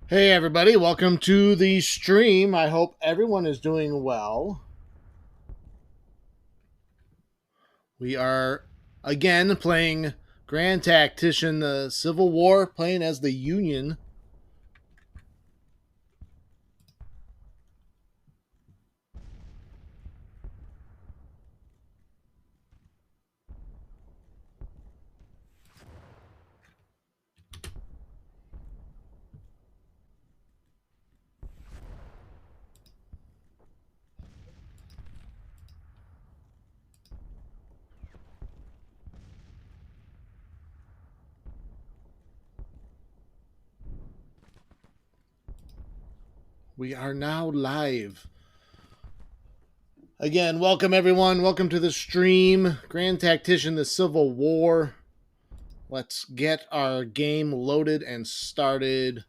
Hey everybody, welcome to the stream. I hope everyone is doing well. We are again playing Grand Tactician, the Civil War, playing as the Union. We are now live. Again, welcome everyone. Welcome to the stream. Grand Tactician, the Civil War. Let's get our game loaded and started.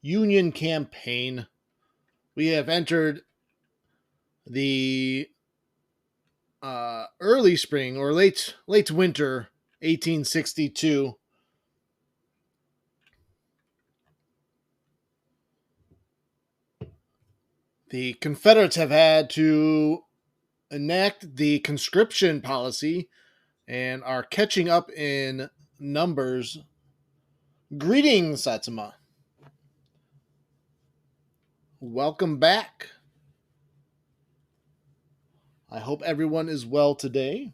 Union campaign. We have entered the early spring or late winter 1862. The Confederates have had to enact the conscription policy and are catching up in numbers. Greetings, Satsuma. Welcome back. I hope everyone is well today.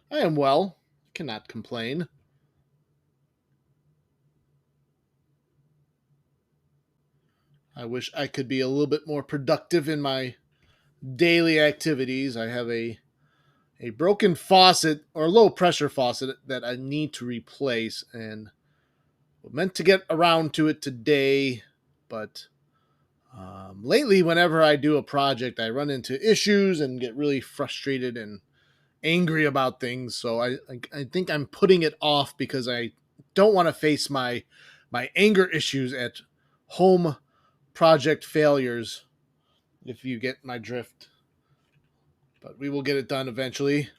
I am well. Cannot complain. I wish I could be a little bit more productive in my daily activities. I have a broken faucet or low pressure faucet that I need to replace, and meant to get around to it today, but lately, whenever I do a project, I run into issues and get really frustrated and angry about things. So I think I'm putting it off because I don't want to face my anger issues at home project failures. If you get my drift, but we will get it done eventually.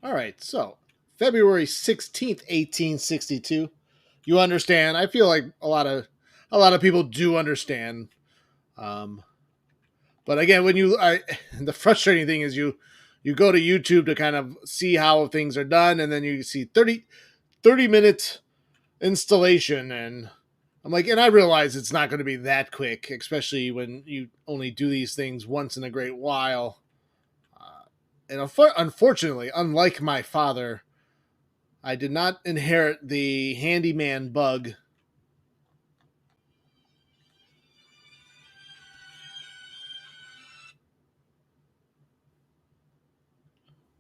All right, so February 16th, 1862. You understand? I feel like a lot of people do understand. Um, but again, the frustrating thing is you go to YouTube to kind of see how things are done, and then you see 30 minute installation, and I'm like, and I realize it's not going to be that quick, especially when you only do these things once in a great while. And unfortunately, unlike my father, I did not inherit the handyman bug.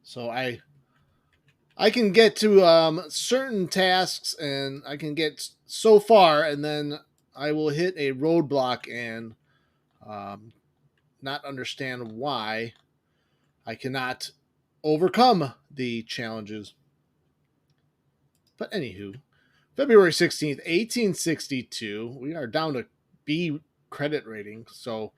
So I can get to certain tasks, and I can get so far, and then I will hit a roadblock and not understand why I cannot overcome the challenges. But anywho, February 16th, 1862, we are down to B credit rating. So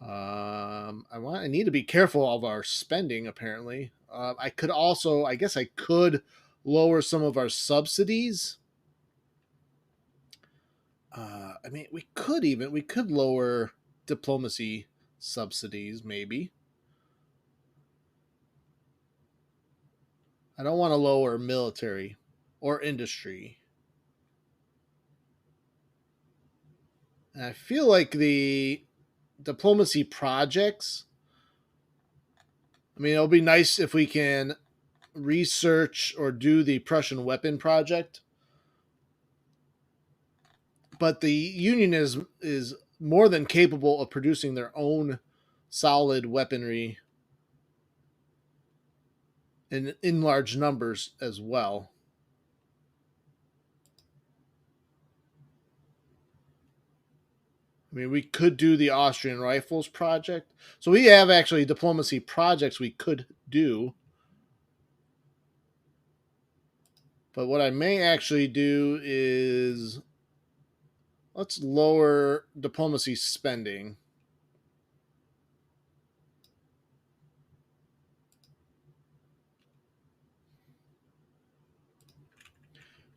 I need to be careful of our spending. Apparently, I could also, I guess, I could lower some of our subsidies. I mean, we could lower diplomacy subsidies, maybe. I don't want to lower military or industry. And I feel like the diplomacy projects. I mean, it'll be nice if we can research or do the Prussian weapon project. But the Union is more than capable of producing their own solid weaponry in large numbers as well. I mean, we could do the Austrian Rifles project. So we have actually diplomacy projects we could do. But what I may actually do is let's lower diplomacy spending.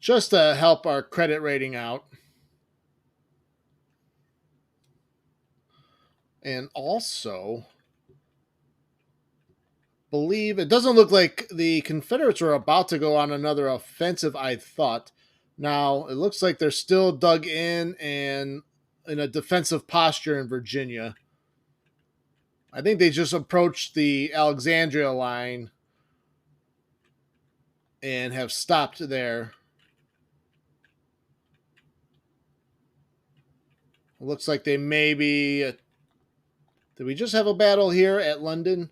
just to help our credit rating out. And also, believe it doesn't look like the Confederates are about to go on another offensive, I thought. Now, it looks like they're still dug in and in a defensive posture in Virginia. I think they just approached the Alexandria line and have stopped there. It looks like they may be. Did we just have a battle here at London?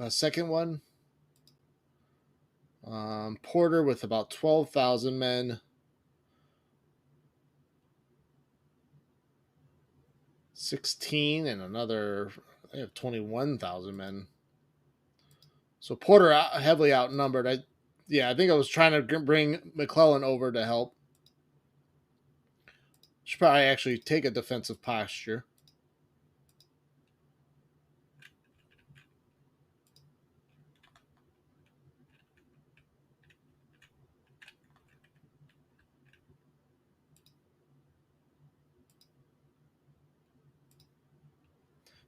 A second one? Porter with about 12,000 men. 16 and another. They have 21,000 men. So Porter heavily outnumbered. I think I was trying to bring McClellan over to help. Should probably actually take a defensive posture.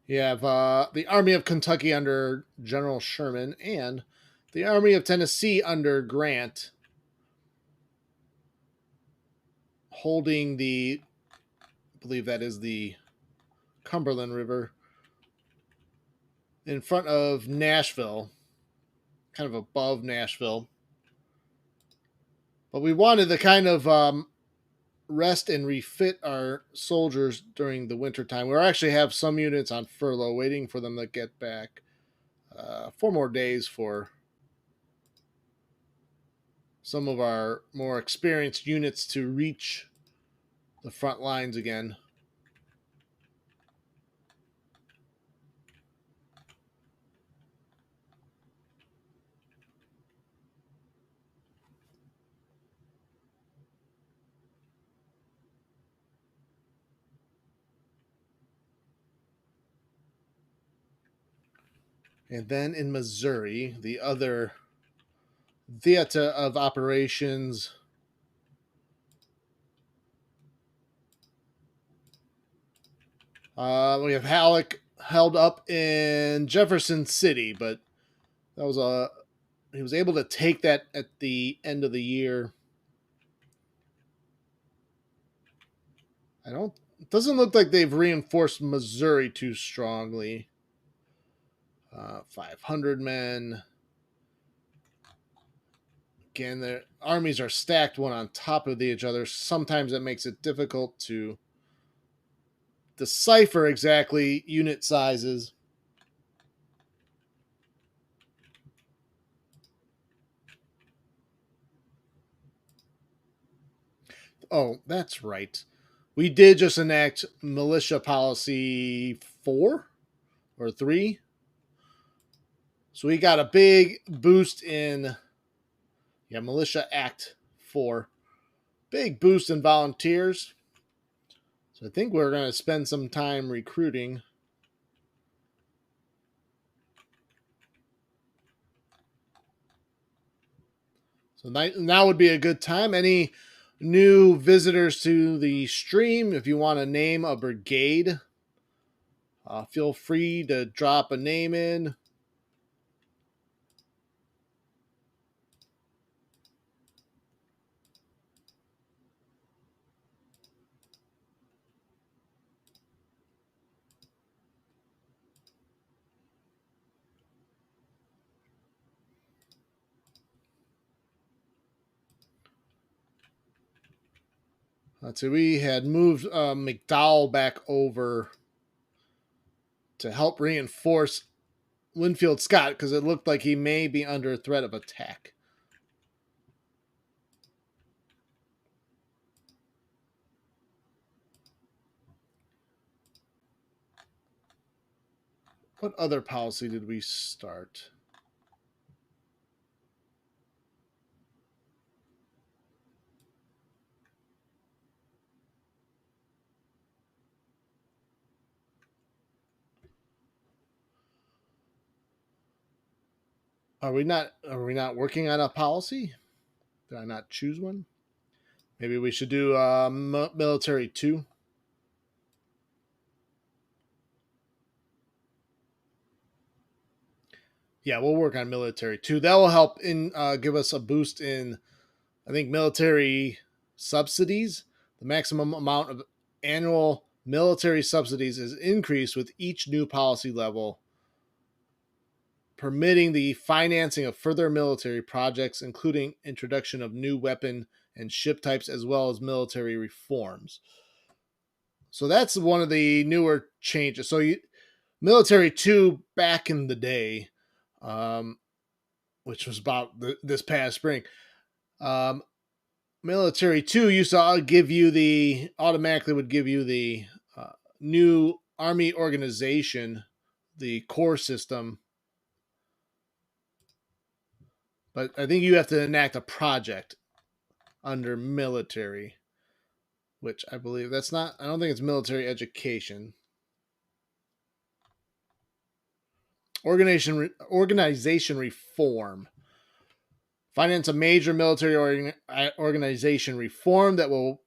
You have the Army of Kentucky under General Sherman and the Army of Tennessee under Grant holding I believe that is the Cumberland River in front of Nashville, kind of above Nashville. But we wanted to kind of rest and refit our soldiers during the winter time. We actually have some units on furlough waiting for them to get back. 4 more days for some of our more experienced units to reach the front lines again. And then in Missouri, the other theater of operations. We have Halleck held up in Jefferson City, but that was he was able to take that at the end of the year. It doesn't look like they've reinforced Missouri too strongly. 500 men. Again, their armies are stacked one on top of each other. Sometimes it makes it difficult to decipher exactly unit sizes. Oh, that's right. We did just enact militia policy 4 or 3. So we got a big boost in Militia Act 4. Big boost in volunteers. So I think we're going to spend some time recruiting. So now would be a good time. Any new visitors to the stream, if you want to name a brigade, feel free to drop a name in. Let's see, we had moved McDowell back over to help reinforce Winfield Scott because it looked like he may be under threat of attack. What other policy did we start? Are we not working on a policy? Did I not choose one? Maybe we should do military 2. Yeah, we'll work on military 2. That will help in give us a boost in, I think, military subsidies. The maximum amount of annual military subsidies is increased with each new policy level, permitting the financing of further military projects, including introduction of new weapon and ship types, as well as military reforms. So that's one of the newer changes. So military 2 back in the day, which was about this past spring, um, military 2 used to give you the automatically would give you the new army organization, the core system. But I think you have to enact a project under military, which I believe that's not, I don't think it's military education. Organization reform. Finance a major military organization reform that will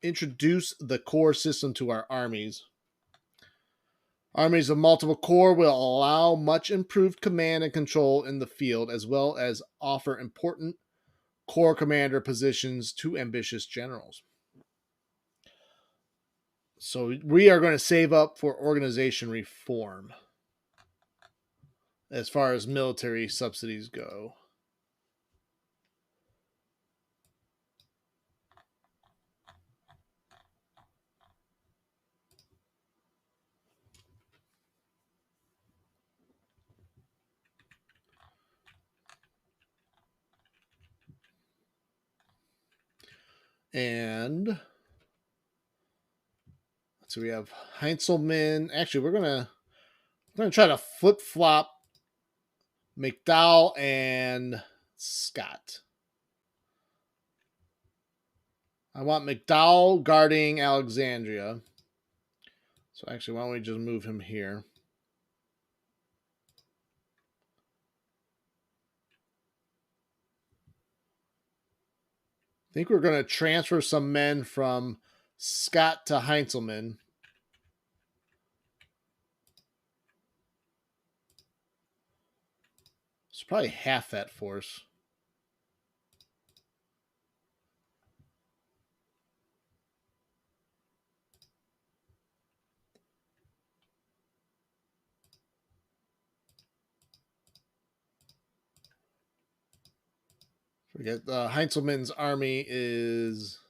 introduce the core system to our armies. Armies of multiple corps will allow much improved command and control in the field, as well as offer important corps commander positions to ambitious generals. So we are going to save up for organization reform as far as military subsidies go. And so we have Heinzelman. Actually, we're gonna try to flip flop McDowell and Scott. I want McDowell guarding Alexandria. So actually, why don't we just move him here? I think we're going to transfer some men from Scott to Heinzelman. It's probably half that force. Forget Heinzelman's army is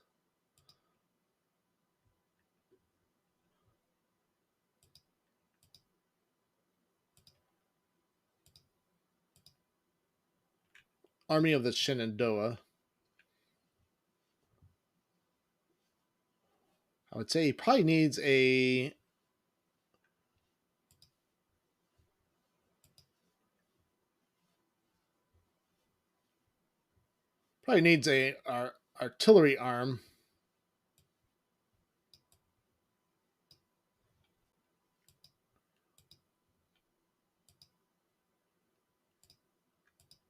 Army of the Shenandoah. I would say he probably needs a artillery arm.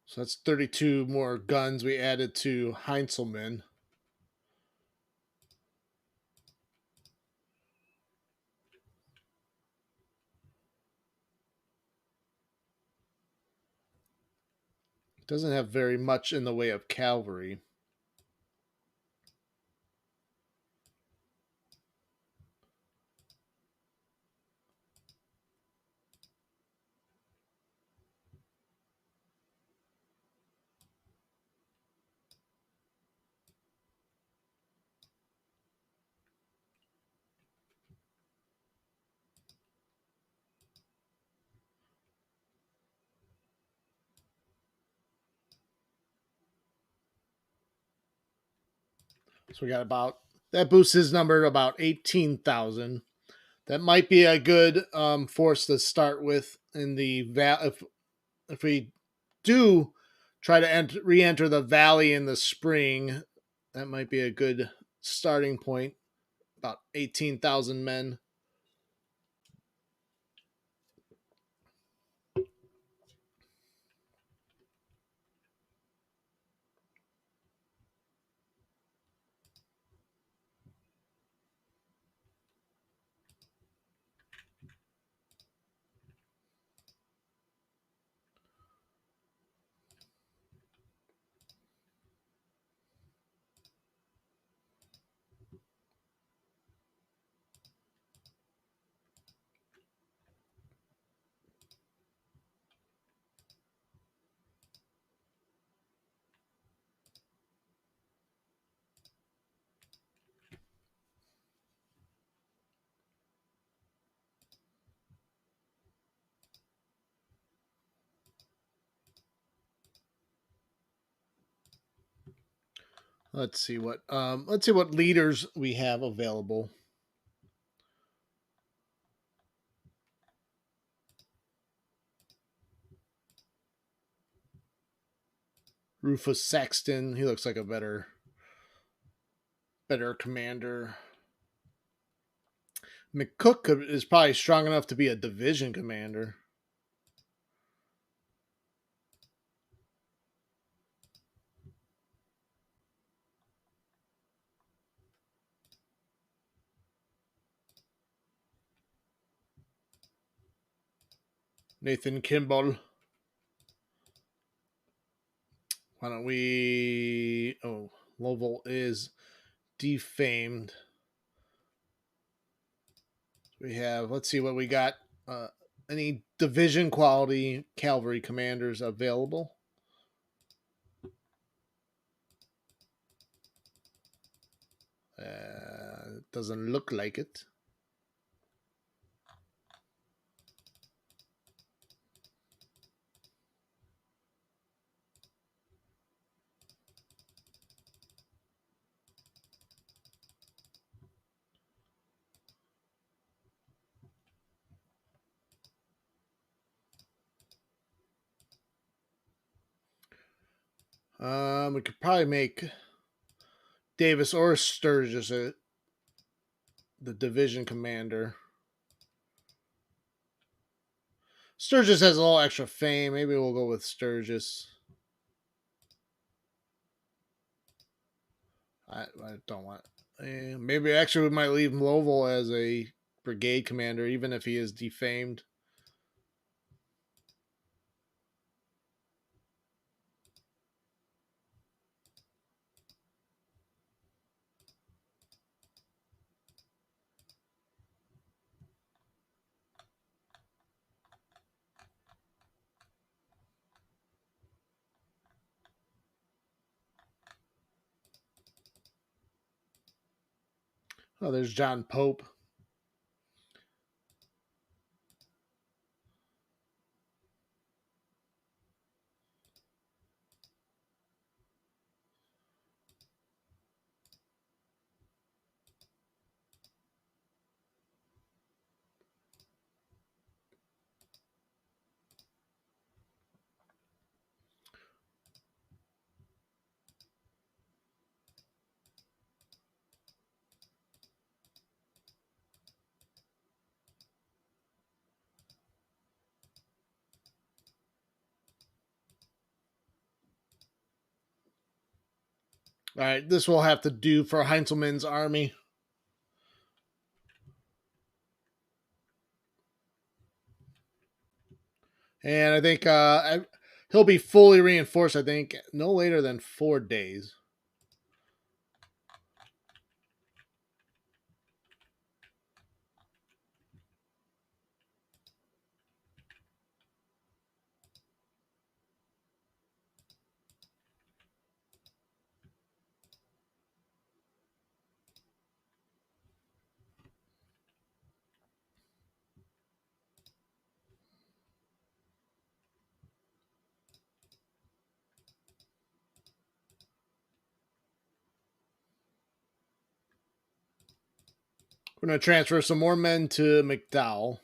So that's 32 more guns we added to Heinzelman. Doesn't have very much in the way of cavalry. So we got about, that boosts his number to about 18,000. That might be a good force to start with in the if we do try to re-enter the valley in the spring. That might be a good starting point. About 18,000 men. Let's see what leaders we have available. Rufus Saxton, he looks like a better commander. McCook is probably strong enough to be a division commander. Nathan Kimball. Why don't we... Oh, Lovell is defamed. We have, let's see what we got. Any division quality cavalry commanders available? Doesn't look like it. We could probably make Davis or Sturgis the division commander. Sturgis has a little extra fame. Maybe we'll go with Sturgis. I don't want. Maybe actually we might leave Lovell as a brigade commander, even if he is defamed. Oh, there's John Pope. All right, this will have to do for Heinzelman's army. And I think he'll be fully reinforced, I think, no later than 4 days. We're going to transfer some more men to McDowell.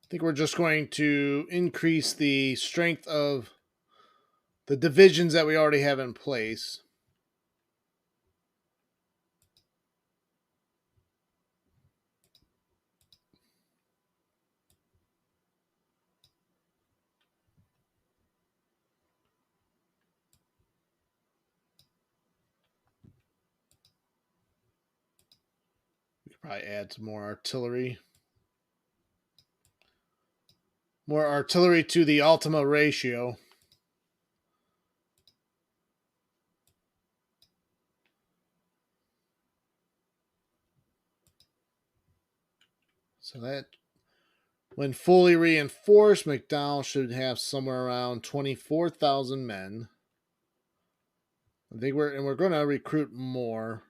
I think we're just going to increase the strength of the divisions that we already have in place. We could probably add some more artillery. More artillery to the Ultima ratio. So that, when fully reinforced, McDowell should have somewhere around 24,000 men. I think we're going to recruit more.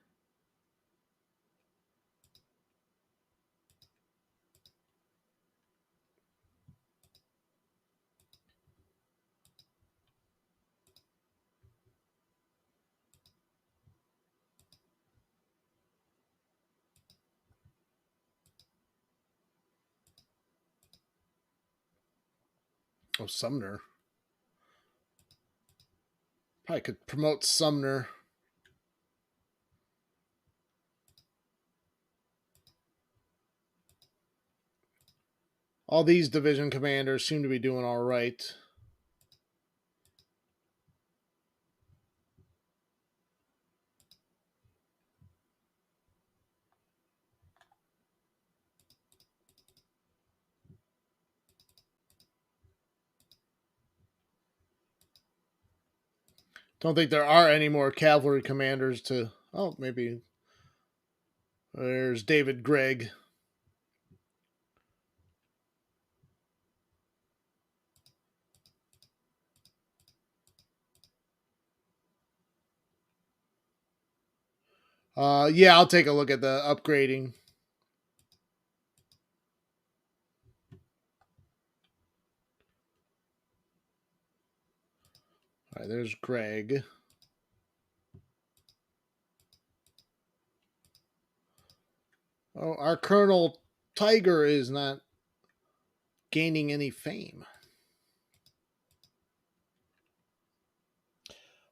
Oh, Sumner. Probably could promote Sumner. All these division commanders seem to be doing all right. Don't think there are any more cavalry commanders to. Oh, maybe. There's David Gregg. Yeah, I'll take a look at the upgrading. All right, there's Greg. Oh, our Colonel Tiger is not gaining any fame.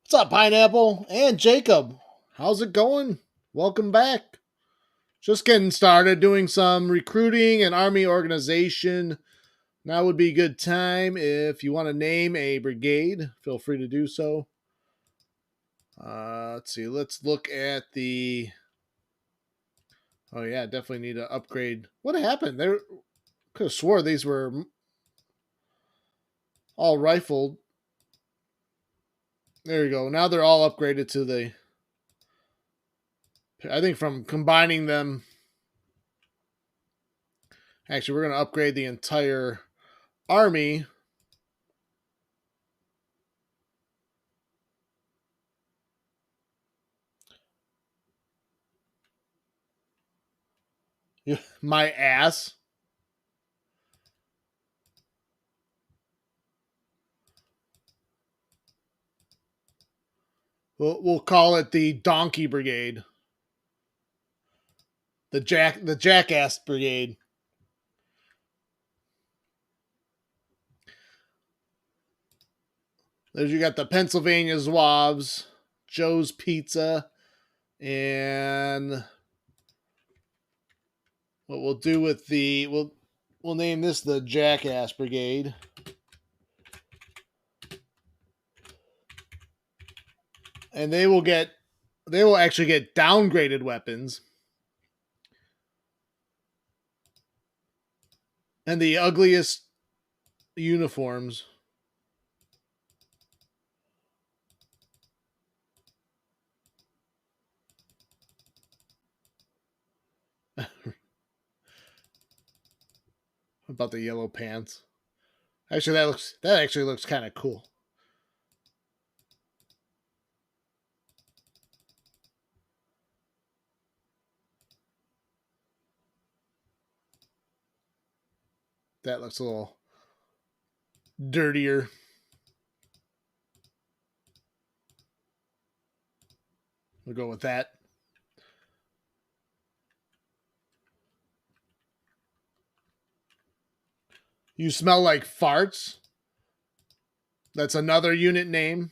What's up, Pineapple and Jacob? How's it going? Welcome back. Just getting started doing some recruiting and army organization. Now would be a good time if you want to name a brigade. Feel free to do so. Let's see. Let's look at the. Oh yeah, definitely need to upgrade. What happened? There could have swore these were all rifled. There you go. Now they're all upgraded to the. I think from combining them. Actually, we're going to upgrade the entire army. My ass. We'll call it the Donkey Brigade. The Jackass Brigade. There's you got the Pennsylvania Zouaves, Joe's Pizza, and what we'll do with the we'll name this the Jackass Brigade. And they will actually get downgraded weapons. And the ugliest uniforms. About the yellow pants. Actually, that actually looks kind of cool. That looks a little dirtier. We'll go with that. You smell like farts. That's another unit name.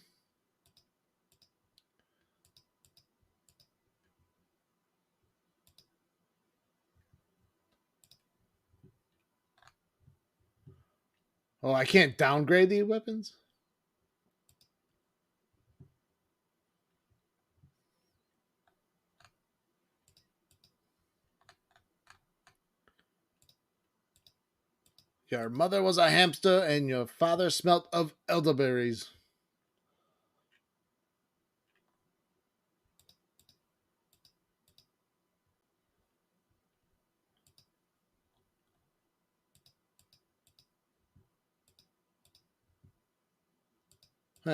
Oh, I can't downgrade the weapons? Your mother was a hamster and your father smelt of elderberries.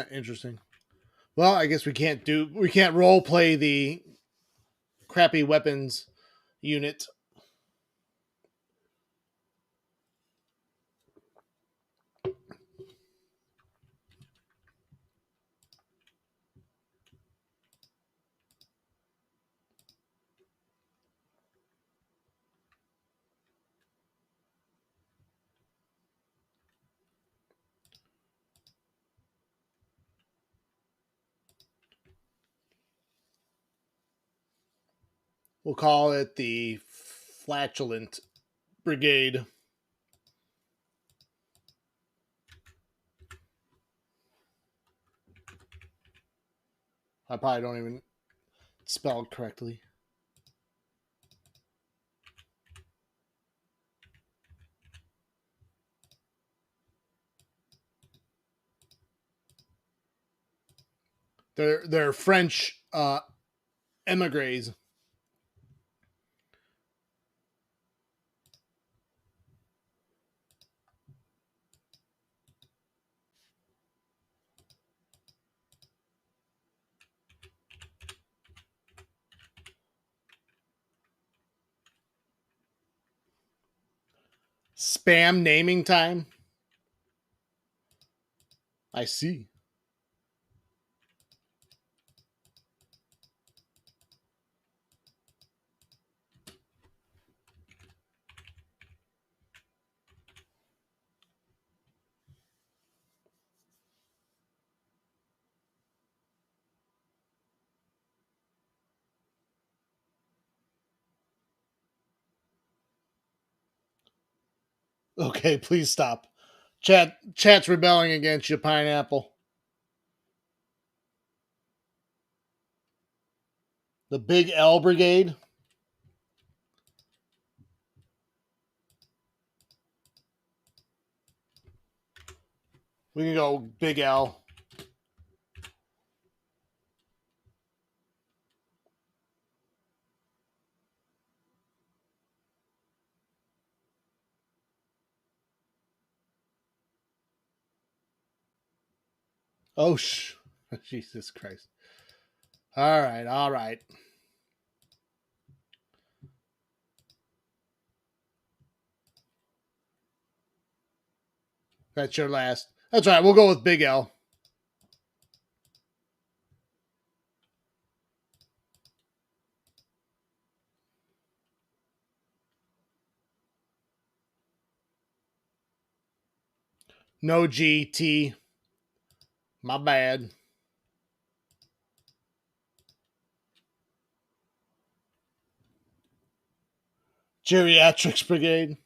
Interesting. Well, I guess we can't role play the crappy weapons unit. We'll call it the Flatulent Brigade. I probably don't even spell it correctly. They're French emigres. Spam naming time. I see. Okay, please stop. Chat's rebelling against you, Pineapple. The Big L Brigade. We can go Big L. Oh, Jesus Christ. All right, all right. That's your last. That's right. We'll go with Big L. No GT. My bad. Geriatrics Brigade.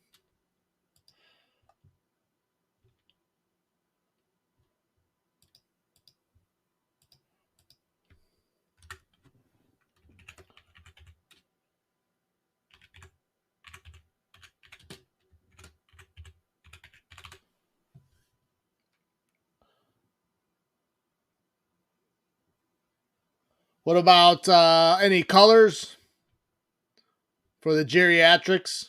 What about any colors for the geriatrics?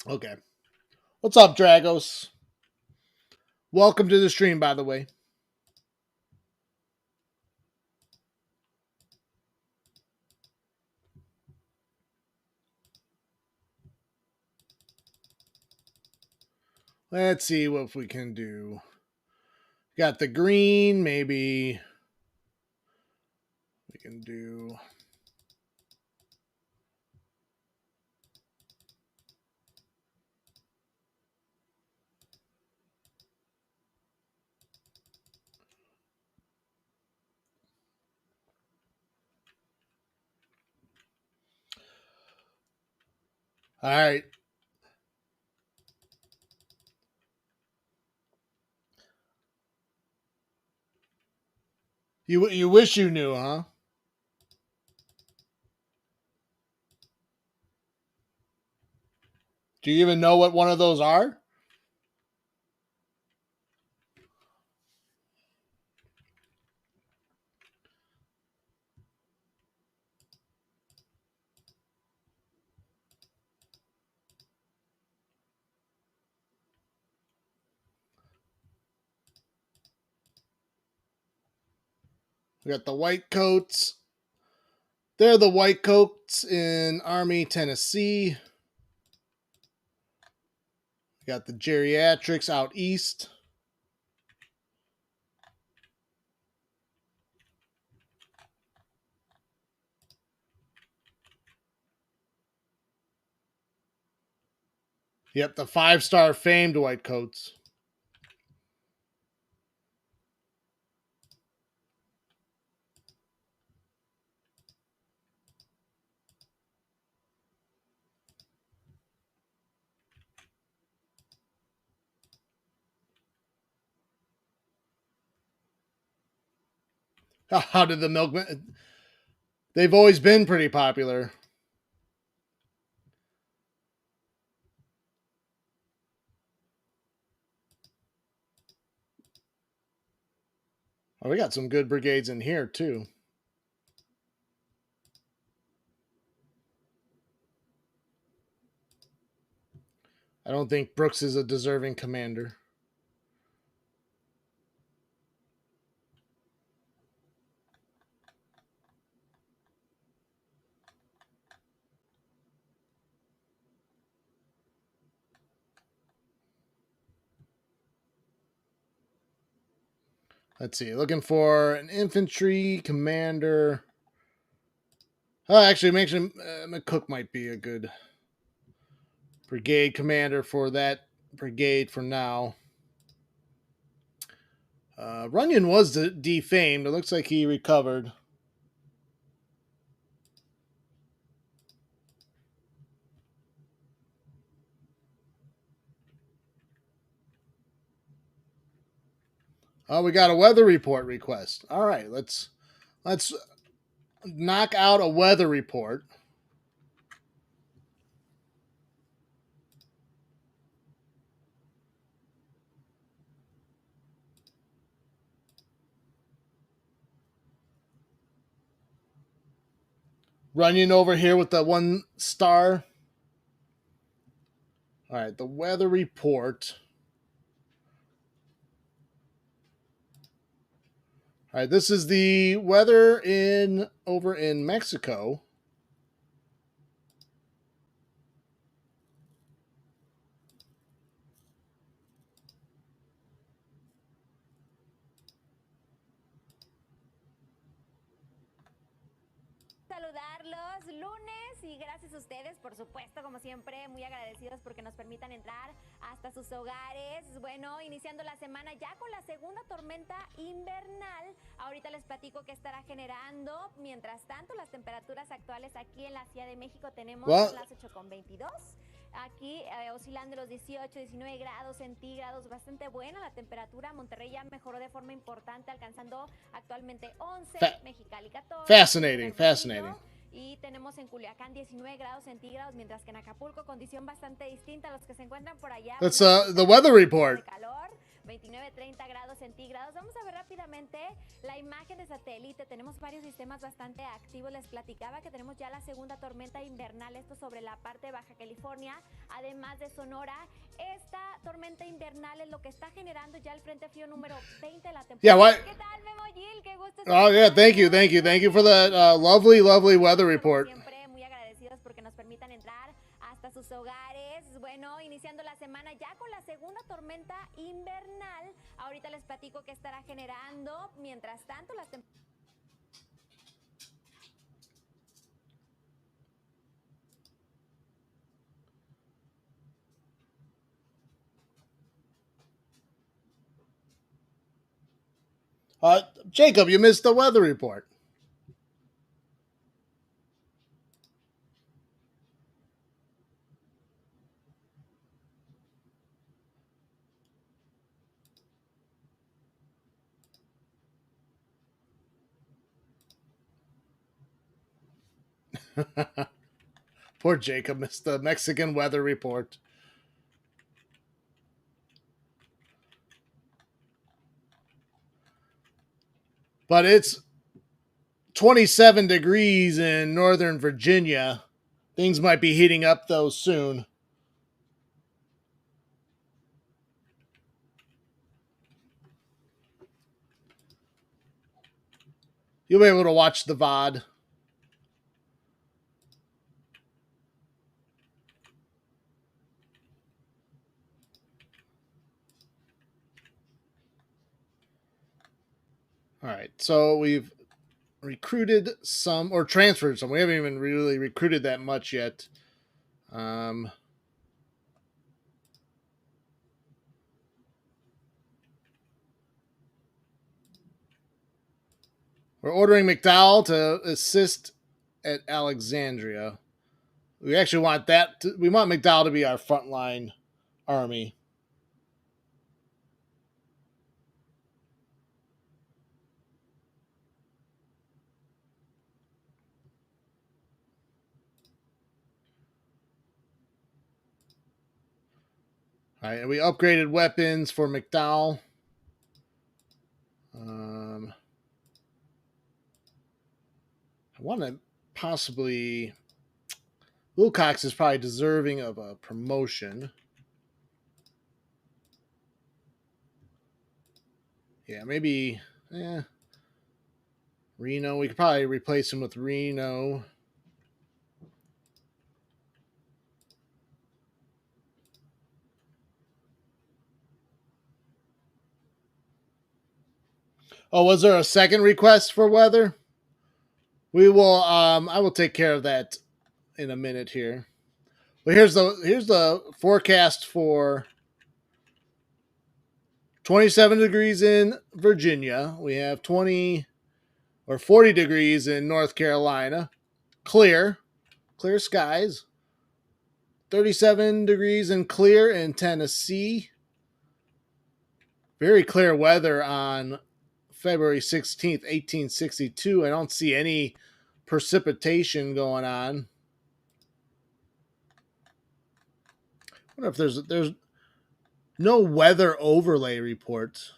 Okay. What's up, Dragos? Welcome to the stream, by the way. Let's see what we can do. Got the green, maybe we can do. All right. You wish you knew, huh? Do you even know what one of those are? We got the white coats. They're the white coats in Army, Tennessee. We got the geriatrics out east. Yep, the 5-star famed white coats. How did the milkmen? They've always been pretty popular. Oh, we got some good brigades in here too. I don't think Brooks is a deserving commander. Let's see. Looking for an infantry commander. Oh, actually, McCook might be a good brigade commander for that brigade for now. Runyon was defamed. It looks like he recovered. Oh, we got a weather report request. All right, let's knock out a weather report. Runyon over here with the 1 star. All right, the weather report. All right, this is the weather over in Mexico. Saludarlos lunes y gracias a ustedes, por supuesto, como siempre, muy agradecidos porque nos permitan entrar hasta sus hogares. Bueno, iniciando la semana ya con la segunda tormenta invernal. Ahorita les platico qué estará generando. Mientras tanto, las temperaturas actuales aquí en la Ciudad de México tenemos las 8:22. Aquí oscilando los 18, 19 grados centígrados, bastante buena la temperatura. Monterrey ya mejoró de forma importante, alcanzando actualmente 11, Mexicali 14. Fascinating. Y tenemos en Culiacán 19 grados centígrados, mientras que en Acapulco condición bastante distinta. Los que se encuentran por allá. That's the weather report. De calor, 29, 30 grados centígrados. Vamos a ver rápidamente la imagen de satélite. Tenemos varios sistemas bastante activos. Les platicaba que tenemos ya la segunda tormenta invernal. Esto sobre la parte de Baja California, además de Sonora. Esta tormenta invernal es lo que está generando ya el frente frío número 20 de la temporada. ¿Qué tal, Memo Gil? Qué gusto. Oh, yeah, thank you for that lovely weather report. Siempre muy agradecidos porque nos permitan entrar hasta sus hogares. Bueno, iniciando la semana ya con la segunda tormenta invernal. Ahorita les platico qué estará generando. Mientras tanto, las Jacob, you missed the weather report. Poor Jacob missed the Mexican weather report. But it's 27 degrees in Northern Virginia. Things might be heating up, though, soon. You'll be able to watch the VOD. All right, so we've recruited some, or transferred some. We haven't even really recruited that much yet. We're ordering McDowell to assist at Alexandria. We actually want we want McDowell to be our frontline army. All right, and we upgraded weapons for McDowell. I want to possibly. Wilcox is probably deserving of a promotion. Yeah, maybe. Reno. We could probably replace him with Reno. Oh, was there a second request for weather? We will. I will take care of that in a minute here. But here's the forecast for 27 degrees in Virginia. We have 20 or 40 degrees in North Carolina. Clear skies. 37 degrees and clear in Tennessee. Very clear weather on February 16th, 1862. I don't see any precipitation going on. I wonder if there's no weather overlay reports.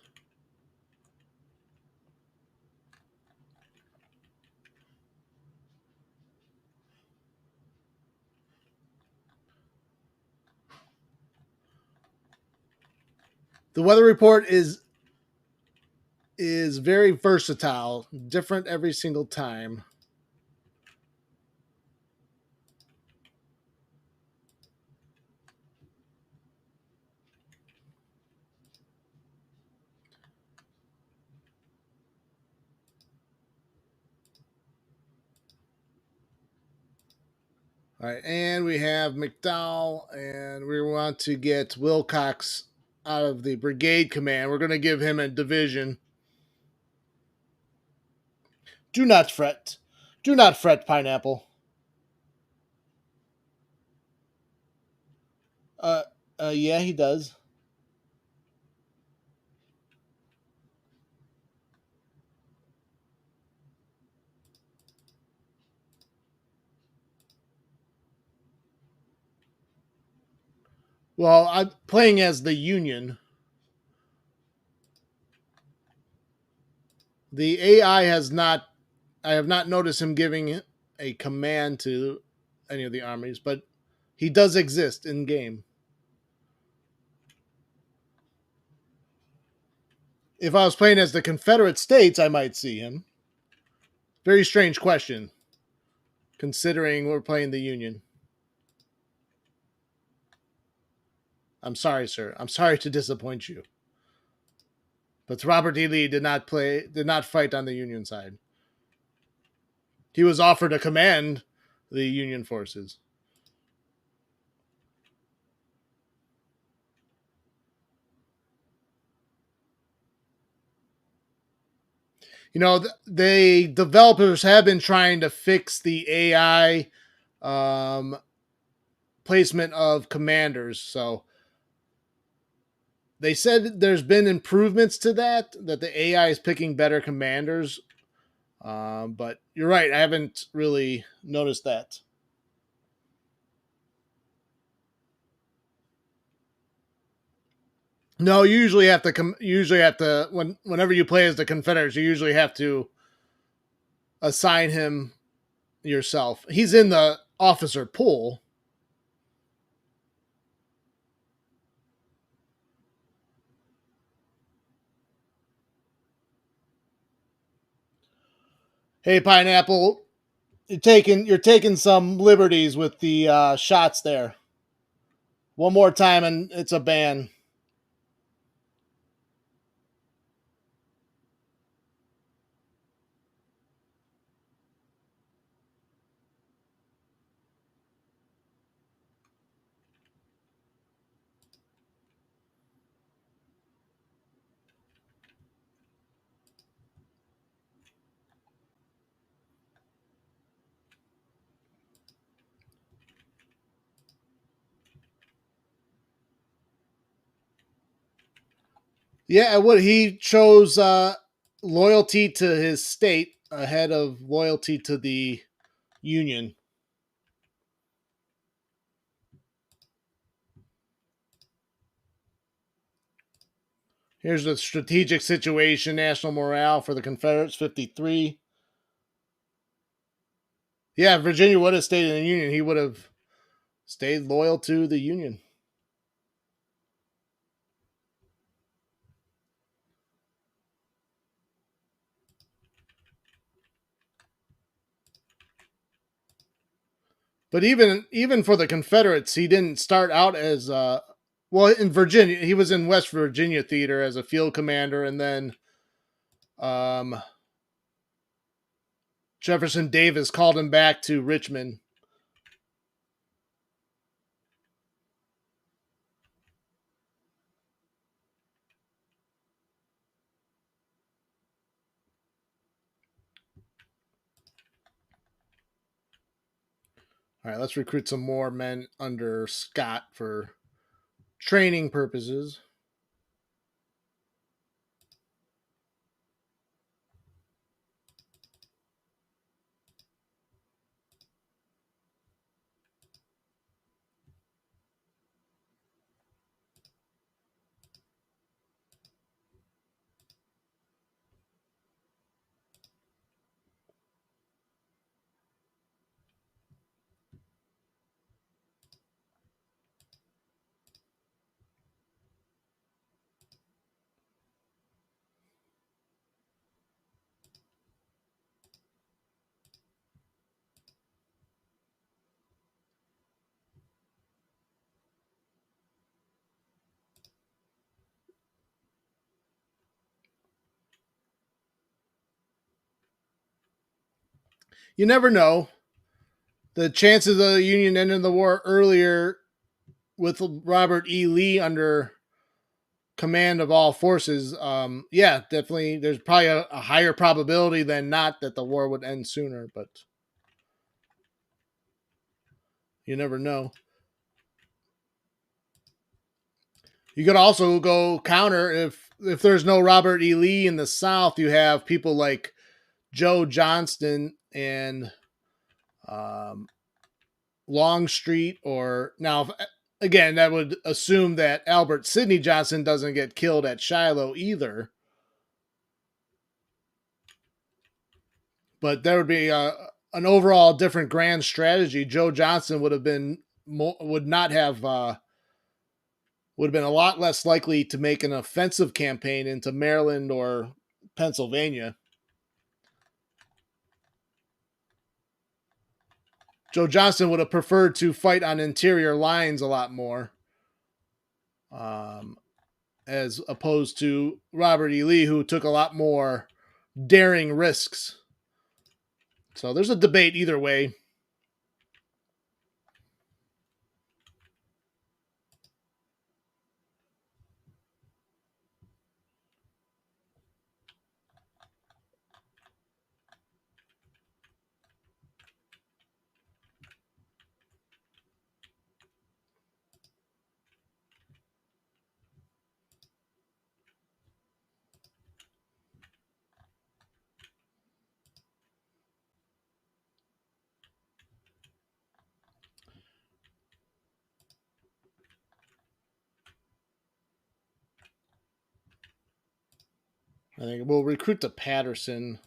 The weather report is very versatile, different every single time. All right, and we have McDowell, and we want to get Wilcox out of the brigade command. We're going to give him a division. Do not fret. Do not fret, Pineapple. Yeah, he does. Well, I'm playing as the Union. The AI has not. I have not noticed him giving a command to any of the armies, but he does exist in game. If I was playing as the Confederate States, I might see him. Very strange question, considering we're playing the Union. I'm sorry, sir. I'm sorry to disappoint you. But Robert E. Lee did not fight on the Union side. He was offered to command the Union forces. You know, the developers have been trying to fix the AI placement of commanders. So they said there's been improvements to that the AI is picking better commanders. But you're right. I haven't really noticed that. No, you usually have to whenever you play as the Confederates, you usually have to assign him yourself. He's in the officer pool. Hey, Pineapple, you're taking some liberties with the shots there. One more time and it's a ban. Yeah, what he chose loyalty to his state ahead of loyalty to the Union. Here's the strategic situation, national morale for the Confederates, 53. Yeah, if Virginia would have stayed in the Union, he would have stayed loyal to the Union. But even for the Confederates, he didn't start out as well in Virginia. He was in West Virginia theater as a field commander, and then Jefferson Davis called him back to Richmond. All right, let's recruit some more men under Scott for training purposes. You never know. The chances of the Union ending the war earlier with Robert E. Lee under command of all forces, yeah, definitely. There's probably a higher probability than not that the war would end sooner, but you never know. You could also go counter if there's no Robert E. Lee in the South. You have people like Joe Johnston and Longstreet, or now again that would assume that Albert Sidney Johnston doesn't get killed at Shiloh either. But there would be an overall different grand strategy. Joe Johnston would have been would not have would have been a lot less likely to make an offensive campaign into Maryland or Pennsylvania. Joe Johnston would have preferred to fight on interior lines a lot more, as opposed to Robert E. Lee, who took a lot more daring risks. So there's a debate either way. I think we'll recruit to Patterson.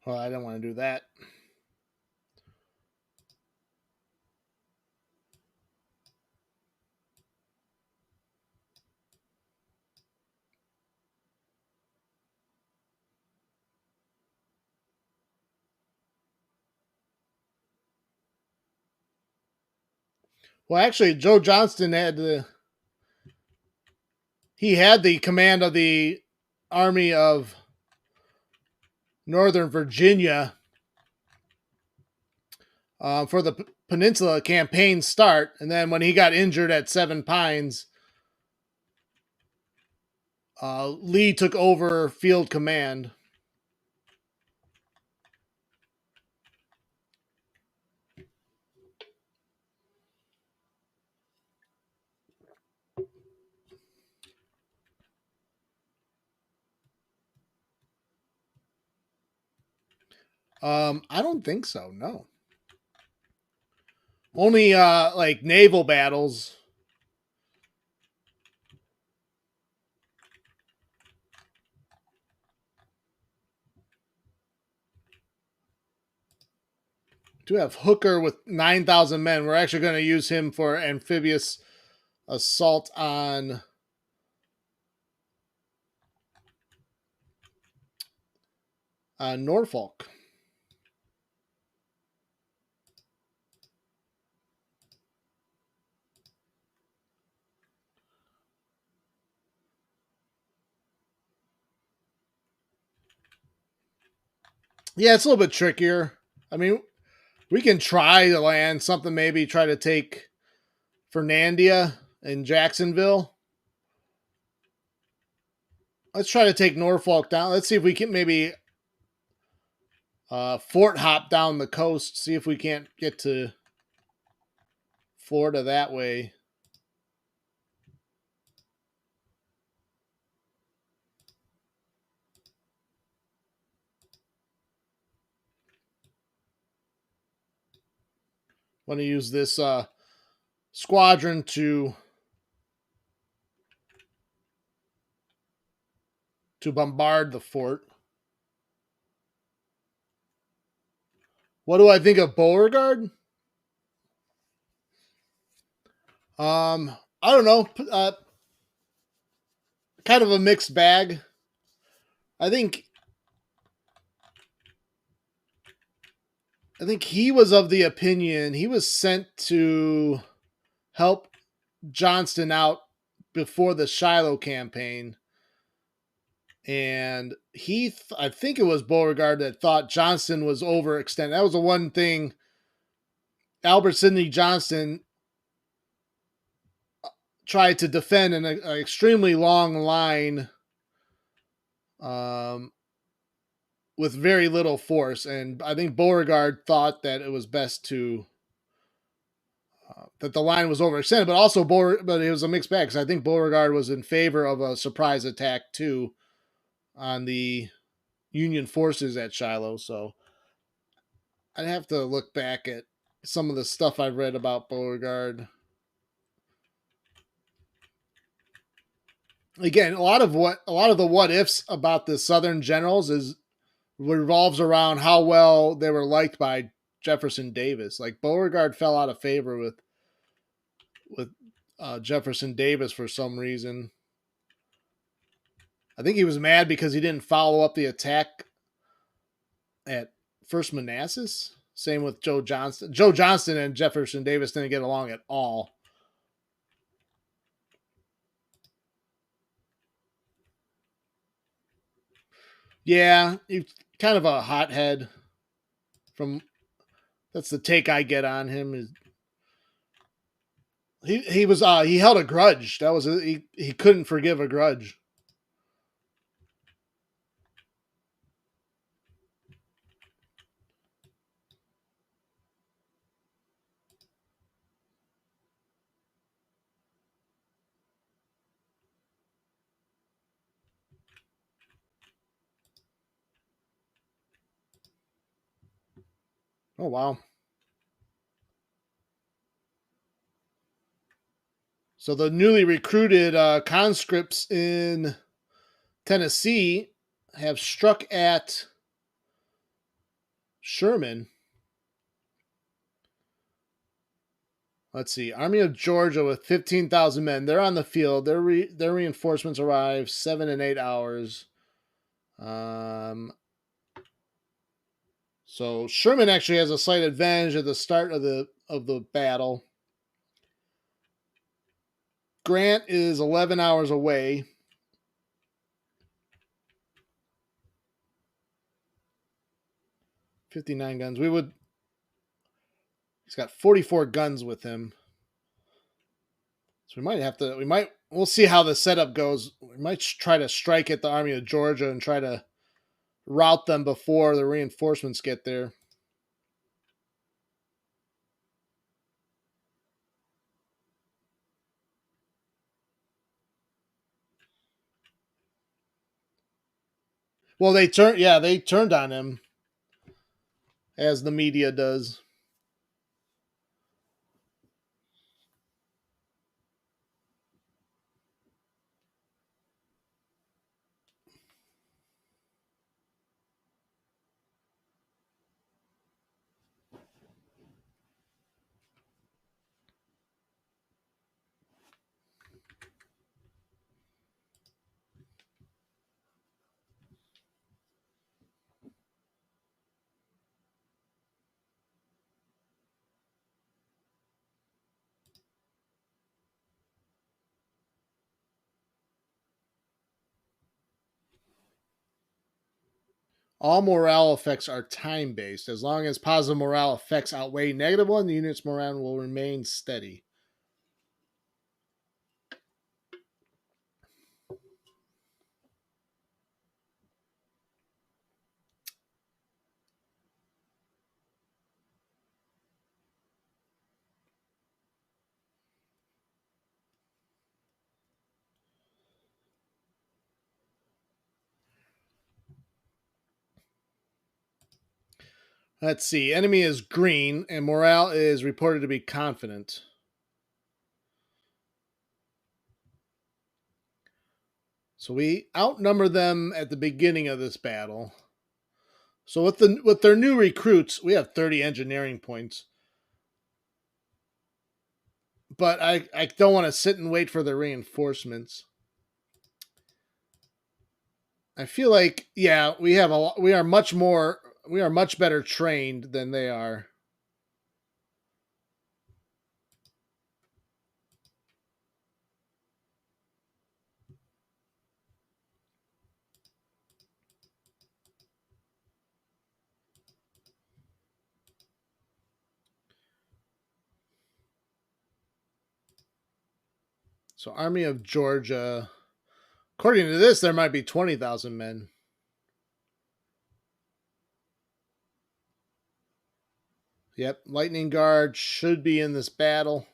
Well, I don't want to do that. Well, actually, Joe Johnston he had the command of the Army of Northern Virginia for the Peninsula campaign start, and then when he got injured at Seven Pines, Lee took over field command. I don't think so. No. Only like naval battles. Do have Hooker with 9,000 men. We're actually going to use him for amphibious assault on Norfolk. Yeah, it's a little bit trickier. I mean, we can try to land something, maybe try to take Fernandina and Jacksonville. Let's try to take Norfolk down. Let's see if we can maybe Fort hop down the coast. See if we can't get to Florida that way. Want to use this squadron to bombard the fort. What do I think of Beauregard? I don't know. Kind of a mixed bag. I think he was of the opinion he was sent to help Johnston out before the Shiloh campaign. And I think it was Beauregard that thought Johnston was overextended. That was the one thing Albert Sidney Johnston tried to defend in an extremely long line with very little force. And I think Beauregard thought that it was best to that the line was overextended, but also but it was a mixed bag because I think Beauregard was in favor of a surprise attack too on the Union forces at Shiloh. So I'd have to look back at some of the stuff I've read about Beauregard. Again, a lot of the what ifs about the Southern generals is revolves around how well they were liked by Jefferson Davis. Like Beauregard fell out of favor with Jefferson Davis for some reason. I think he was mad because he didn't follow up the attack at First Manassas. Same with Joe Johnston. Joe Johnston and Jefferson Davis didn't get along at all. Yeah, he's kind of a hothead. From that's the take I get on him. Is he was he held a grudge. That was he couldn't forgive a grudge. Oh wow. So the newly recruited conscripts in Tennessee have struck at Sherman. Let's see. Army of Georgia with 15,000 men. They're on the field. Their reinforcements arrive 7 and 8 hours. So Sherman actually has a slight advantage at the start of the battle. Grant is 11 hours away. $59 guns. He's got 44 guns with him. So we'll see how the setup goes. We might try to strike at the Army of Georgia and try to rout them before the reinforcements get there. Well, they turned on him. as the media does. All morale effects are time-based. As long as positive morale effects outweigh negative one, the unit's morale will remain steady. Let's see. Enemy is green, and morale is reported to be confident. So we outnumber them at the beginning of this battle. So with their new recruits, we have 30 engineering points. But I don't want to sit and wait for the reinforcements. I feel like we are much better trained than they are. So Army of Georgia, according to this, there might be 20,000 men. Yep, Lightning Guard should be in this battle.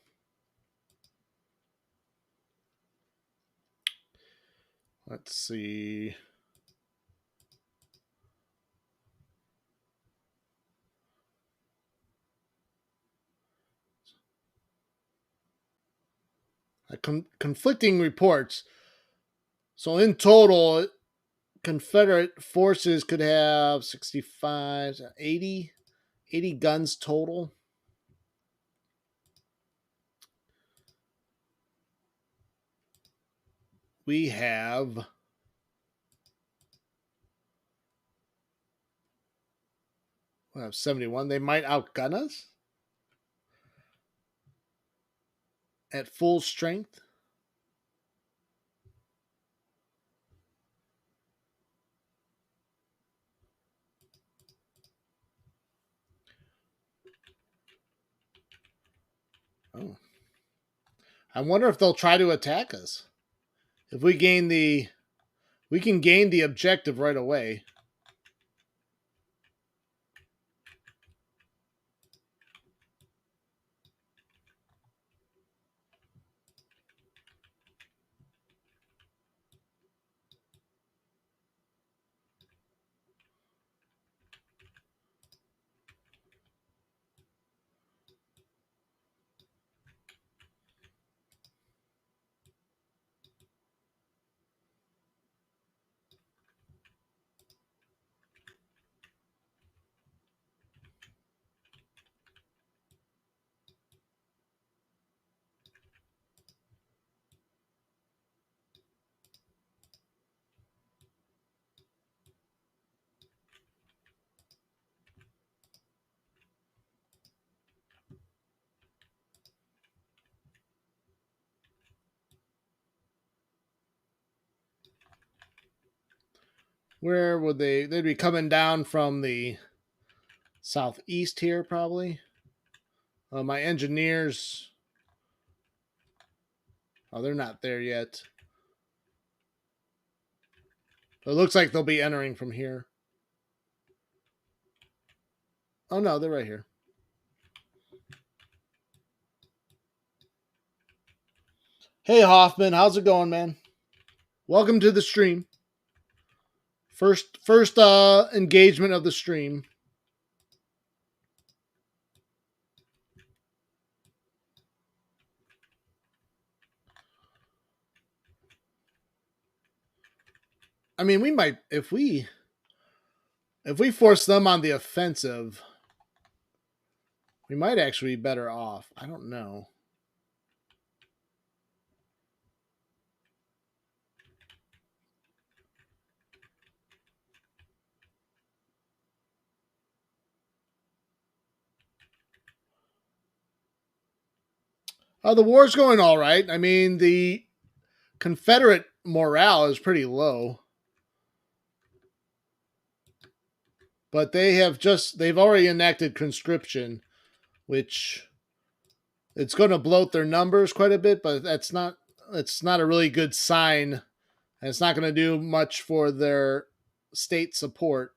Let's see. Conflicting reports. So in total, Confederate forces could have 65, 80 guns total. We have 71. They might outgun us at full strength. Oh. I wonder if they'll try to attack us. If we can gain the objective right away. Where would they'd be coming down from the southeast here, probably. My engineers, they're not there yet. It looks like they'll be entering from here. Oh no, they're right here. Hey Hoffman, how's it going, man? Welcome to the stream. First engagement of the stream. I mean, we might if we force them on the offensive, we might actually be better off. I don't know. The war's going all right. I mean, the Confederate morale is pretty low. But they've already enacted conscription, which it's going to bloat their numbers quite a bit, but it's not a really good sign. And it's not going to do much for their state support.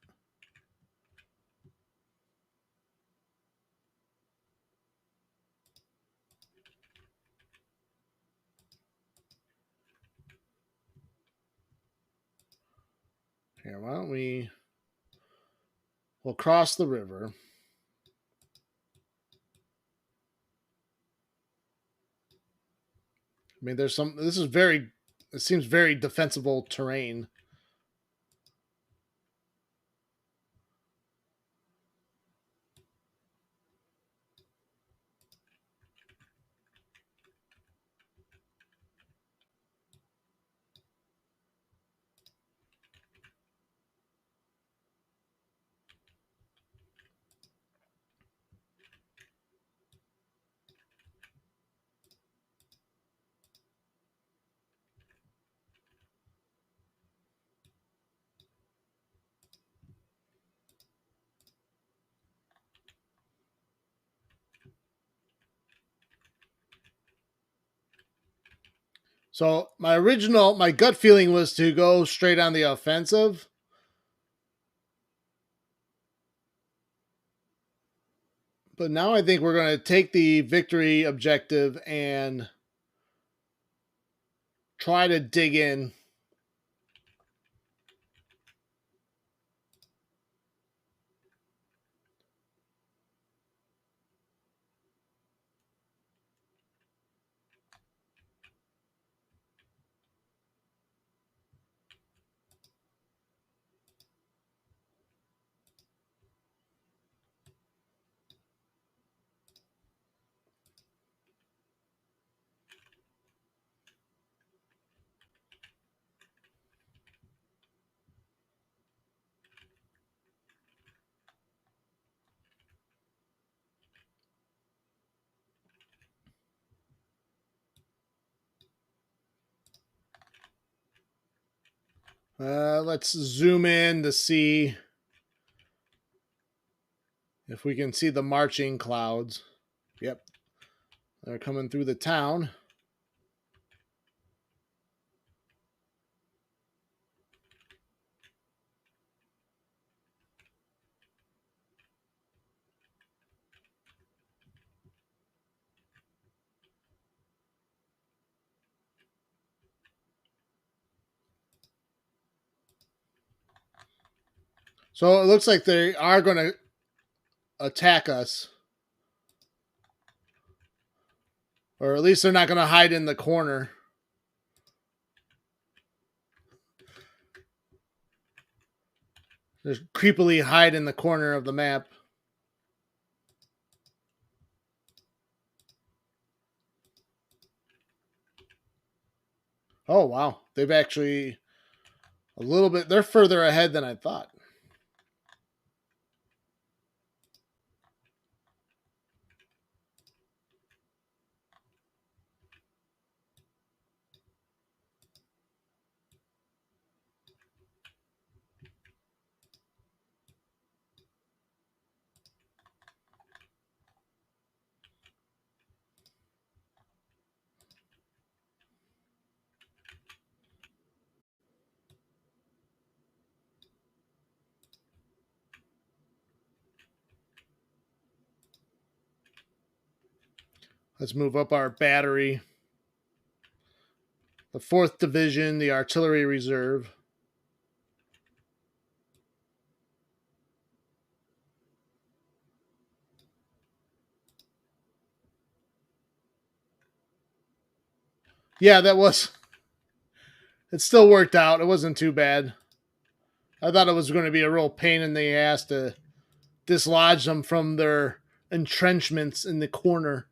Here, why don't we'll cross the river. I mean, it seems very defensible terrain. So my gut feeling was to go straight on the offensive. But now I think we're going to take the victory objective and try to dig in. Let's zoom in to see if we can see the marching clouds. Yep. They're coming through the town. So it looks like they are going to attack us. Or at least they're not going to hide in the corner. They creepily hide in the corner of the map. Oh, wow. They've actually they're further ahead than I thought. Let's move up our battery. The 4th Division, the Artillery Reserve. Yeah, it still worked out. It wasn't too bad. I thought it was going to be a real pain in the ass to dislodge them from their entrenchments in the corner.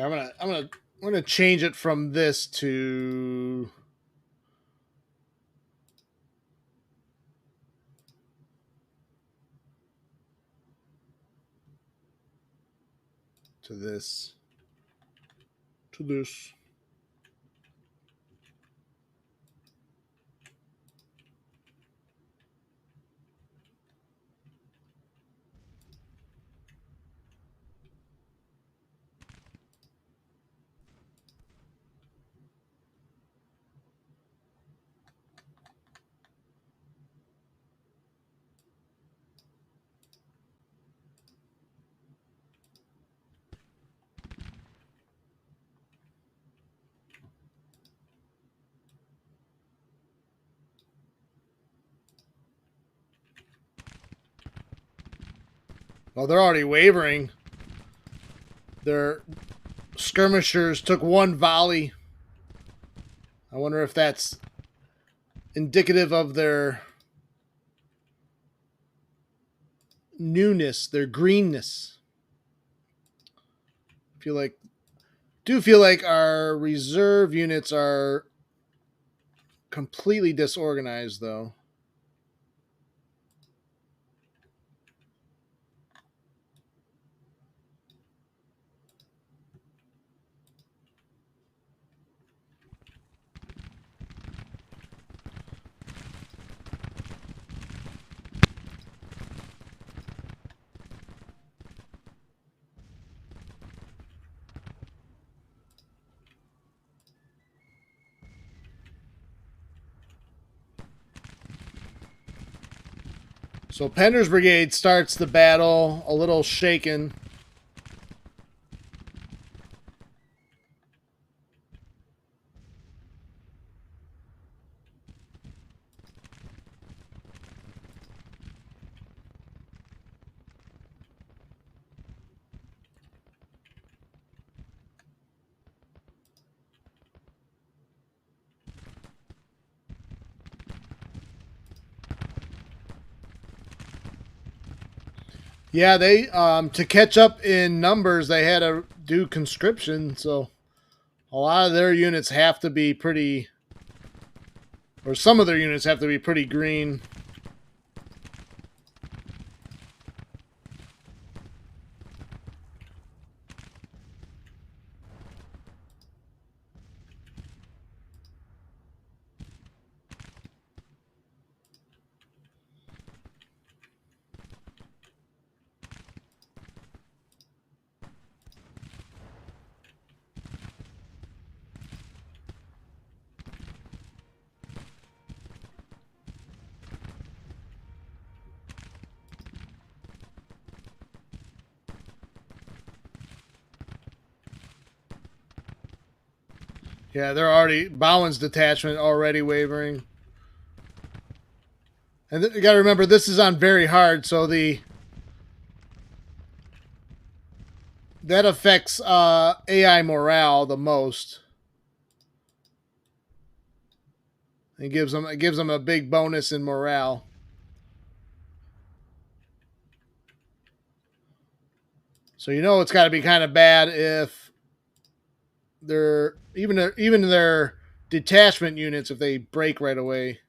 I'm gonna change it from this to this. To this. Well, they're already wavering. Their skirmishers took one volley. I wonder if that's indicative of their newness, their greenness. Do feel like our reserve units are completely disorganized, though. So Pender's brigade starts the battle a little shaken. Yeah, they to catch up in numbers, they had to do conscription, so a lot of their units have to be pretty, or some of their units have to be pretty green. Yeah, they're already Bowen's detachment already wavering. And you got to remember, this is on very hard, so that affects AI morale the most. It gives them a big bonus in morale. So you know it's got to be kind of bad if they're even their detachment units if they break right away.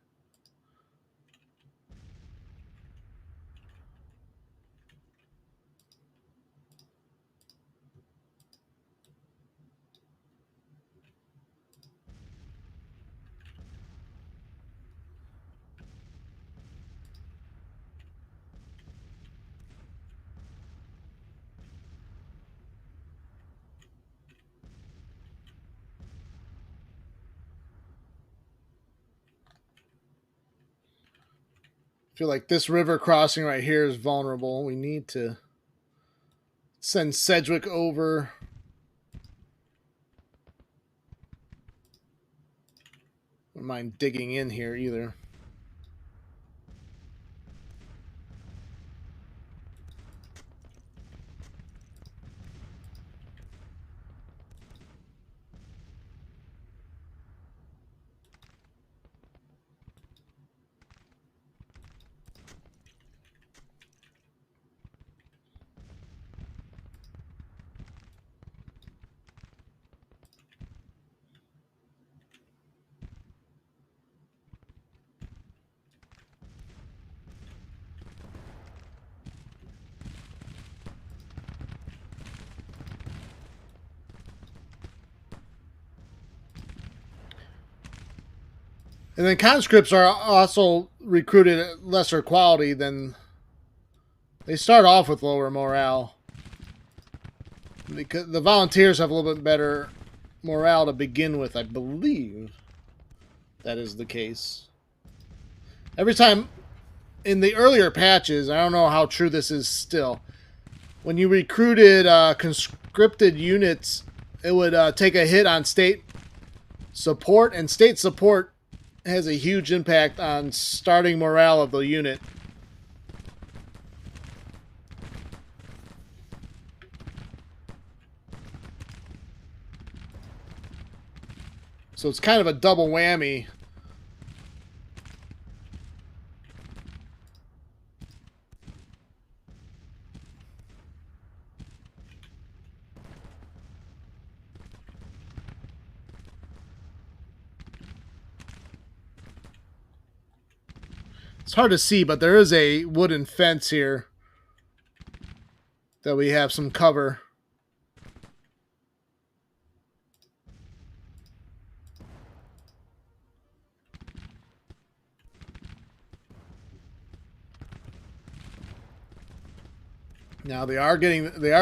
feel like this river crossing right here is vulnerable. We need to send Sedgwick over. Don't mind digging in here either. And then conscripts are also recruited at lesser quality than... They start off with lower morale. Because the volunteers have a little bit better morale to begin with, I believe. That is the case. Every time in the earlier patches, I don't know how true this is still, when you recruited conscripted units, it would take a hit on state support, and state support has a huge impact on starting morale of the unit. So it's kind of a double whammy. It's hard to see, but there is a wooden fence here that we have some cover. Now they are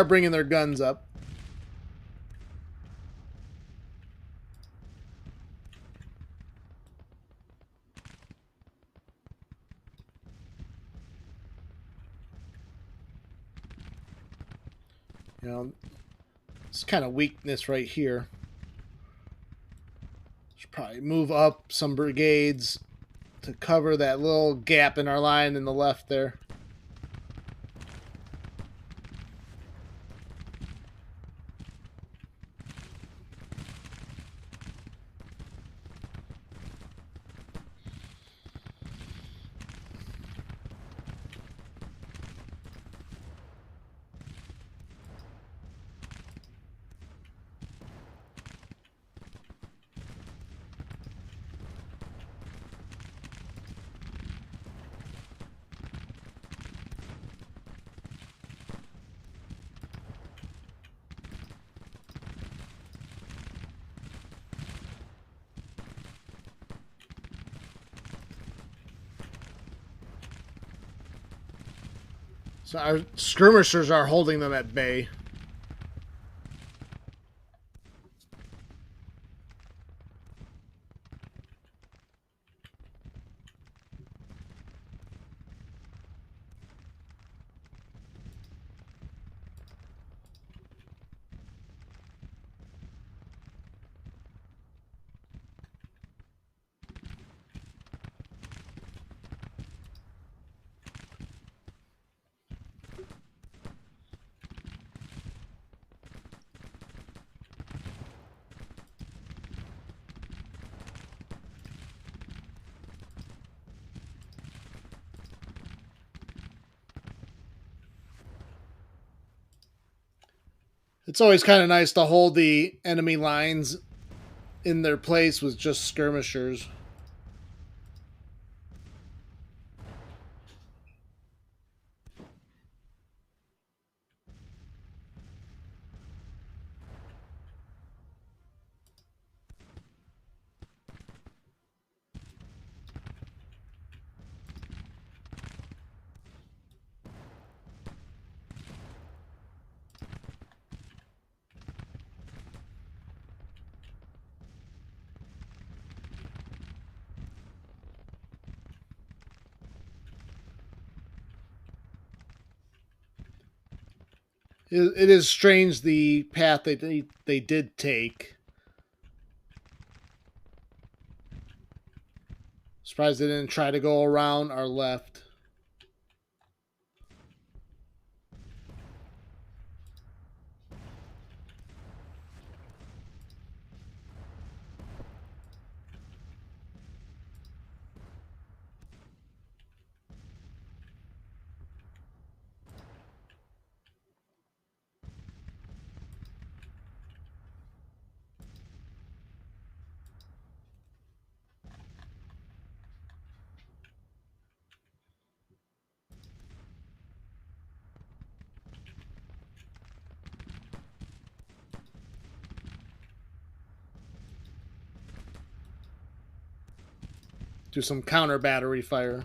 bringing their guns up. You know, it's kind of weakness right here. Should probably move up some brigades to cover that little gap in our line in the left there. So our skirmishers are holding them at bay. It's always kind of nice to hold the enemy lines in their place with just skirmishers. It is strange the path they did take. Surprised they didn't try to go around our left. Do some counter battery fire.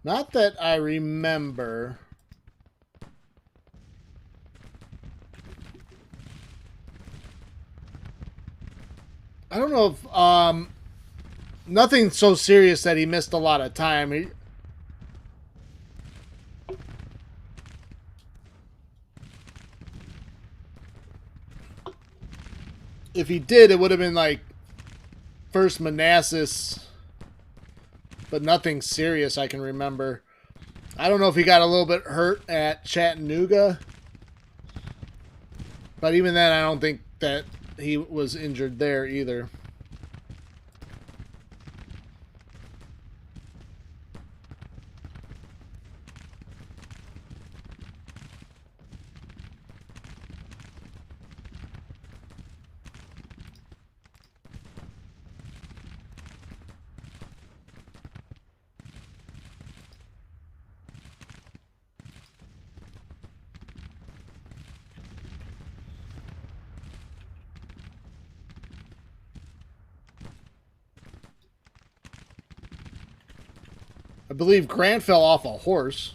Not that I remember. I don't know if nothing so serious that he missed a lot of time. If he did, it would have been like first Manassas, but nothing serious I can remember. I don't know if he got a little bit hurt at Chattanooga, but even then, I don't think that he was injured there either. I believe Grant fell off a horse.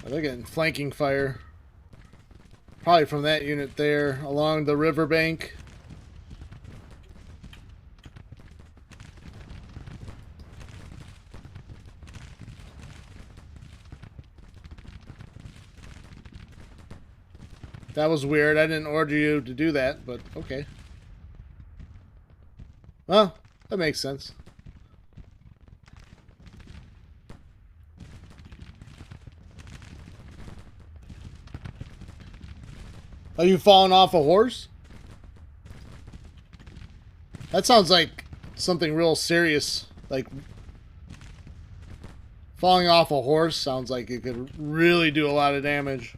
They're getting flanking fire. Probably from that unit there along the riverbank. That was weird. I didn't order you to do that, but okay. Well, that makes sense. Are you falling off a horse? That sounds like something real serious. Like, falling off a horse sounds like it could really do a lot of damage.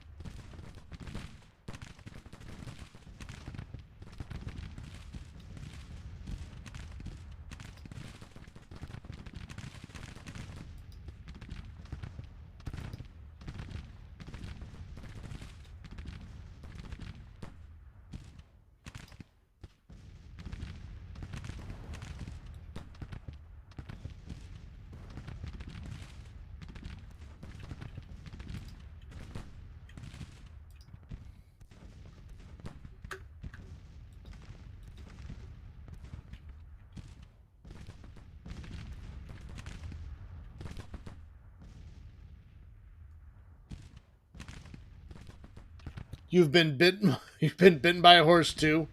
You've been bitten. You've been bitten by a horse too.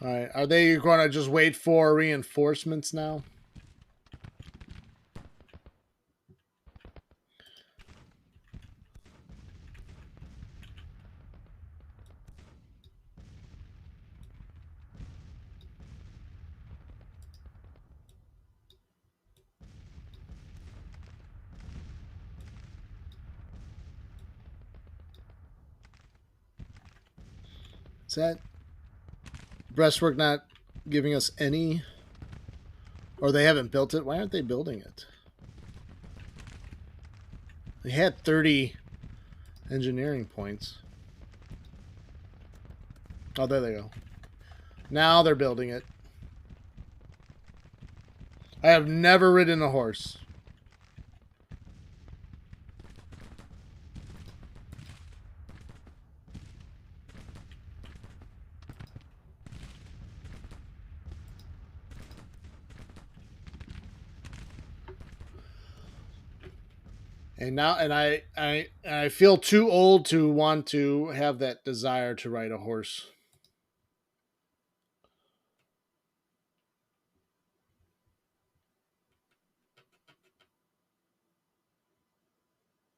All right. Are they going to just wait for reinforcements now? Is that breastwork not giving us any? Or they haven't built it? Why aren't they building it? They had 30 engineering points. Oh, there they go. Now they're building it. I have never ridden a horse. And now, I feel too old to want to have that desire to ride a horse.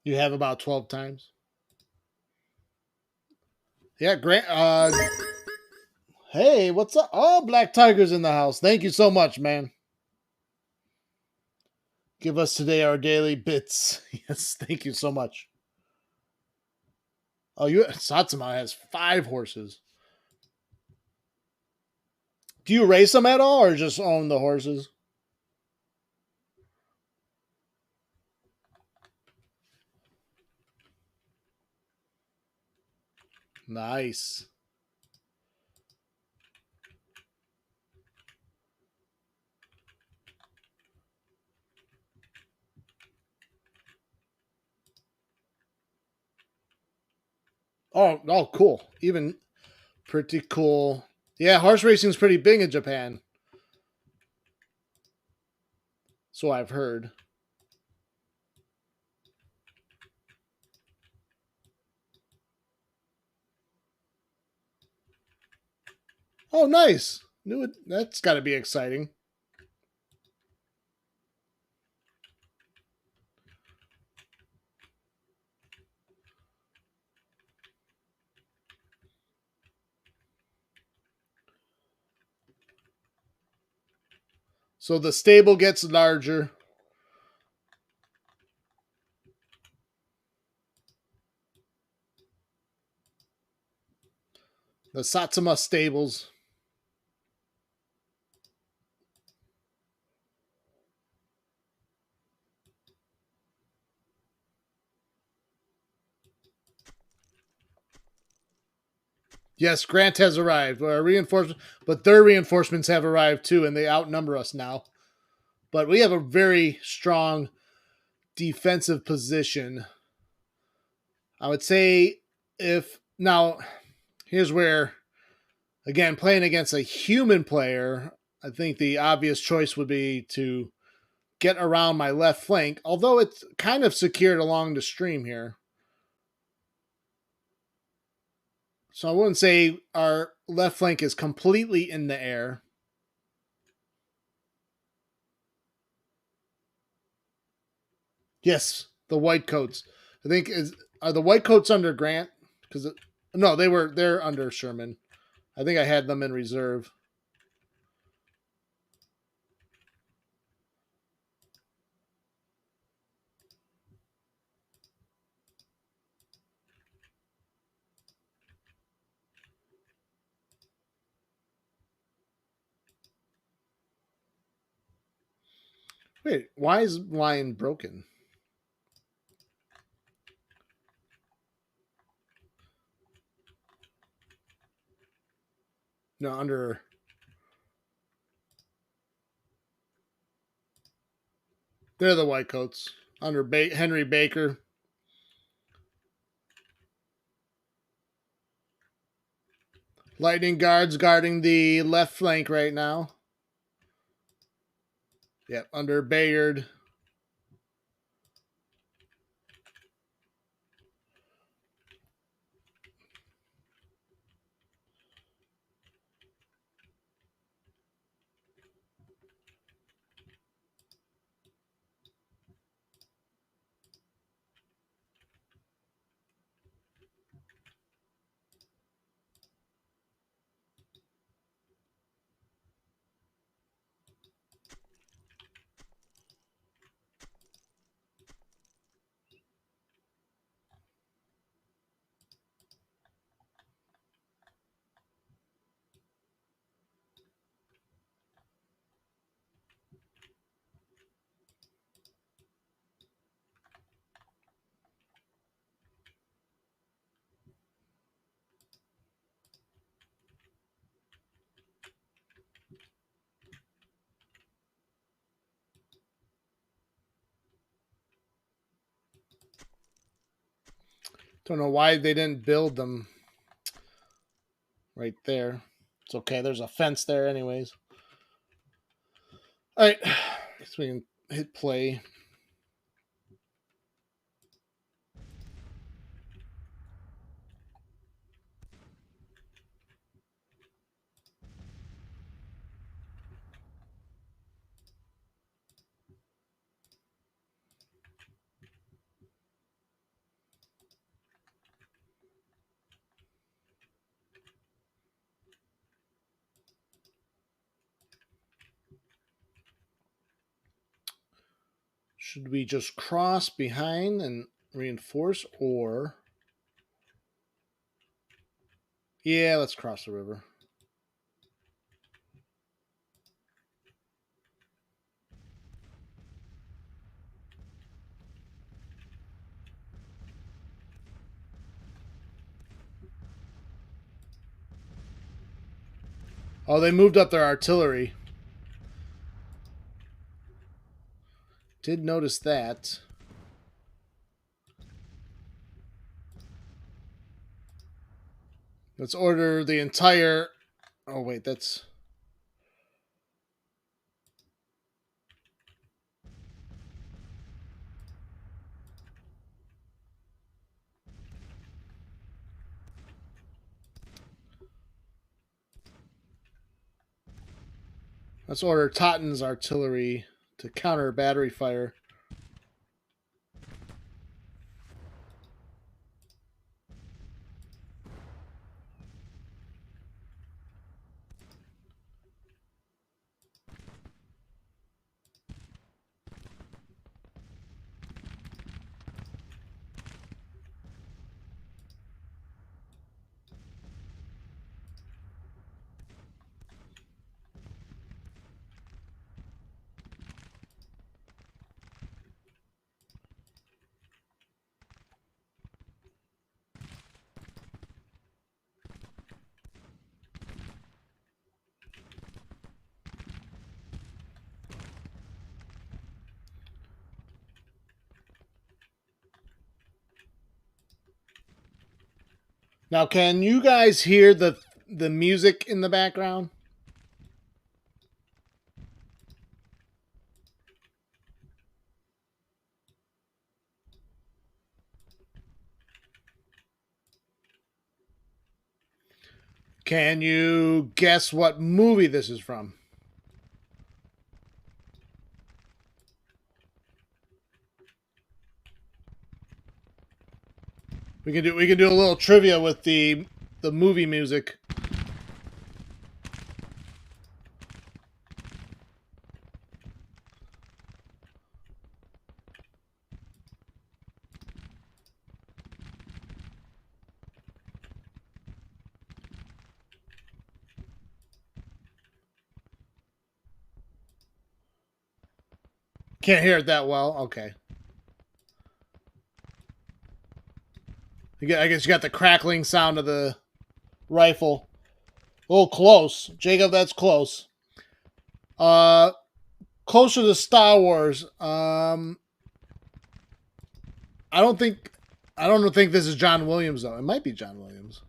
You have about 12 times. Yeah, Grant. Hey, what's up? Oh, Black Tiger's in the house. Thank you so much, man. Give us today our daily bits. Yes, thank you so much. Oh, Satsuma has 5 horses. Do you race them at all, or just own the horses? Nice. Oh, cool. Even pretty cool. Yeah, horse racing's pretty big in Japan. So I've heard. Oh, nice. That's got to be exciting. So the stable gets larger. The Satsuma stables. Yes, Grant has arrived. Our reinforcement, but their reinforcements have arrived too, and they outnumber us now. But we have a very strong defensive position. I would say if now here's where again playing against a human player, I think the obvious choice would be to get around my left flank, although it's kind of secured along the stream here. So I wouldn't say our left flank is completely in the air. Yes, the white coats. I think are the white coats under Grant? Because no, they're under Sherman. I think I had them in reserve. Wait, why is line broken? No, under. They're the white coats under Henry Baker. Lightning guards guarding the left flank right now. Yep, under Bayard. Don't know why they didn't build them right there. It's okay. There's a fence there, anyways. All right. Guess we can hit play. Should we just cross behind and reinforce, or... Yeah, let's cross the river. Oh, they moved up their artillery. Did notice that. Let's order the entire... Oh, wait, that's... Let's order Totten's artillery to counter battery fire. Now, can you guys hear the music in the background? Can you guess what movie this is from? We can do a little trivia with the movie music. Can't hear it that well. Okay. I guess you got the crackling sound of the rifle. A little close. Jacob, that's close. Closer to Star Wars. I don't think this is John Williams though. It might be John Williams.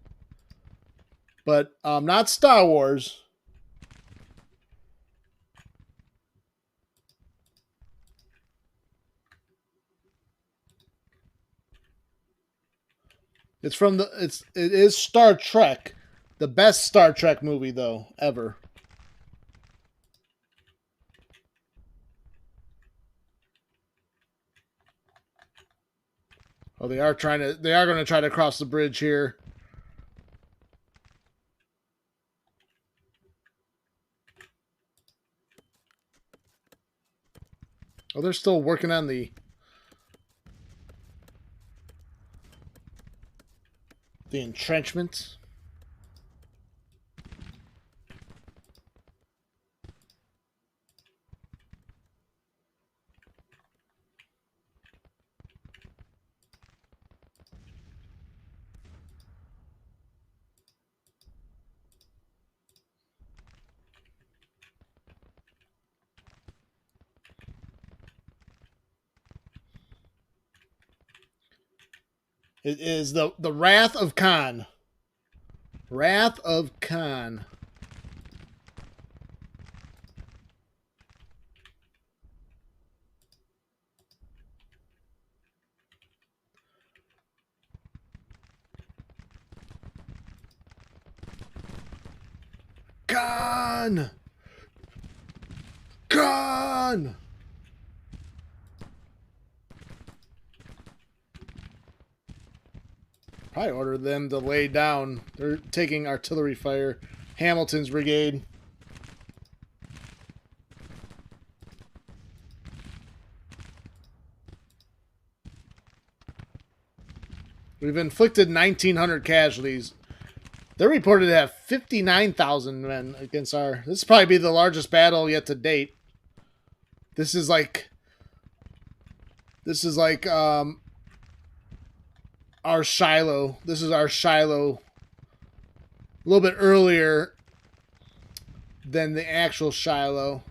But not Star Wars. It is Star Trek. The best Star Trek movie though ever. Oh, they are going to try to cross the bridge here. Oh, they're still working on the entrenchments. It is the Wrath of Khan. Wrath of Khan. Khan! Khan! Probably order them to lay down. They're taking artillery fire. Hamilton's brigade. We've inflicted 1,900 casualties. They're reported to have 59,000 men against our... This will probably be the largest battle yet to date. This is like our Shiloh. This is our Shiloh. A little bit earlier than the actual Shiloh.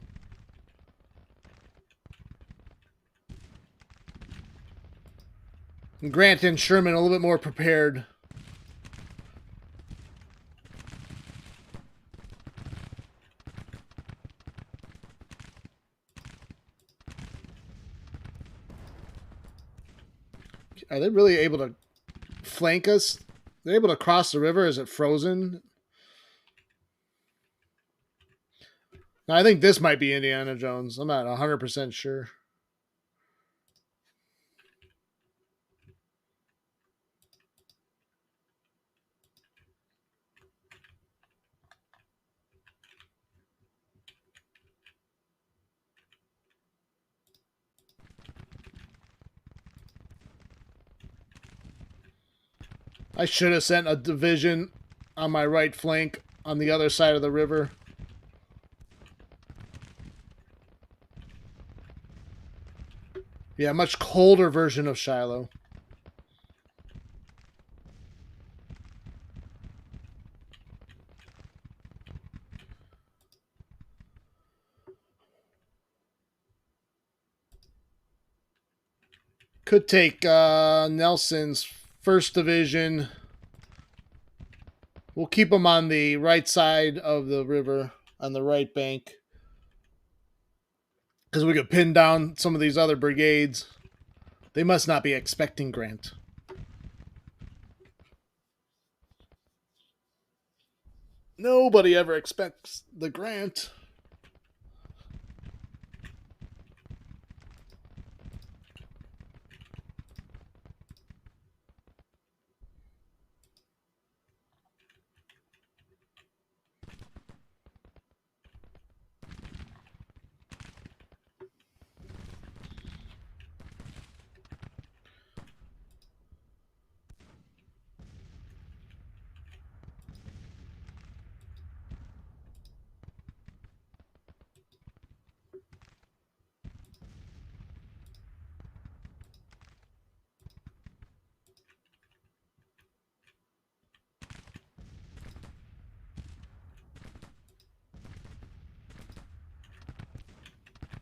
And Grant and Sherman a little bit more prepared. Are they really able to flank us? They're able to cross the river? Is it frozen? Now, I think this might be Indiana Jones. I'm not 100% sure. I should have sent a division on my right flank on the other side of the river. Yeah, much colder version of Shiloh. Could take Nelson's 1st Division. We'll keep them on the right side of the river, on the right bank. Because we could pin down some of these other brigades. They must not be expecting Grant. Nobody ever expects the Grant.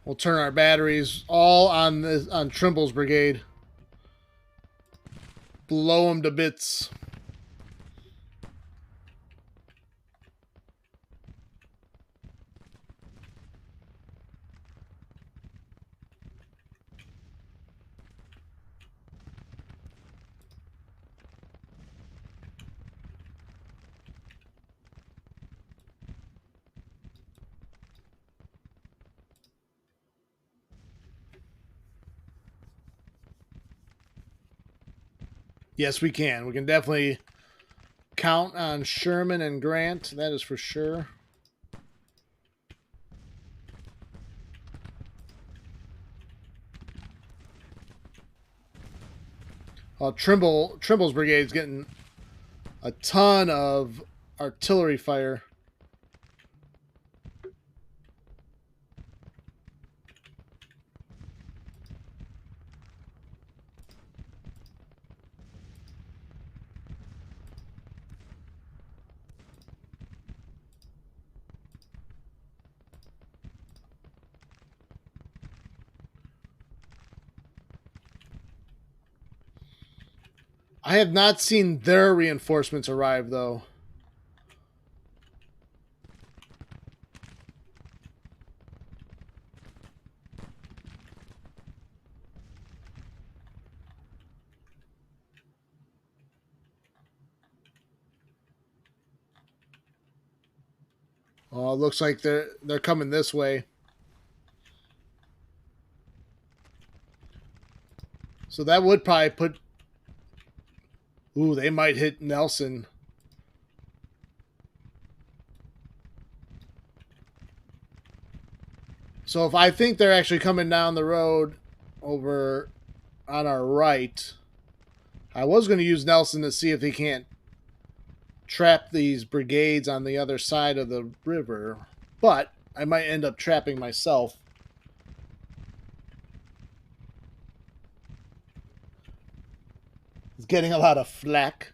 We'll turn our batteries all on Trimble's brigade. Blow them to bits. Yes, we can. We can definitely count on Sherman and Grant. That is for sure. Trimble's brigade's getting a ton of artillery fire. I have not seen their reinforcements arrive, though. Oh, it looks like they're coming this way. So that would probably put... Ooh, they might hit Nelson. So if I think they're actually coming down the road over on our right, I was going to use Nelson to see if he can't trap these brigades on the other side of the river, but I might end up trapping myself. He's getting a lot of flack.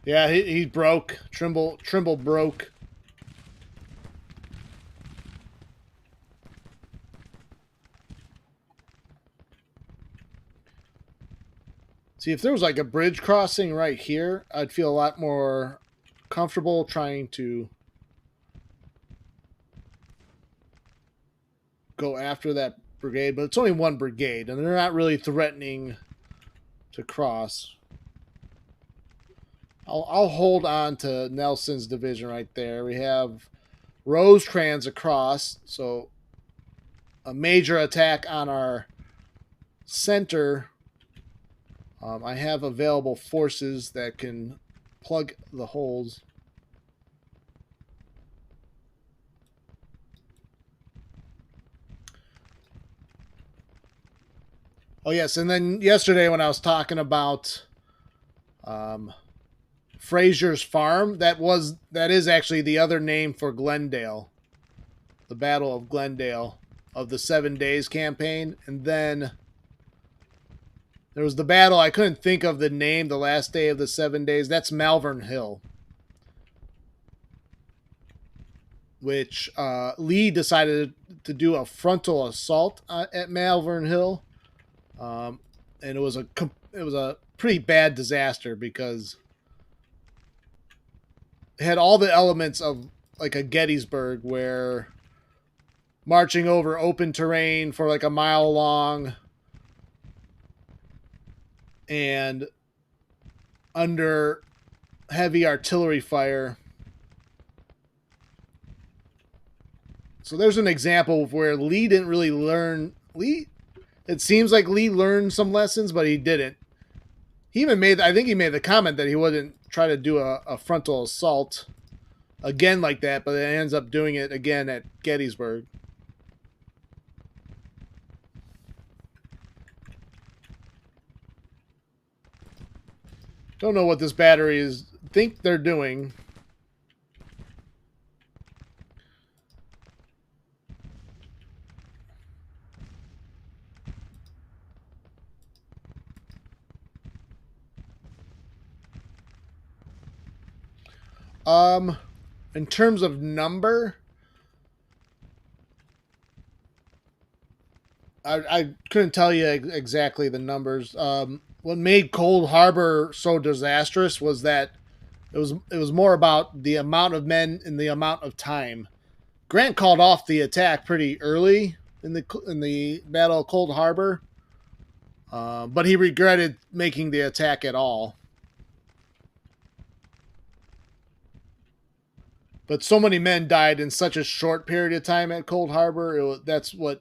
Yeah, he broke. Trimble broke. See, if there was like a bridge crossing right here, I'd feel a lot more comfortable trying to go after that brigade, but it's only one brigade, and they're not really threatening to cross. I'll hold on to Nelson's division right there. We have Rosecrans across, so a major attack on our center. I have available forces that can plug the holes. Oh yes, and then yesterday when I was talking about Frazier's Farm, that is actually the other name for Glendale, the Battle of Glendale of the 7 Days campaign. And then there was the battle, I couldn't think of the name, the last day of the 7 days. That's Malvern Hill, which Lee decided to do a frontal assault at Malvern Hill, and it was a pretty bad disaster because it had all the elements of like a Gettysburg, where marching over open terrain for like a mile long and under heavy artillery fire. So there's an example of where Lee didn't really learn. It seems like Lee learned some lessons, but he didn't. He even I think he made the comment that he wouldn't try to do a frontal assault again like that, but it ends up doing it again at Gettysburg. Don't know what this battery is. Think they're doing. In terms of number, I couldn't tell you exactly the numbers. What made Cold Harbor so disastrous was that it was more about the amount of men and the amount of time. Grant called off the attack pretty early in the Battle of Cold Harbor, but he regretted making the attack at all. But so many men died in such a short period of time at Cold Harbor. That's what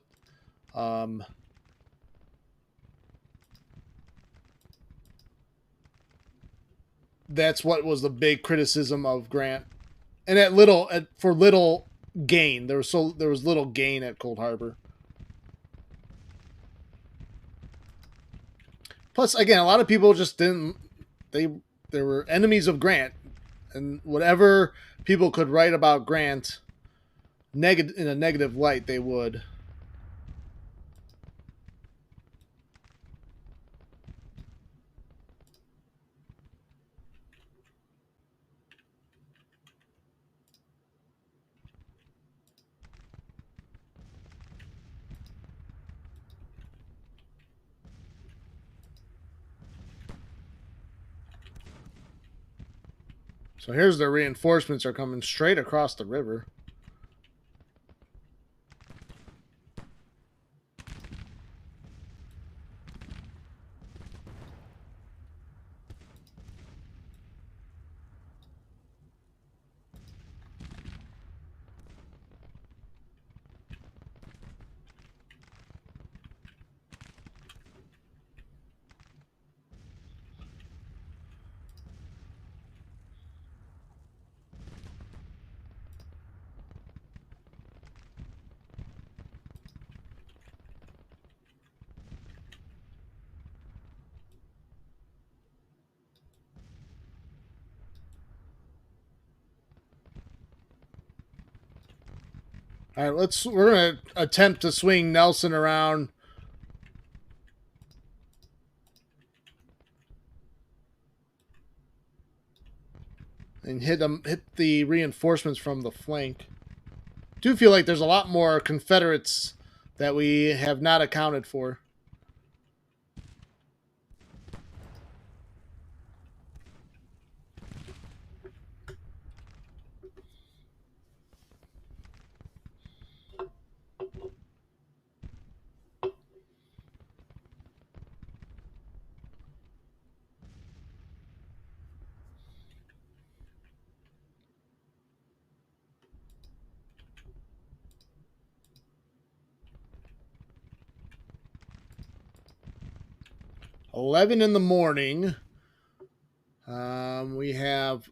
was the big criticism of Grant, and for little gain. There was little gain at Cold Harbor. Plus, again, a lot of people just didn't. They were enemies of Grant, and whatever people could write about Grant in a negative light, they would. So here's the reinforcements are coming straight across the river. All right, we're gonna attempt to swing Nelson around. And hit the reinforcements from the flank. I do feel like there's a lot more Confederates that we have not accounted for. $11 in the morning. We have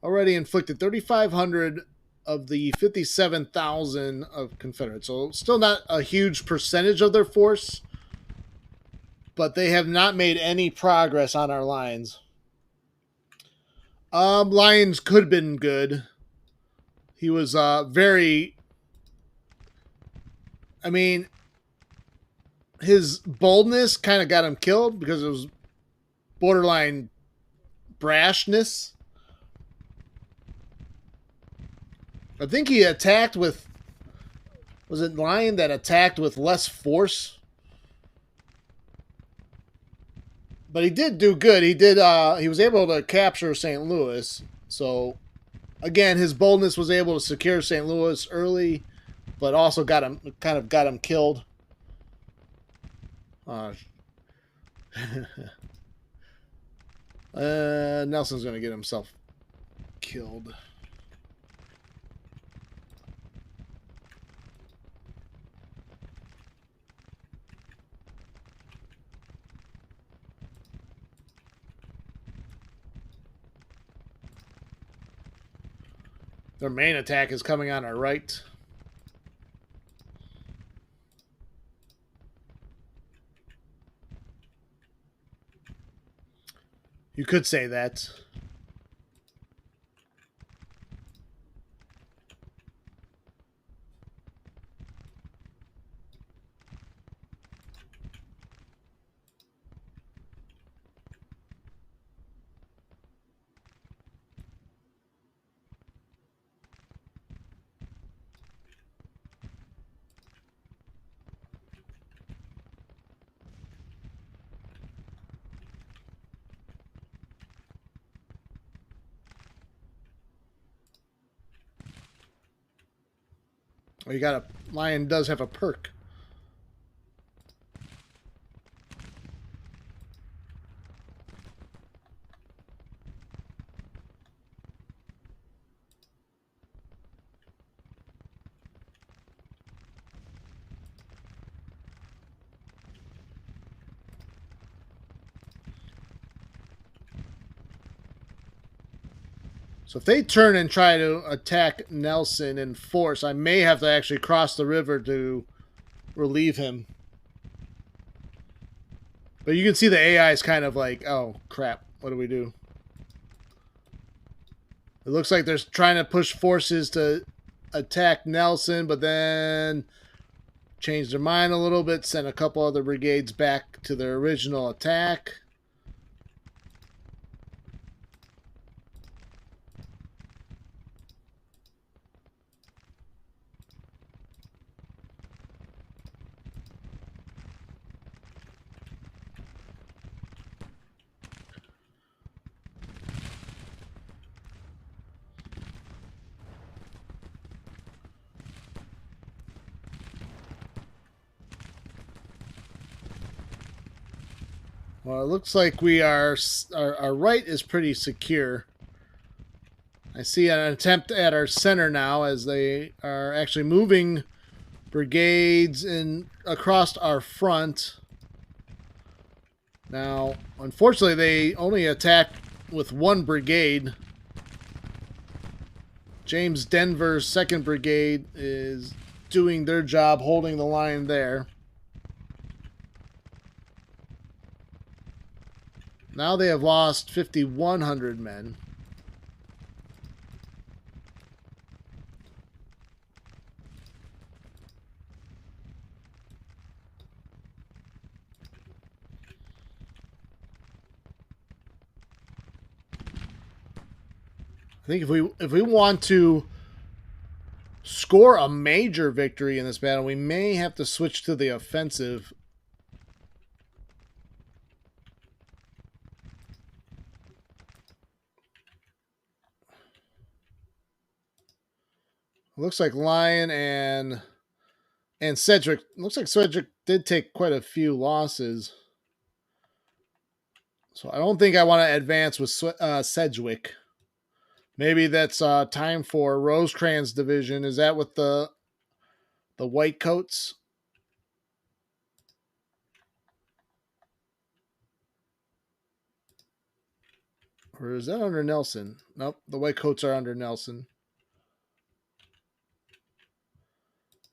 already inflicted 3,500 of the 57,000 of Confederates. So still not a huge percentage of their force, but they have not made any progress on our lines. Lyons could have been good. He was very... I mean, his boldness kind of got him killed because it was borderline brashness. I think he attacked with... Was it Lyon that attacked with less force? But he did do good. He did. He was able to capture St. Louis. So, again, his boldness was able to secure St. Louis early, but also got him killed. Nelson's going to get himself killed. Their main attack is coming on our right. You could say that. Oh, you got a... Lion does have a perk. So if they turn and try to attack Nelson in force, I may have to actually cross the river to relieve him. But you can see the AI is kind of like, oh, crap, what do we do? It looks like they're trying to push forces to attack Nelson, but then change their mind a little bit, send a couple other brigades back to their original attack. Well, it looks like we are our right is pretty secure. I see an attempt at our center now as they are actually moving brigades in across our front. Now, unfortunately, they only attacked with one brigade. James Denver's 2nd Brigade is doing their job holding the line there. Now they have lost 5,100 men. I think if we want to score a major victory in this battle, we may have to switch to the offensive. Looks like Lyon and Sedgwick. Looks like Sedgwick did take quite a few losses. So I don't think I want to advance with Sedgwick. Maybe that's time for Rosecrans division. Is that with the white coats? Or is that under Nelson? Nope, the white coats are under Nelson.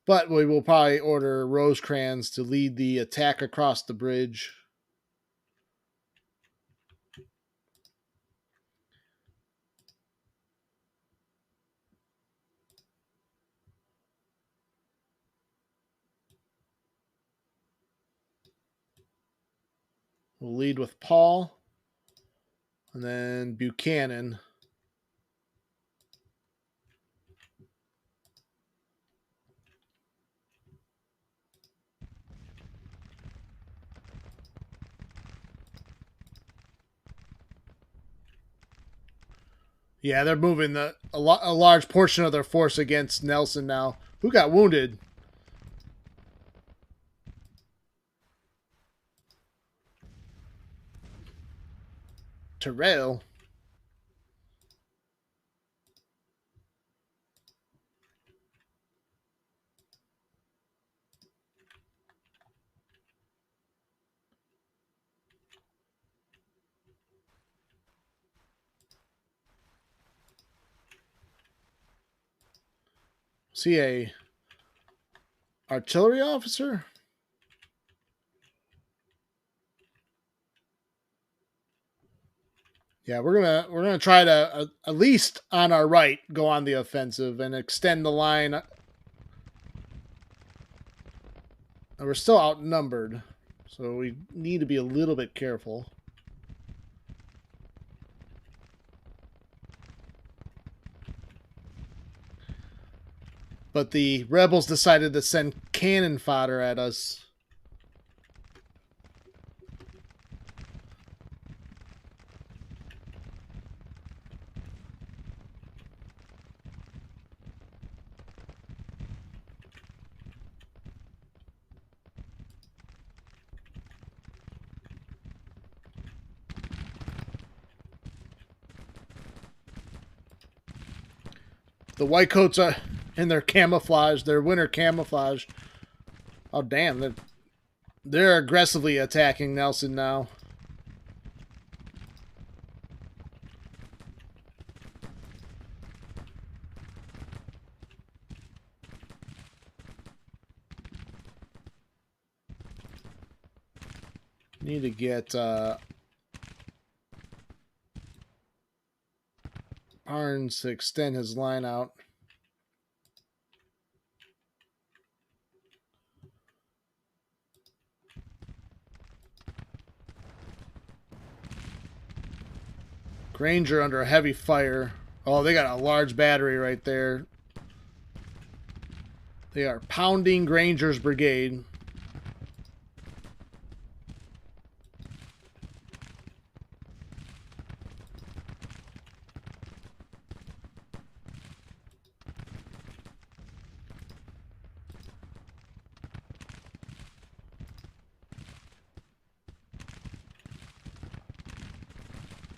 But we will probably order Rosecrans to lead the attack across the bridge. We'll lead with Paul. And then Buchanan. Yeah, they're moving a large portion of their force against Nelson now. Who got wounded? Terrell. See a artillery officer? Yeah, we're gonna try to at least on our right go on the offensive and extend the line. And we're still outnumbered, so we need to be a little bit careful. But the rebels decided to send cannon fodder at us. The white coats are in their camouflage, their winter camouflage. Oh damn, they're aggressively attacking Nelson now. Need to get Barnes to extend his line out. Granger under heavy fire. Oh, they got a large battery right there. They are pounding Granger's brigade.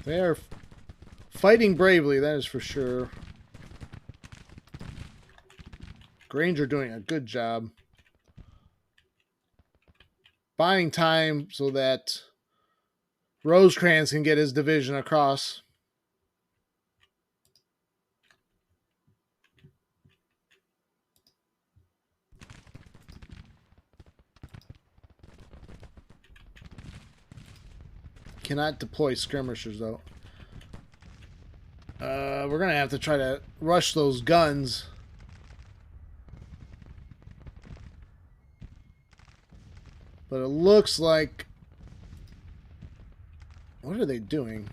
They are fighting bravely, that is for sure. Granger doing a good job. Buying time so that Rosecrans can get his division across. Cannot deploy skirmishers, though. We're going to have to try to rush those guns. But it looks like... What are they doing?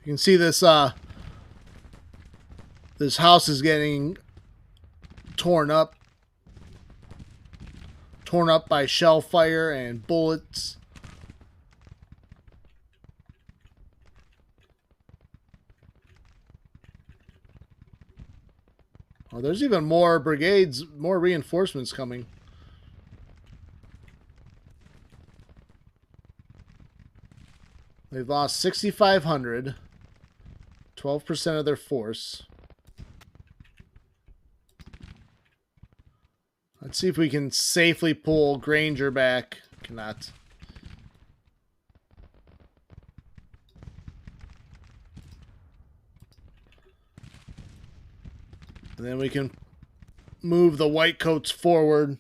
You can see this this house is getting torn up by shell fire and bullets. Oh, there's even more brigades, more reinforcements coming. They've lost 6,500. 12% of their force. Let's see if we can safely pull Granger back. Cannot. And then we can move the Whitecoats forward.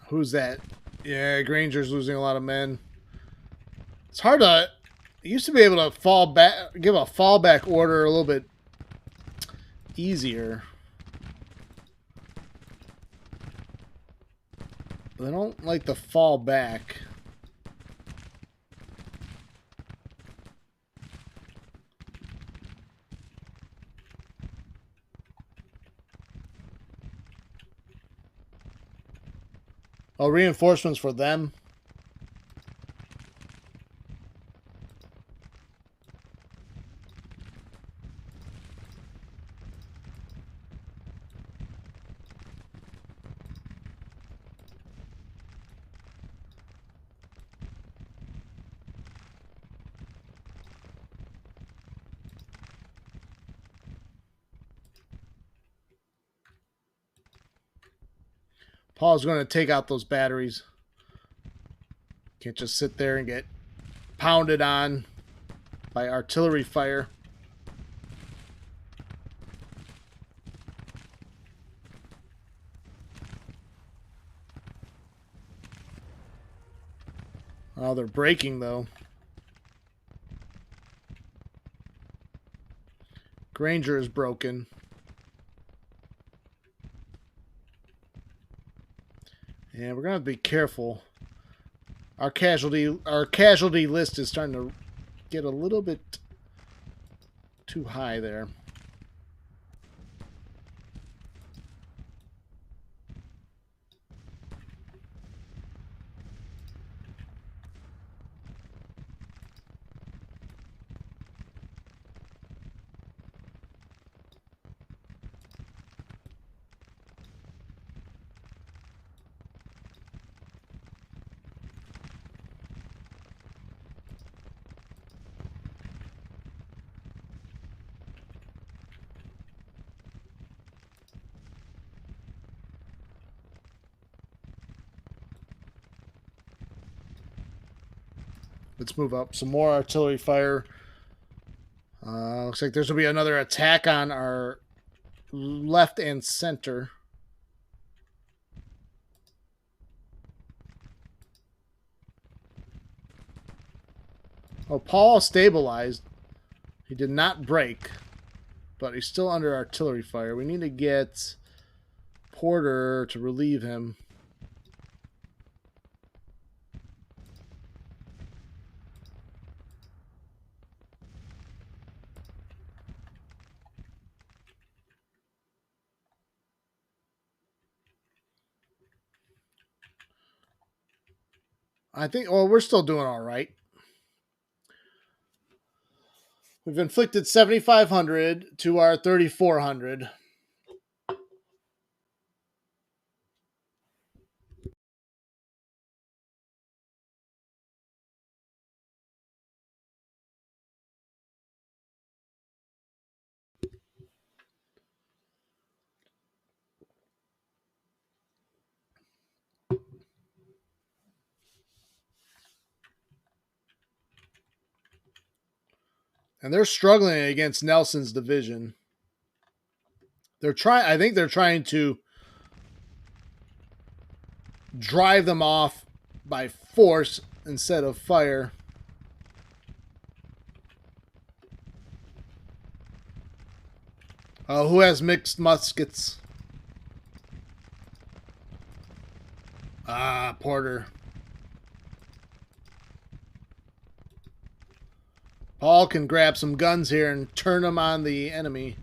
Who's that? Yeah, Granger's losing a lot of men. It's hard to... It used to be able to fall back, give a fallback order a little bit easier. They don't like the fall back. Oh, reinforcements for them. Paul's going to take out those batteries. Can't just sit there and get pounded on by artillery fire. Oh, they're breaking, though. Granger is broken. And we're going to have to be careful. Our casualty list is starting to get a little bit too high there. Let's move up. Some more artillery fire. Looks like there's going to be another attack on our left and center. Oh, Paul stabilized. He did not break, but he's still under artillery fire. We need to get Porter to relieve him. I think, well, we're still doing all right. We've inflicted 7,500 to our 3,400. And they're struggling against Nelson's division. I think they're trying to drive them off by force instead of fire. Who has mixed muskets? Porter. Paul can grab some guns here and turn them on the enemy.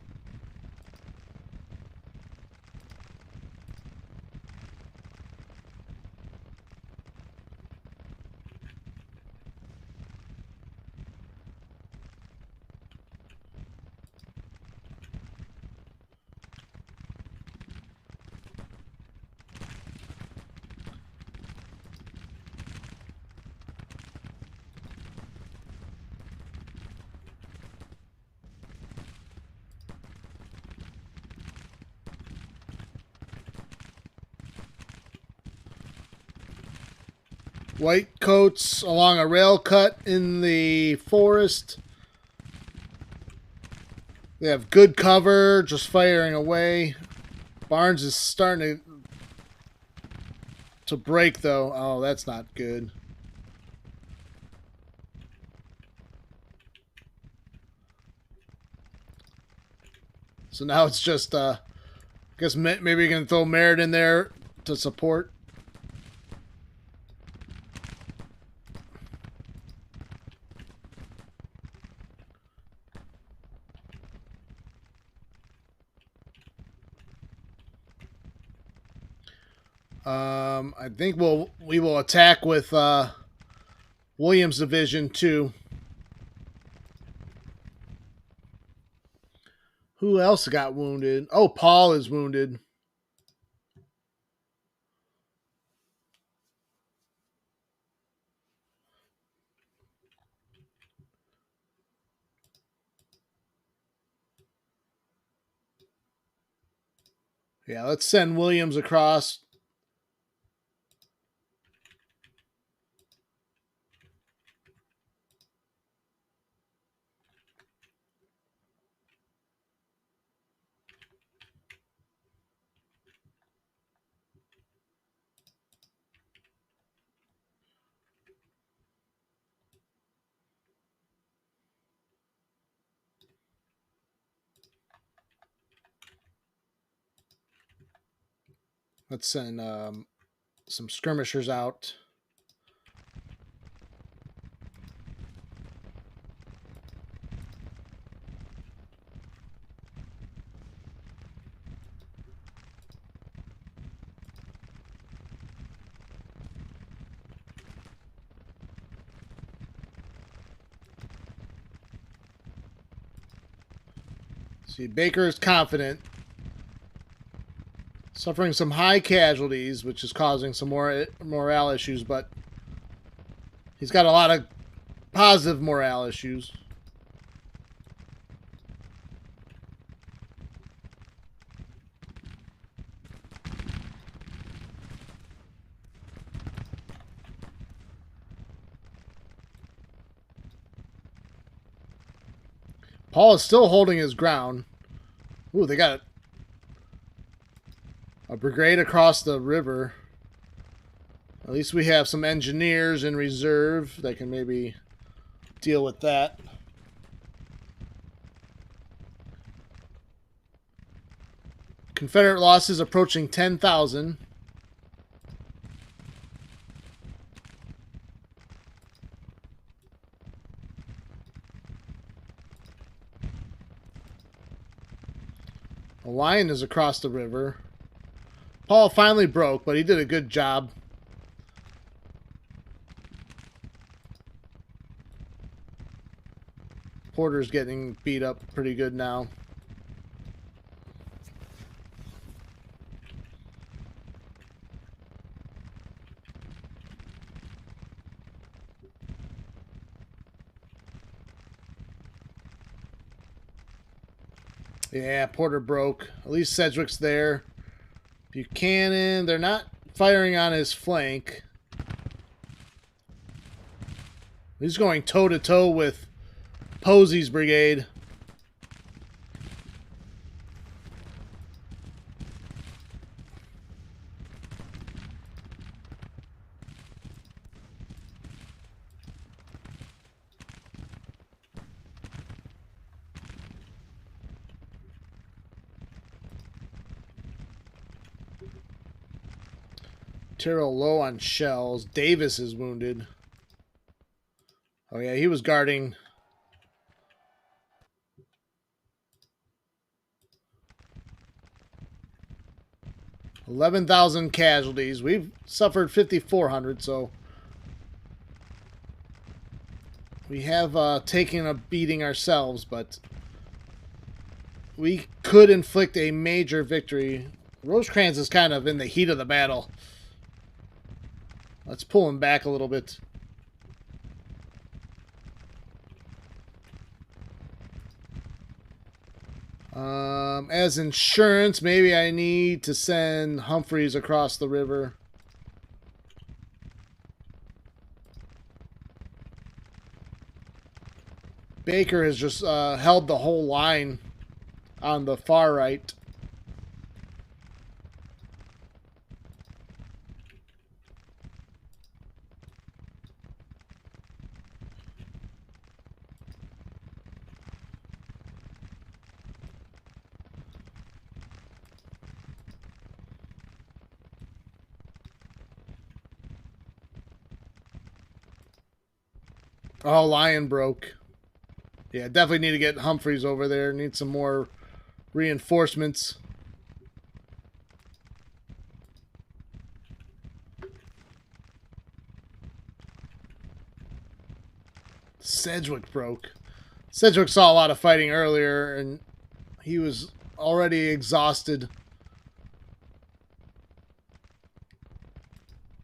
White coats along a rail cut in the forest. They have good cover, just firing away. Barnes is starting to break, though. Oh, that's not good. So now it's just, I guess maybe you can throw Merritt in there to support. I think we will attack with Williams' division too. Who else got wounded? Oh, Paul is wounded. Yeah, let's send Williams across. Let's send some skirmishers out. See, Baker is confident. Suffering some high casualties, which is causing some more morale issues, but he's got a lot of positive morale issues. Paul is still holding his ground. Ooh, they got a brigade across the river. At least we have some engineers in reserve that can maybe deal with that. Confederate losses approaching 10,000. A lion is across the river. Paul finally broke, but he did a good job. Porter's getting beat up pretty good now. Yeah, Porter broke. At least Sedgwick's there. Buchanan, they're not firing on his flank. He's going toe-to-toe with Posey's brigade. Terrell low on shells. Davis is wounded. Oh yeah, he was guarding. $11,000 casualties. We've suffered 5,400, so we have taken a beating ourselves, but we could inflict a major victory. Rosecrans is kind of in the heat of the battle. Let's pull him back a little bit. As insurance, maybe I need to send Humphreys across the river. Baker has just held the whole line on the far right. Oh, Lion broke. Yeah, definitely need to get Humphreys over there. Need some more reinforcements. Sedgwick broke. Sedgwick saw a lot of fighting earlier, and he was already exhausted.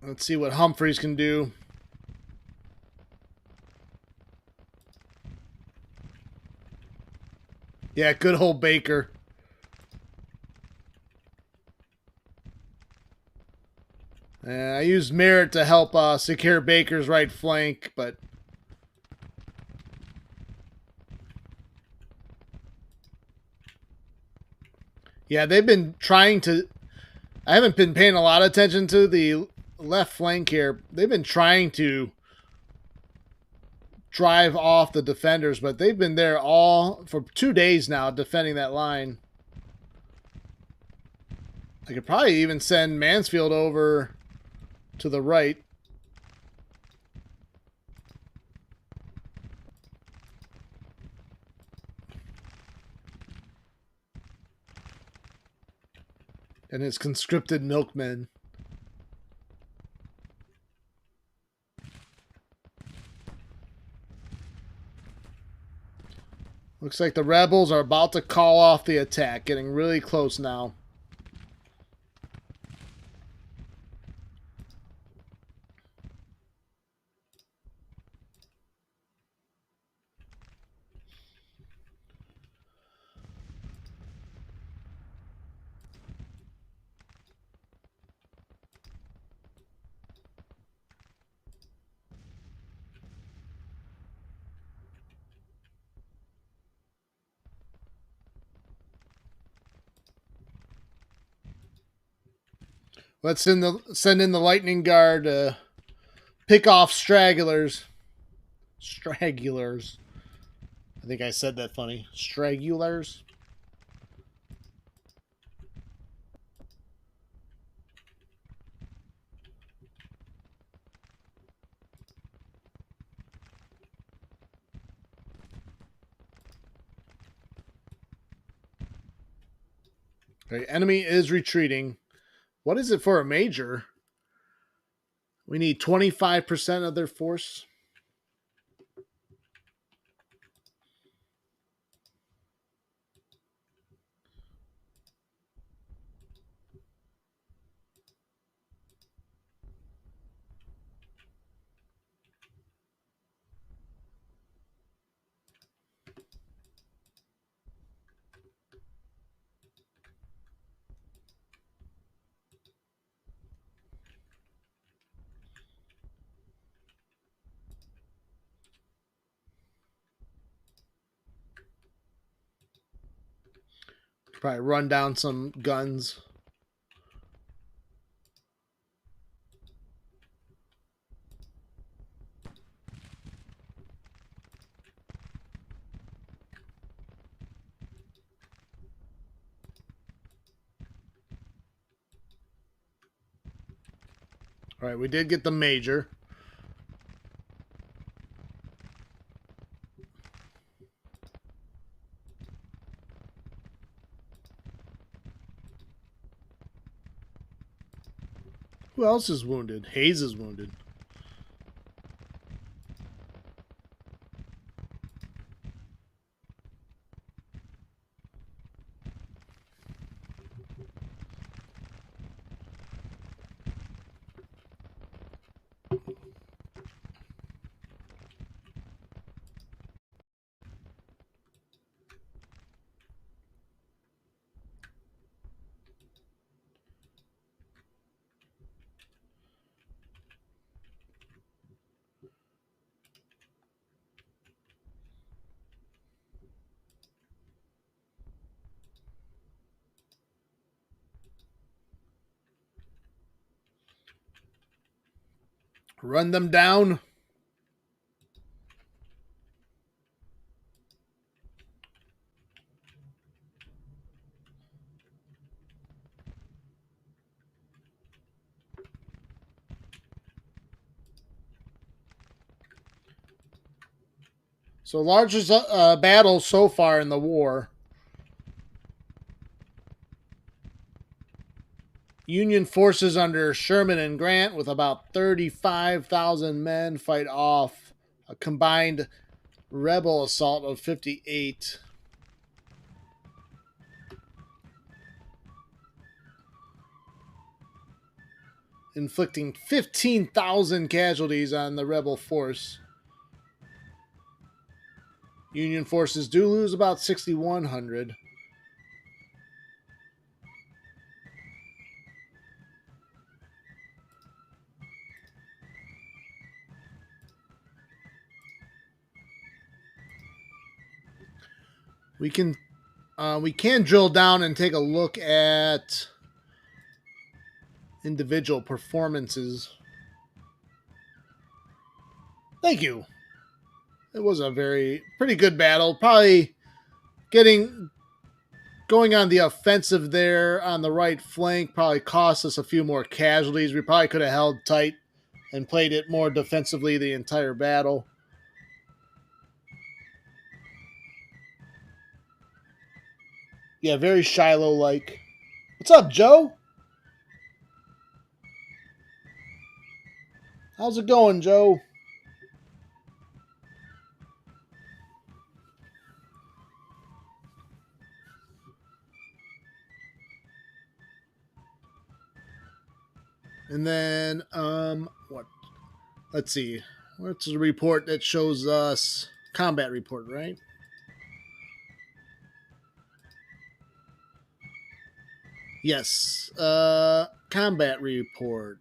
Let's see what Humphreys can do. Yeah, good old Baker. I used Merritt to help secure Baker's right flank, but yeah, they've been trying to... I haven't been paying a lot of attention to the left flank here. They've been trying to drive off the defenders, but they've been there all for 2 days now defending that line. I could probably even send Mansfield over to the right. And his conscripted milkmen. Looks like the rebels are about to call off the attack. Getting really close now. Let's send in the lightning guard to pick off stragglers. Stragglers. I think I said that funny. Stragglers. Okay, enemy is retreating. What is it for a major? We need 25% of their force. Probably run down some guns. All right, we did get the major. Who else is wounded? Hayes is wounded. Run them down. So largest battle so far in the war. Union forces under Sherman and Grant with about 35,000 men fight off a combined rebel assault of 58. Inflicting 15,000 casualties on the rebel force. Union forces do lose about 6,100. We can drill down and take a look at individual performances. Thank you. It was a pretty good battle. Probably going on the offensive there on the right flank probably cost us a few more casualties. We probably could have held tight and played it more defensively the entire battle. Yeah, very Shiloh-like. What's up, Joe? How's it going, Joe? And then, what? Let's see. What's the report that shows us? Combat report, right? Yes. Combat report.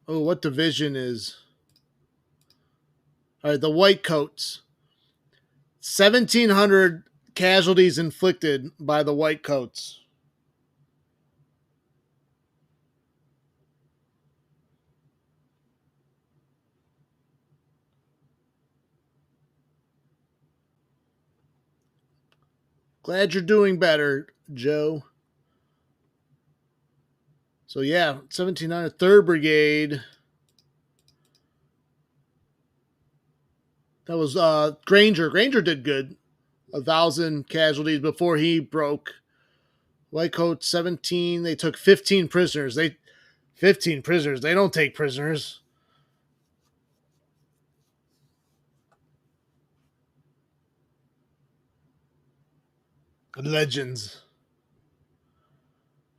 Oh, what division is? All right, the White Coats. 1,700 casualties inflicted by the White Coats. Glad you're doing better, Joe. So yeah, 1,700, 3rd Brigade. That was Granger. Granger did good. 1,000 casualties before he broke. White Coat 17. They took 15 prisoners. 15 prisoners. They don't take prisoners. Legends.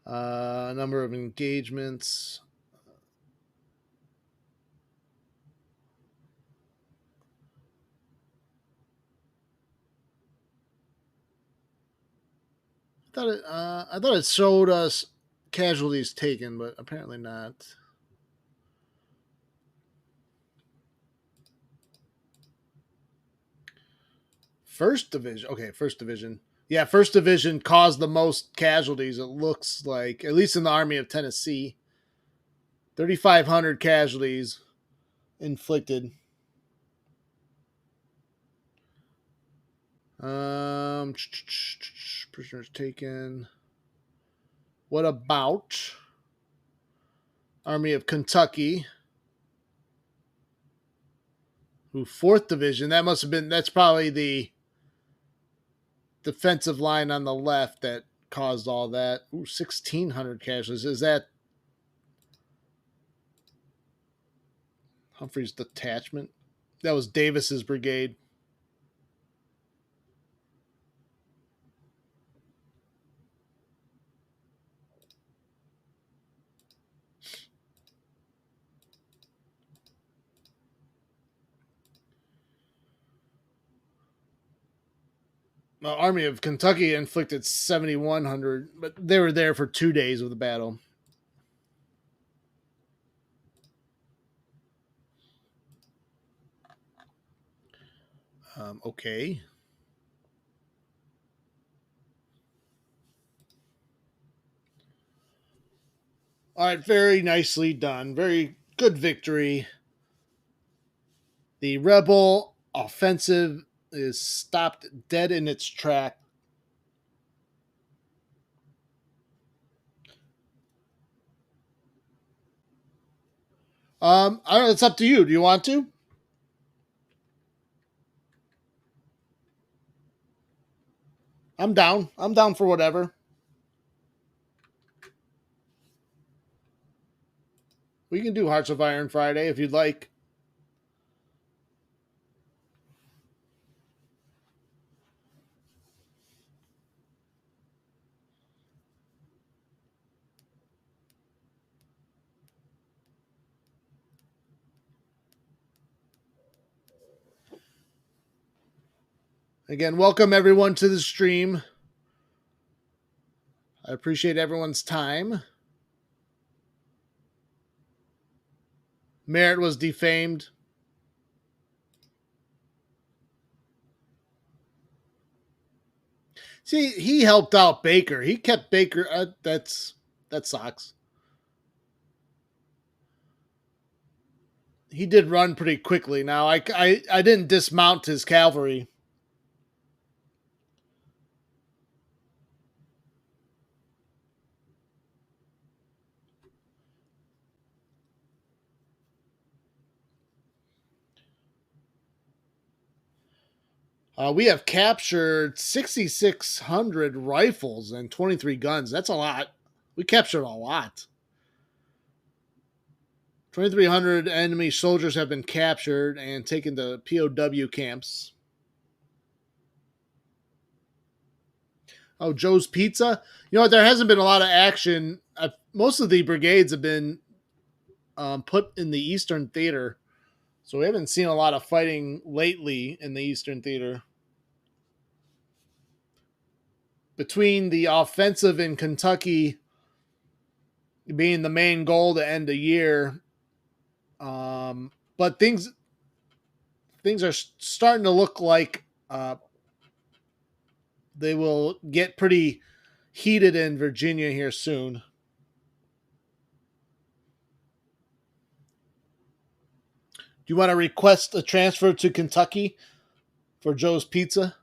Number of engagements. I thought it showed us casualties taken, but apparently not. First division. Okay, first division. Yeah, first division caused the most casualties. It looks like, at least in the Army of Tennessee, 3,500 casualties inflicted. Prisoners taken. What about Army of Kentucky? Who, fourth division? That must have been. That's probably the defensive line on the left that caused all that. Ooh, 1,600 casualties. Is that Humphrey's detachment? That was Davis's brigade. The Army of Kentucky inflicted 7,100, but they were there for 2 days of the battle. Okay. All right, very nicely done. Very good victory. The rebel offensive is stopped dead in its track. I don't know, it's up to you. Do you want to? I'm down. I'm down for whatever. We can do Hearts of Iron Friday if you'd like. Again, welcome everyone to the stream. I appreciate everyone's time. Merritt was defamed. See, he helped out Baker. He kept Baker. That sucks. He did run pretty quickly. Now, I didn't dismount his cavalry. We have captured 6,600 rifles and 23 guns. That's a lot. We captured a lot. 2,300 enemy soldiers have been captured and taken to POW camps. Oh, Joe's Pizza. You know what? There hasn't been a lot of action. Most of the brigades have been put in the Eastern Theater. So we haven't seen a lot of fighting lately in the Eastern Theater. Between the offensive in Kentucky being the main goal to end the year, but things are starting to look like they will get pretty heated in Virginia here soon. Do you want to request a transfer to Kentucky for Joe's Pizza?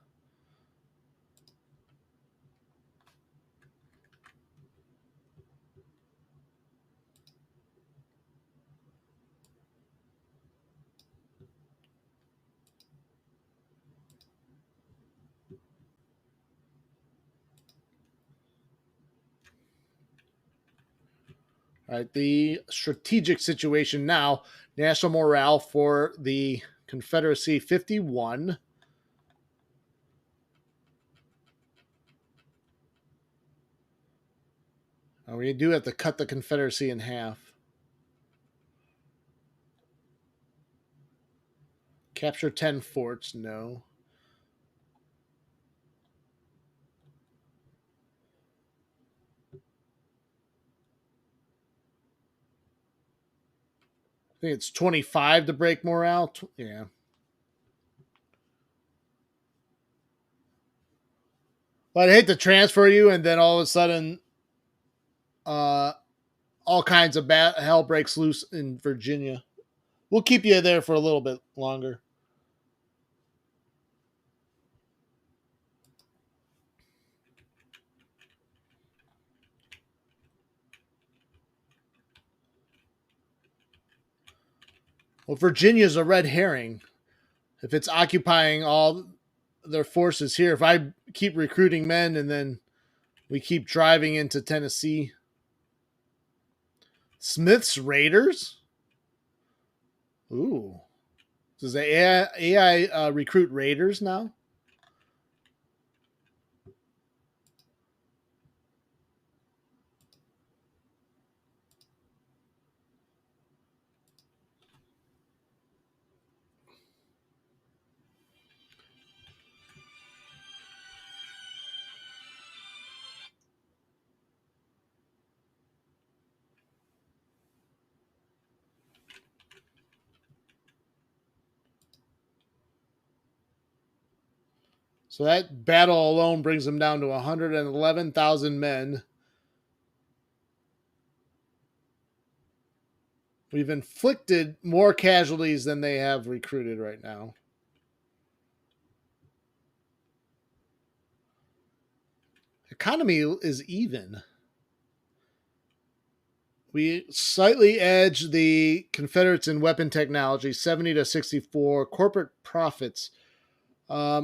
All right, the strategic situation now. National morale for the Confederacy 51. We do have to cut the Confederacy in half. Capture 10 forts, no. I think it's 25 to break morale. Yeah. But I hate to transfer you, and then all of a sudden, uh, all kinds of bad hell breaks loose in Virginia. We'll keep you there for a little bit longer. Well, Virginia's a red herring. If it's occupying all their forces here, if I keep recruiting men and then we keep driving into Tennessee. Smith's Raiders? Ooh. Does the AI recruit Raiders now? So that battle alone brings them down to 111,000 men. We've inflicted more casualties than they have recruited right now. Economy is even. We slightly edge the Confederates in weapon technology, 70 to 64. Corporate profits,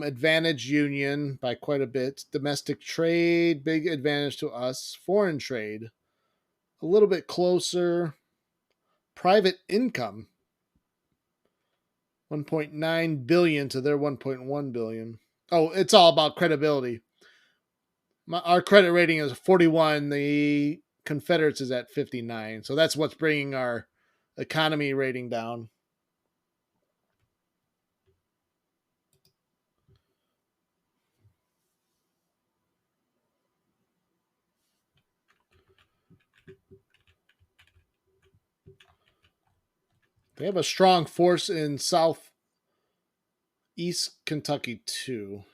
advantage Union by quite a bit. Domestic trade, big advantage to us. Foreign trade, a little bit closer. Private income, 1.9 billion to their 1.1 billion. Oh, it's all about credibility. Our credit rating is 41. The Confederates is at 59. So that's what's bringing our economy rating down. They have a strong force in southeast Kentucky too.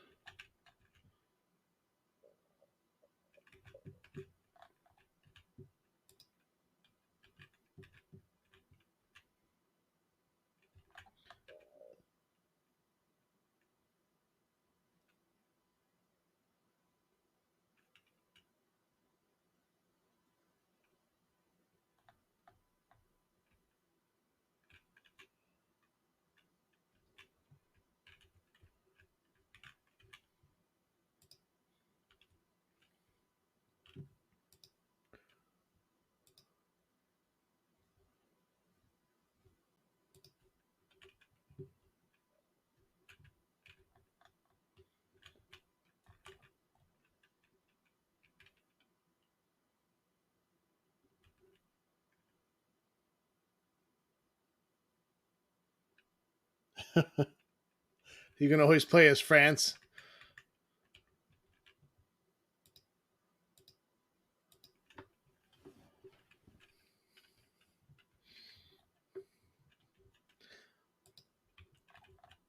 You can always play as France.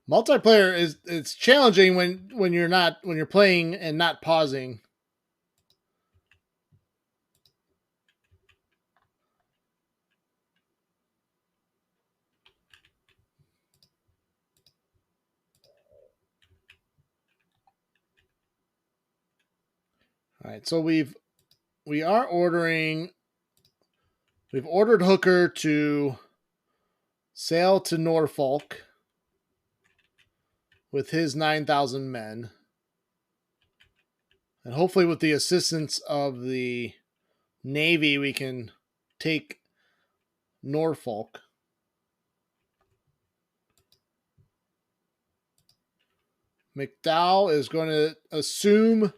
Multiplayer is it's challenging when you're playing and not pausing. All right, so we are ordering. We've ordered Hooker to sail to Norfolk with his 9,000 men, and hopefully, with the assistance of the Navy, we can take Norfolk. McDowell is going to assume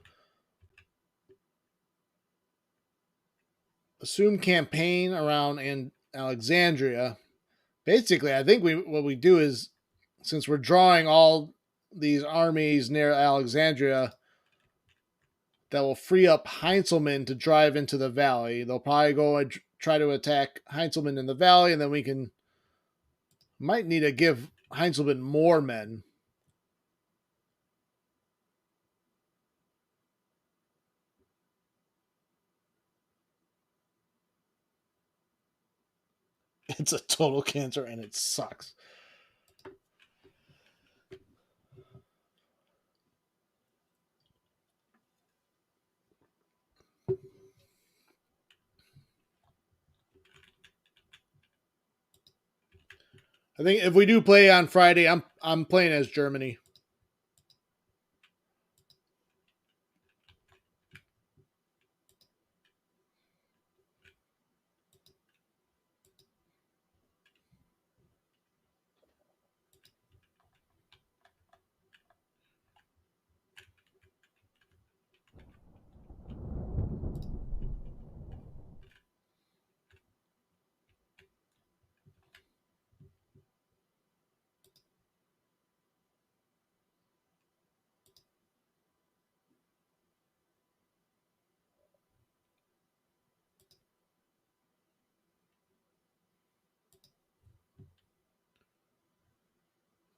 campaign around Alexandria. Basically, I think what we do is, since we're drawing all these armies near Alexandria, that will free up Heinzelman to drive into the valley. They'll probably go and try to attack Heinzelman in the valley, and then we might need to give Heinzelman more men. It's a total cancer and it sucks. I think if we do play on Friday, I'm playing as Germany.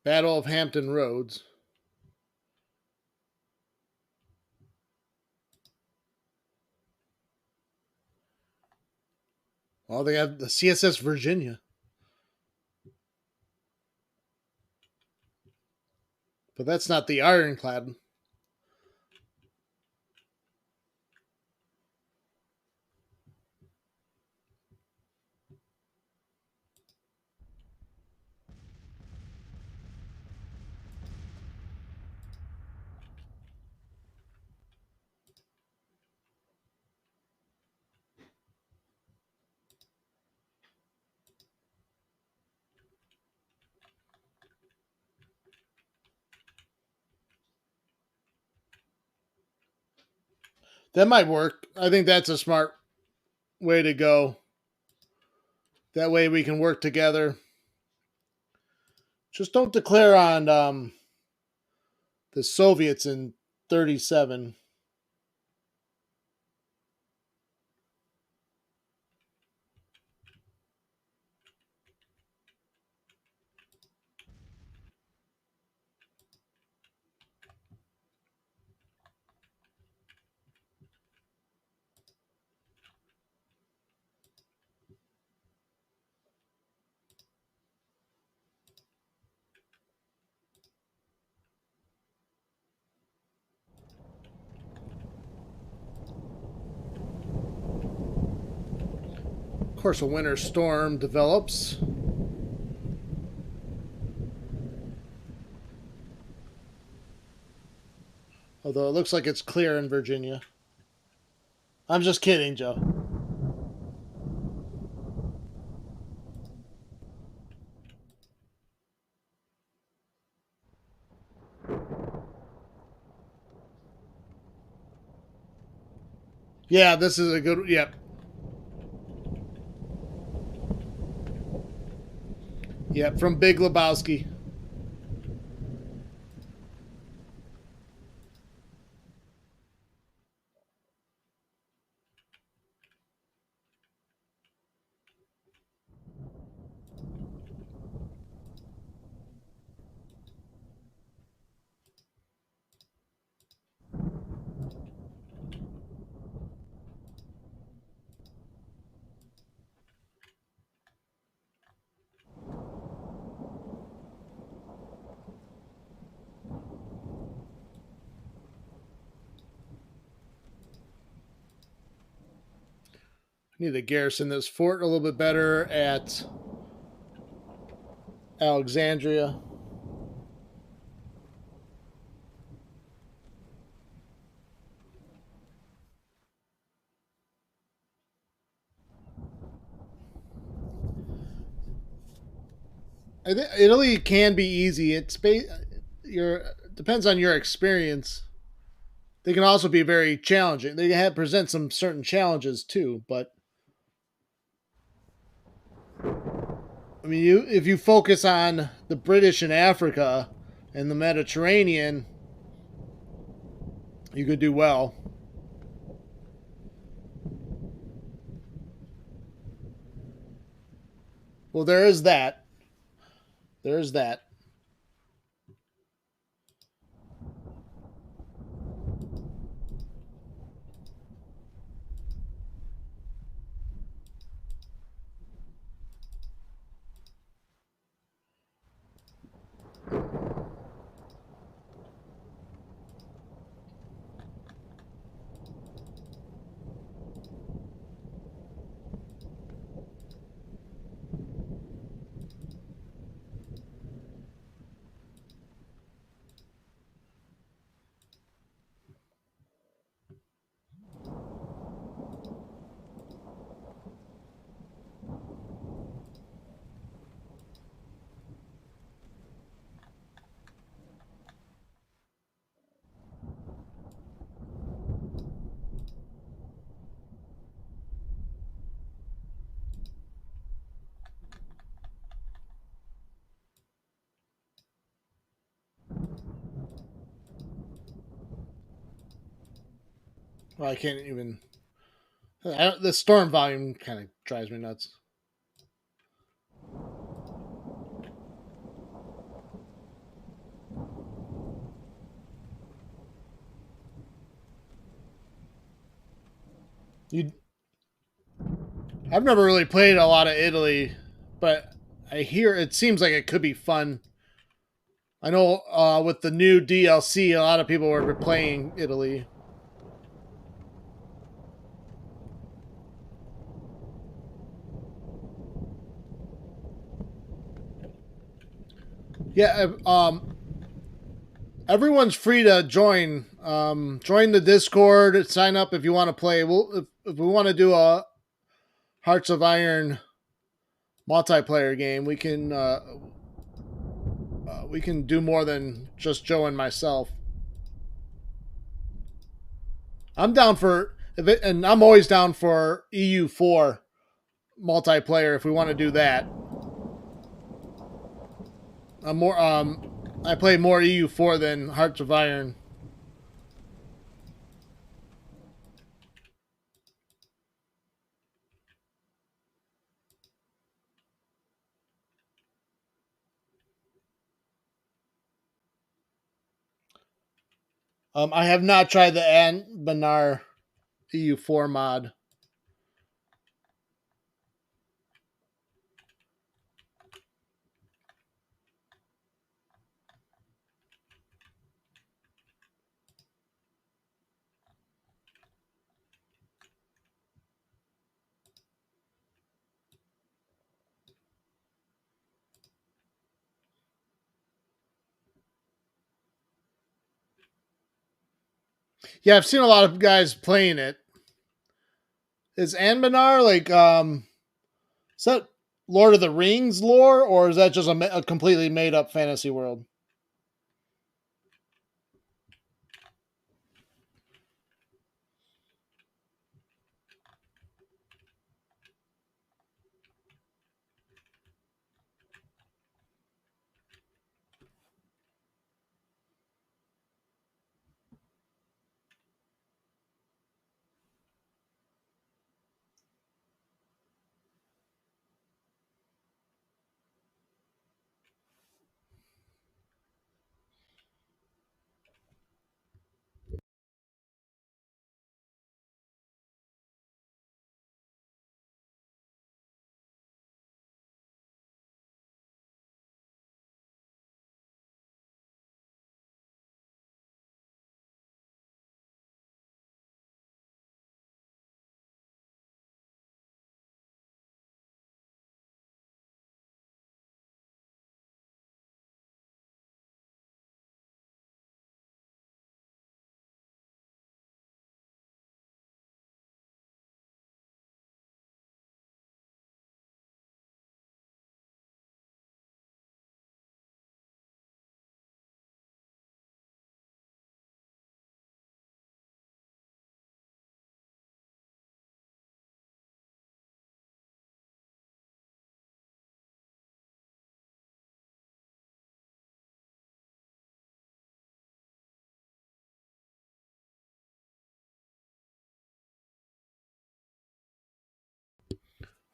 Battle of Hampton Roads. Well, they have the CSS Virginia. But that's not the Ironclad. That might work. I think that's a smart way to go. That way we can work together. Just don't declare on the Soviets in 37. Of course, a winter storm develops. Although it looks like it's clear in Virginia. I'm just kidding, Joe. Yeah, this is a good. Yep. Yep, from Big Lebowski. Need to garrison this fort a little bit better at Alexandria. I think Italy can be easy. Your depends on your experience. They can also be very challenging. They have present some certain challenges too, but I mean, if you focus on the British in Africa and the Mediterranean, you could do well. Well, there is that. There is that. Well, I can't even. The storm volume kind of drives me nuts. You, I've never really played a lot of Italy, but I hear it seems like it could be fun. I know with the new DLC, a lot of people were replaying Italy. Yeah, everyone's free to join. Join the Discord. Sign up if you want to play. If we want to do a Hearts of Iron multiplayer game, we can do more than just Joe and myself. I'm down for and I'm always down for EU4 multiplayer if we want to do that. I'm more I play more EU4 than Hearts of Iron. I have not tried the Ant Banar EU4 mod. Yeah, I've seen a lot of guys playing it. Is Anbanar like is that Lord of the Rings lore, or is that just a completely made up fantasy world?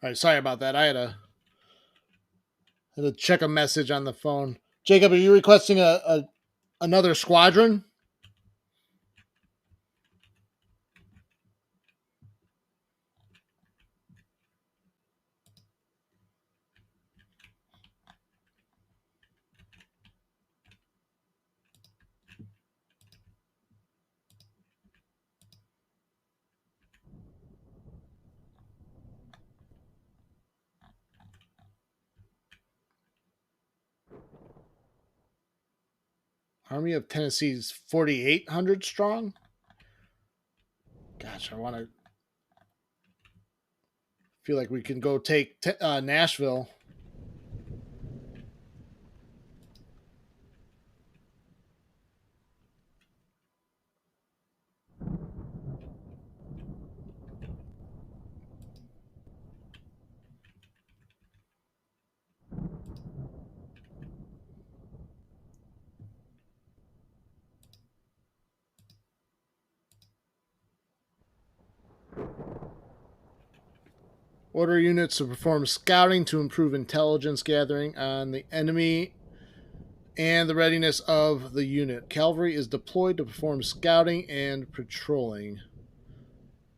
All right, sorry about that. Had to check a message on the phone. Jacob, are you requesting a another squadron? Army of Tennessee's 4,800 strong. Gosh, I want to feel like we can go take Nashville. Order units to perform scouting to improve intelligence gathering on the enemy and the readiness of the unit. Cavalry is deployed to perform scouting and patrolling.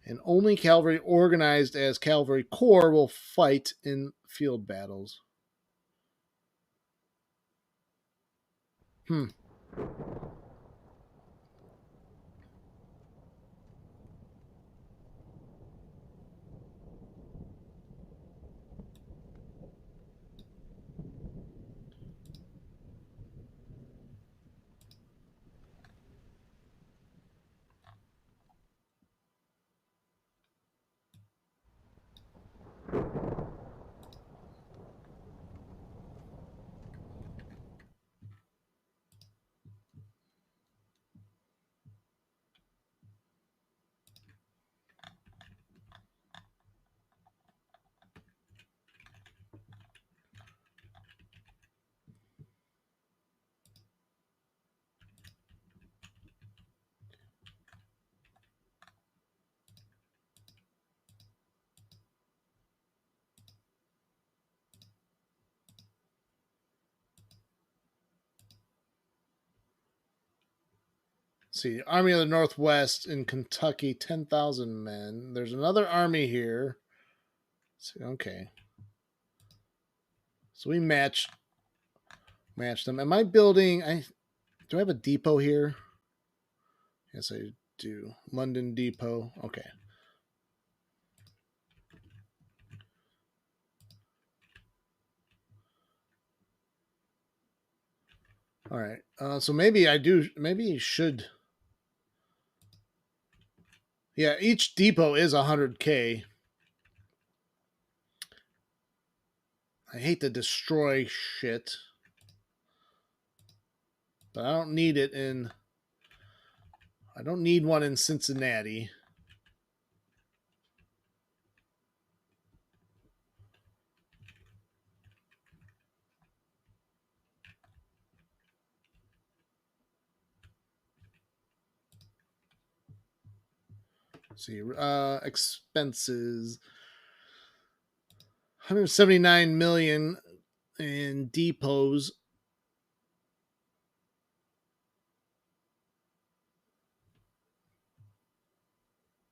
And only cavalry organized as cavalry corps will fight in field battles. Hmm. Let's see, Army of the Northwest in Kentucky, 10,000 men. There's another army here. Okay. So we match them. Am I building? Do I have a depot here? Yes, I do. London Depot. Okay. All right. So maybe I do. Maybe you should. Yeah, each depot is 100K. I hate to destroy shit, but I don't need it in. I don't need one in Cincinnati. Let's see, expenses 179 million in depots.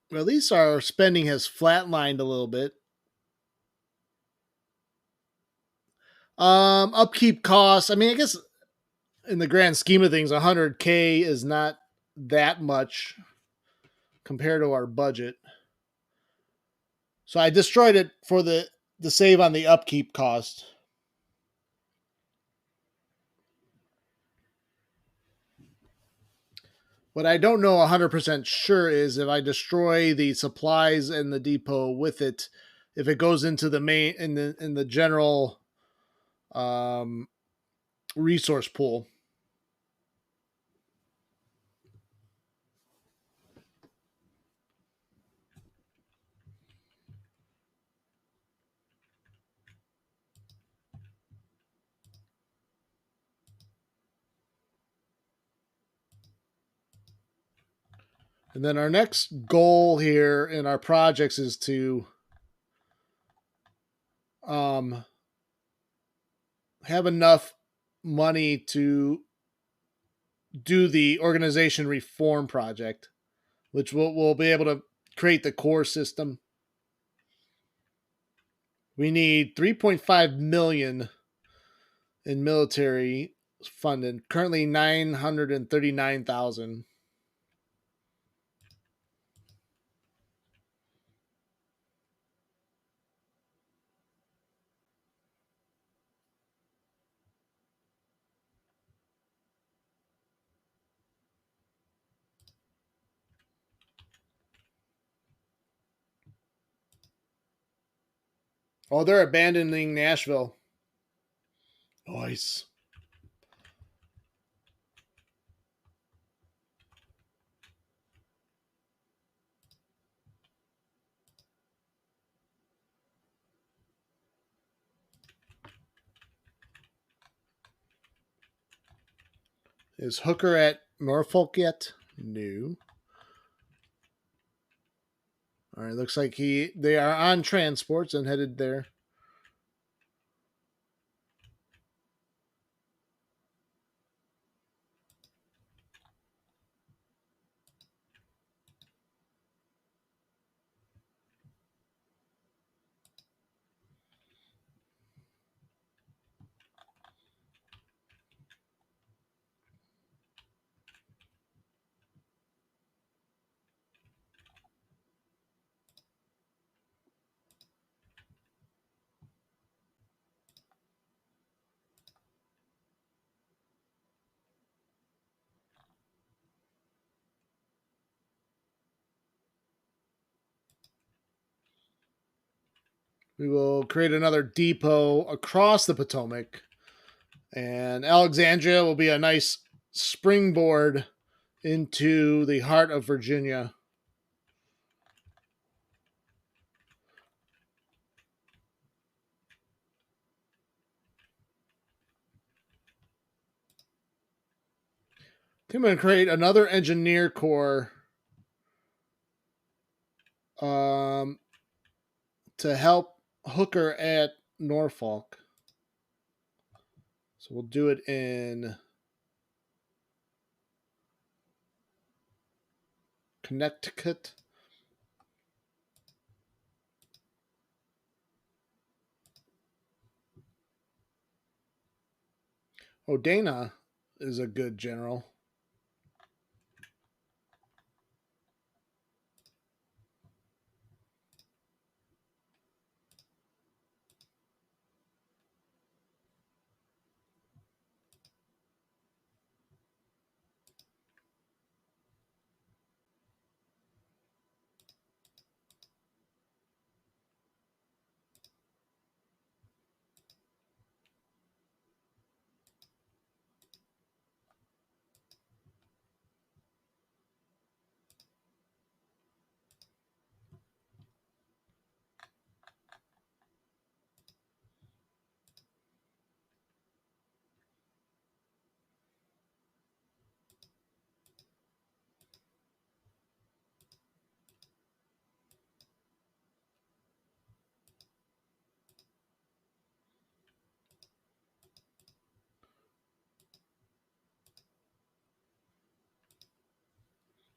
Well, at least our spending has flatlined a little bit. Upkeep costs. I mean, I guess in the grand scheme of things, 100K is not that much compared to our budget. So I destroyed it for the save on the upkeep cost. What I don't know 100% sure is if I destroy the supplies in the depot with it, if it goes into the main in the general resource pool. And then our next goal here in our projects is to have enough money to do the organization reform project, which we'll be able to create the core system. We need 3.5 million in military funded. Currently 939,000. Oh, they're abandoning Nashville. Nice. Is Hooker at Norfolk yet? No. All right, looks like they are on transports and headed there. We will create another depot across the Potomac, and Alexandria will be a nice springboard into the heart of Virginia. I'm going to create another engineer corps to help Hooker at Norfolk. So we'll do it in Connecticut. Oh, Dana is a good general.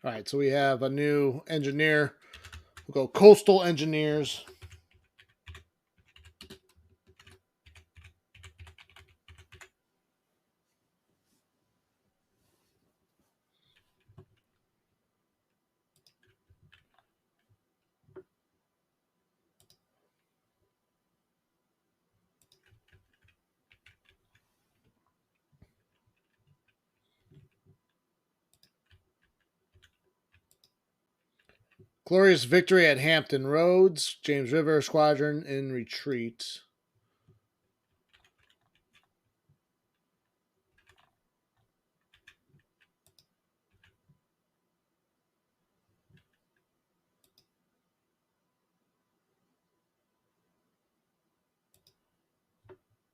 All right, so we have a new engineer. We'll go coastal engineers. Glorious victory at Hampton Roads. James River Squadron in retreat.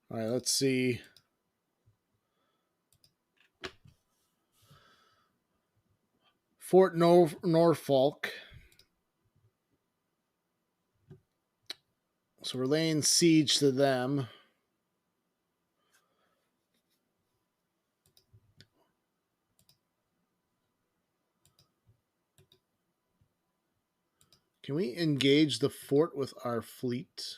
All right, let's see. Fort Norfolk. So we're laying siege to them. Can we engage the fort with our fleet?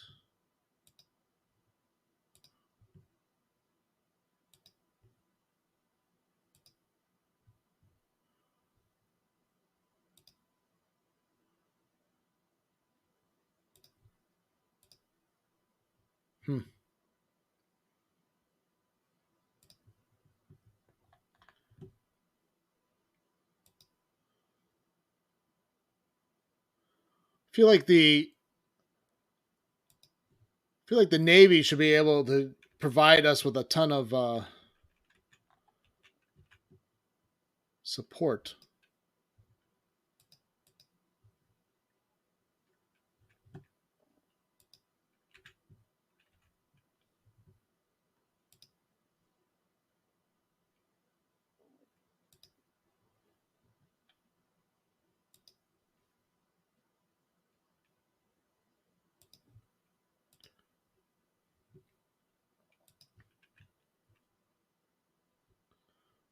Hmm. Feel like the Navy should be able to provide us with a ton of support.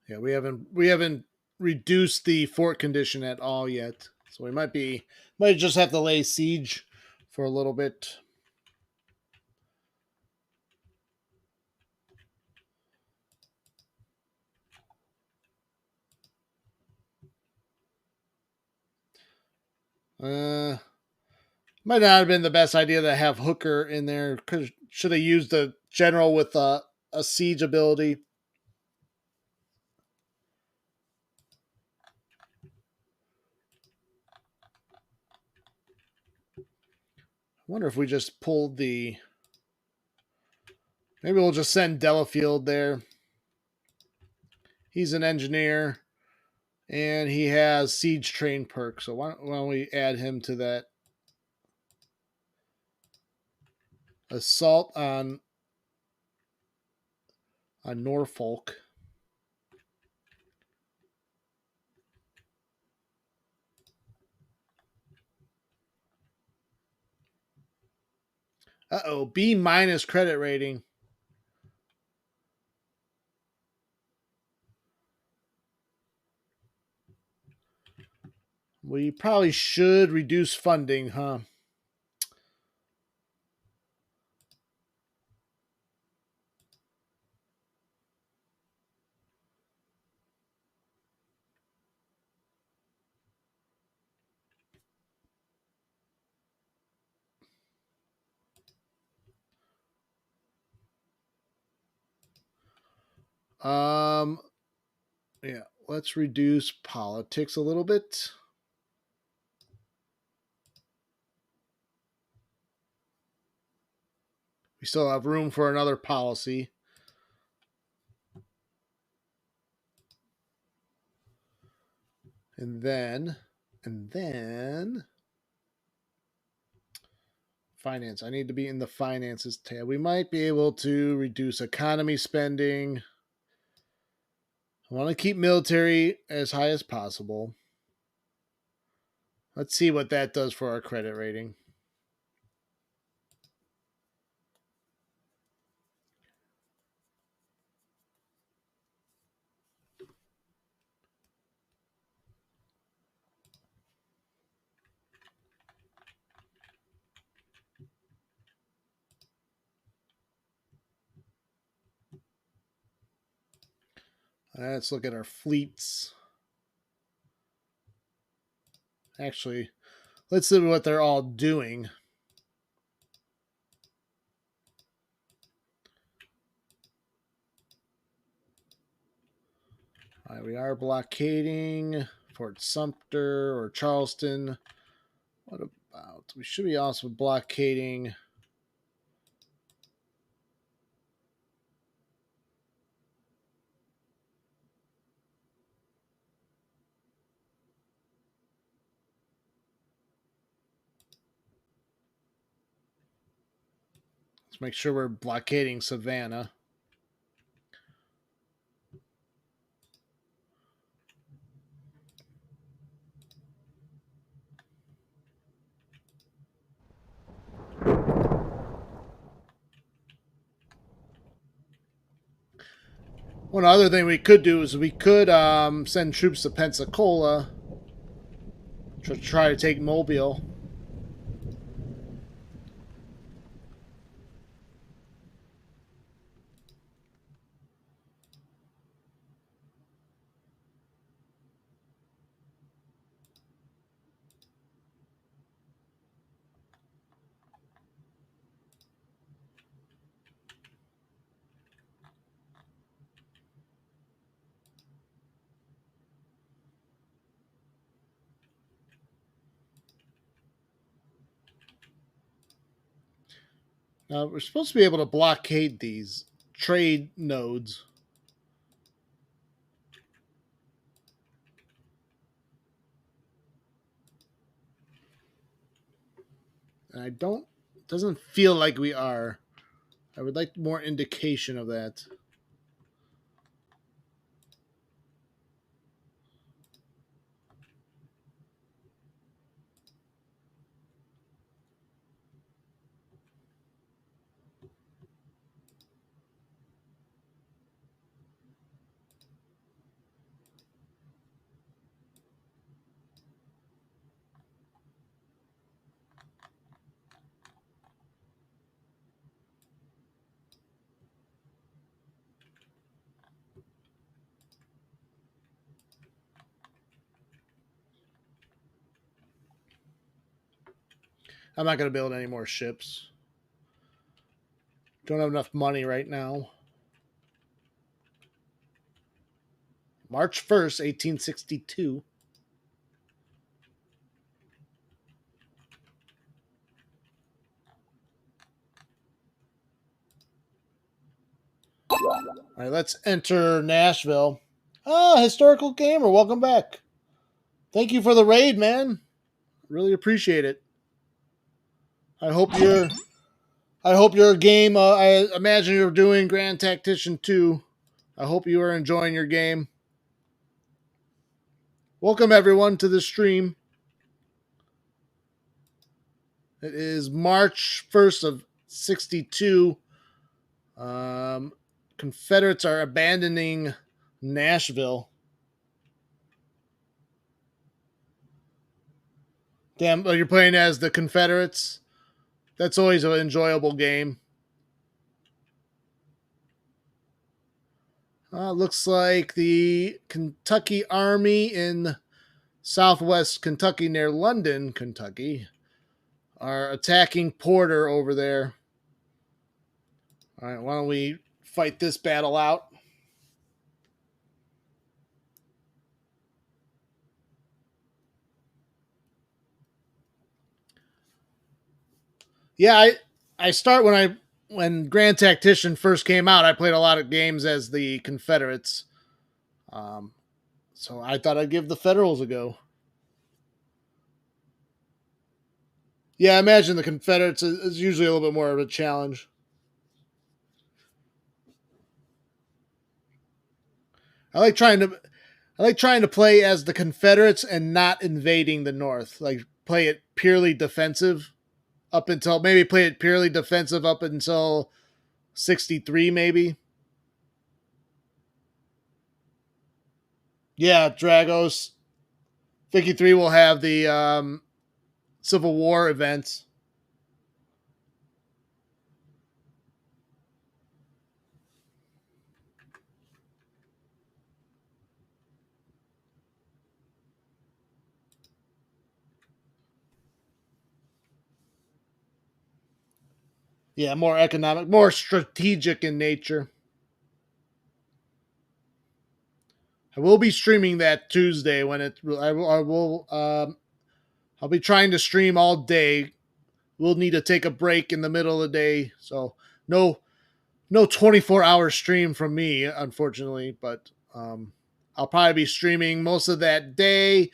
Yeah, we haven't reduced the fort condition at all yet, so we might just have to lay siege for a little bit. Uh, Might not have been the best idea to have Hooker in there. Should have used the general with a siege ability. I wonder if we just pulled the. Maybe we'll just send Delafield there. He's an engineer, and he has siege train perk. So why don't we add him to that assault on Norfolk. B minus credit rating. We probably should reduce funding, huh? Um, yeah, let's reduce politics a little bit. We still have room for another policy. And then finance. I need to be in the finances tab. We might be able to reduce economy spending. I want to keep military as high as possible. Let's see what that does for our credit rating. Let's look at our fleets. Actually, let's see what they're all doing. All right, we are blockading Fort Sumter or Charleston. What about? We should be also blockading. Let's make sure we're blockading Savannah. One other thing we could do is we could send troops to Pensacola to try to take Mobile. Now, we're supposed to be able to blockade these trade nodes. And it doesn't feel like we are. I would like more indication of that. I'm not going to build any more ships. Don't have enough money right now. March 1st, 1862. All right, let's enter Nashville. Ah, Historical Gamer, welcome back. Thank you for the raid, man. Really appreciate it. I hope your game. I imagine you're doing Grand Tactician 2. I hope you are enjoying your game. Welcome everyone to the stream. It is March 1st of 62. Confederates are abandoning Nashville. Damn, you're playing as the Confederates? That's always an enjoyable game. Looks like the Kentucky Army in southwest Kentucky near London, Kentucky, are attacking Porter over there. All right, why don't we fight this battle out? Yeah, I start when Grand Tactician first came out. I played a lot of games as the Confederates, so I thought I'd give the Federals a go. Yeah, I imagine the Confederates is usually a little bit more of a challenge. I like trying to play as the Confederates and not invading the North. Like play it purely defensive up until maybe play it purely defensive up until 63 maybe. Yeah, Dragos. 53 will have the Civil War events. Yeah, more economic, more strategic in nature. I will be streaming that Tuesday when I'll be trying to stream all day. We'll need to take a break in the middle of the day, so no 24-hour stream from me, unfortunately, but I'll probably be streaming most of that day,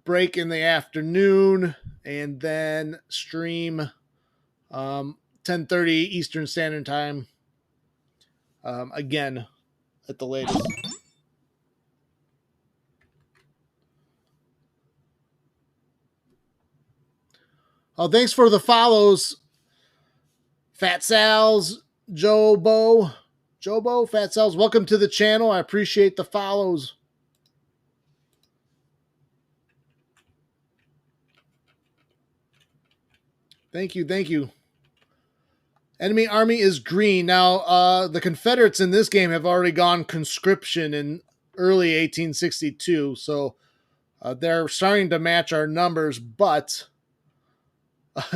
break in the afternoon, and then stream 10:30 Eastern Standard Time again at the latest. Oh, thanks for the follows, Fat Sal's, Jobo, Fat Sal's. Welcome to the channel. I appreciate the follows. Thank you. Enemy army is green. Now, the Confederates in this game have already gone conscription in early 1862, so they're starting to match our numbers, but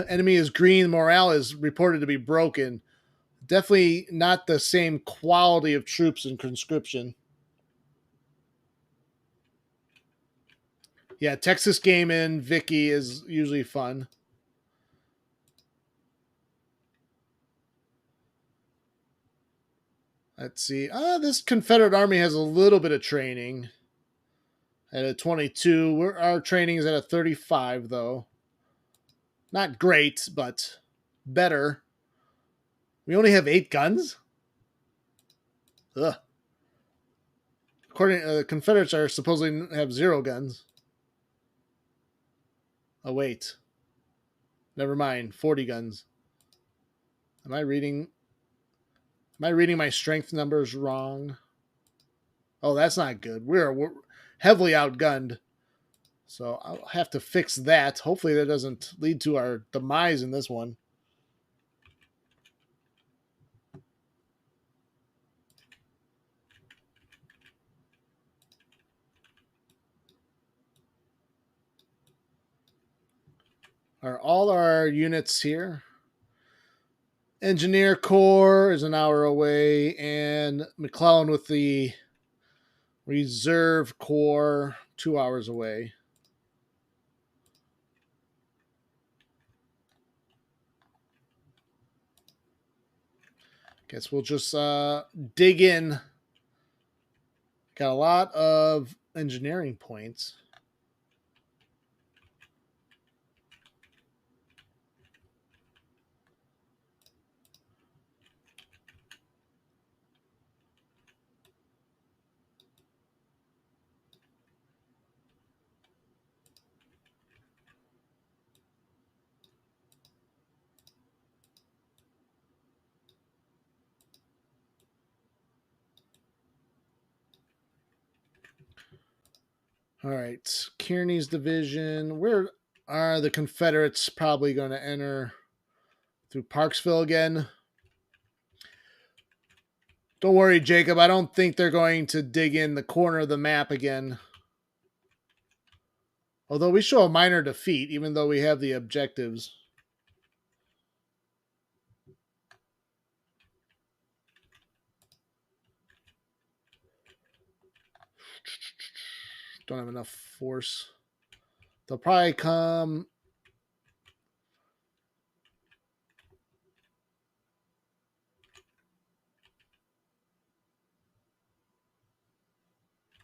enemy is green. Morale is reported to be broken. Definitely not the same quality of troops in conscription. Yeah, Texas game in Vicky is usually fun. Let's see. This Confederate army has a little bit of training at a 22. Our training is at a 35, though. Not great, but better. We only have 8 guns? Ugh. According the Confederates are supposedly have 0 guns. Oh, wait. Never mind. 40 guns. Am I reading my strength numbers wrong? Oh, that's not good. We're heavily outgunned. So I'll have to fix that. Hopefully that doesn't lead to our demise in this one. All Are all our units here? Engineer Corps is an hour away, and McClellan with the Reserve Corps 2 hours away. Guess we'll just dig in. Got a lot of engineering points. All right, Kearney's division. Where are the Confederates probably going to enter? Through Parksville again? Don't worry, Jacob. I don't think they're going to dig in the corner of the map again. Although we show a minor defeat, even though we have the objectives. Don't have enough force. They'll probably come.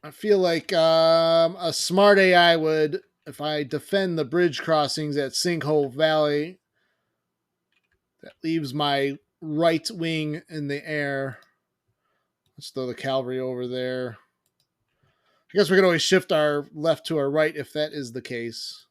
I feel like a smart AI would, if I defend the bridge crossings at Sinkhole Valley, that leaves my right wing in the air. Let's throw the cavalry over there. I guess we can always shift our left to our right if that is the case.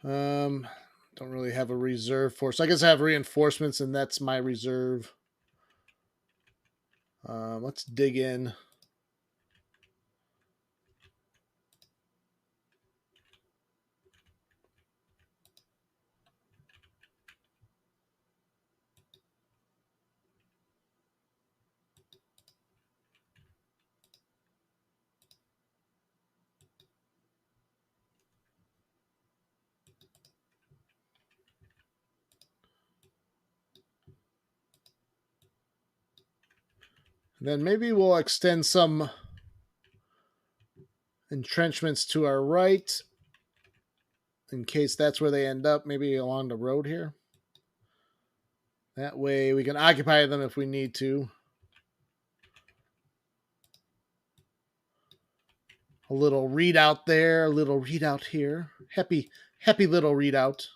Don't really have a reserve force. I guess I have reinforcements, and that's my reserve. Let's dig in. And then maybe we'll extend some entrenchments to our right in case that's where they end up, maybe along the road here. That way we can occupy them if we need to. A little readout there, a little readout here. Happy little readout.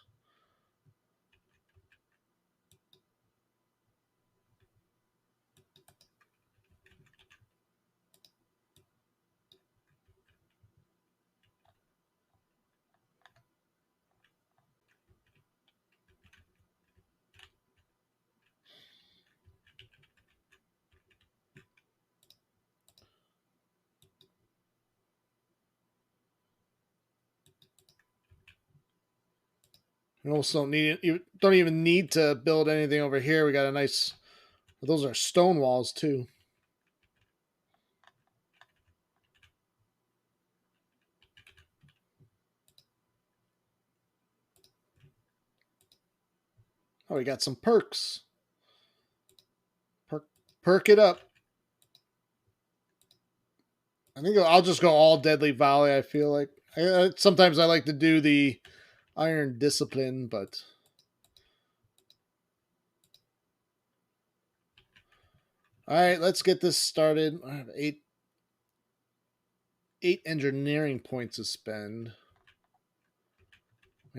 You also don't even need to build anything over here. We got a nice. Those are stone walls too. Oh, we got some perks. Perk it up. I think I'll just go all Deadly Volley. I feel like sometimes I like to do the Iron Discipline, but all right, let's get this started. I have eight engineering points to spend.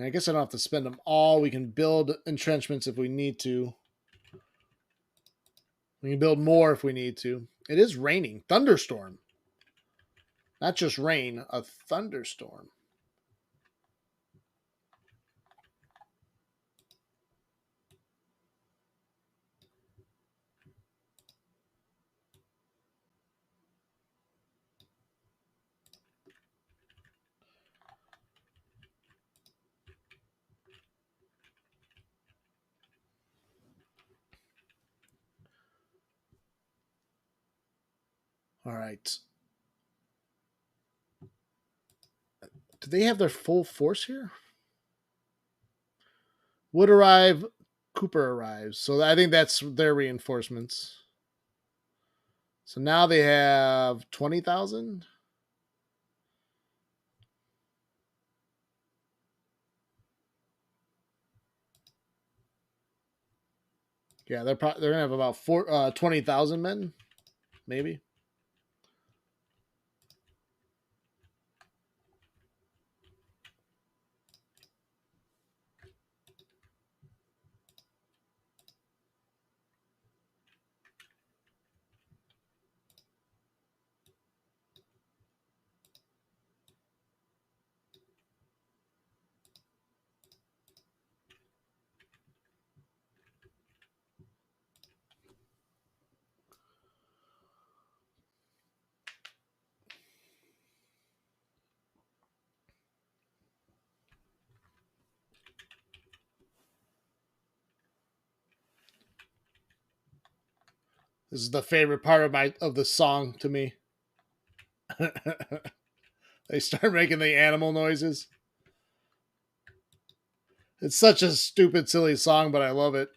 I guess I don't have to spend them all. We can build entrenchments if we need to. We can build more if we need to. It is raining. Thunderstorm. Not just rain, a thunderstorm. All right. Do they have their full force here? Wood arrive, Cooper arrives. So I think that's their reinforcements. So now they have 20,000. Yeah, they're gonna have about 20,000 men, maybe. This is the favorite part of the song to me. They start making the animal noises. It's such a stupid, silly song, but I love it.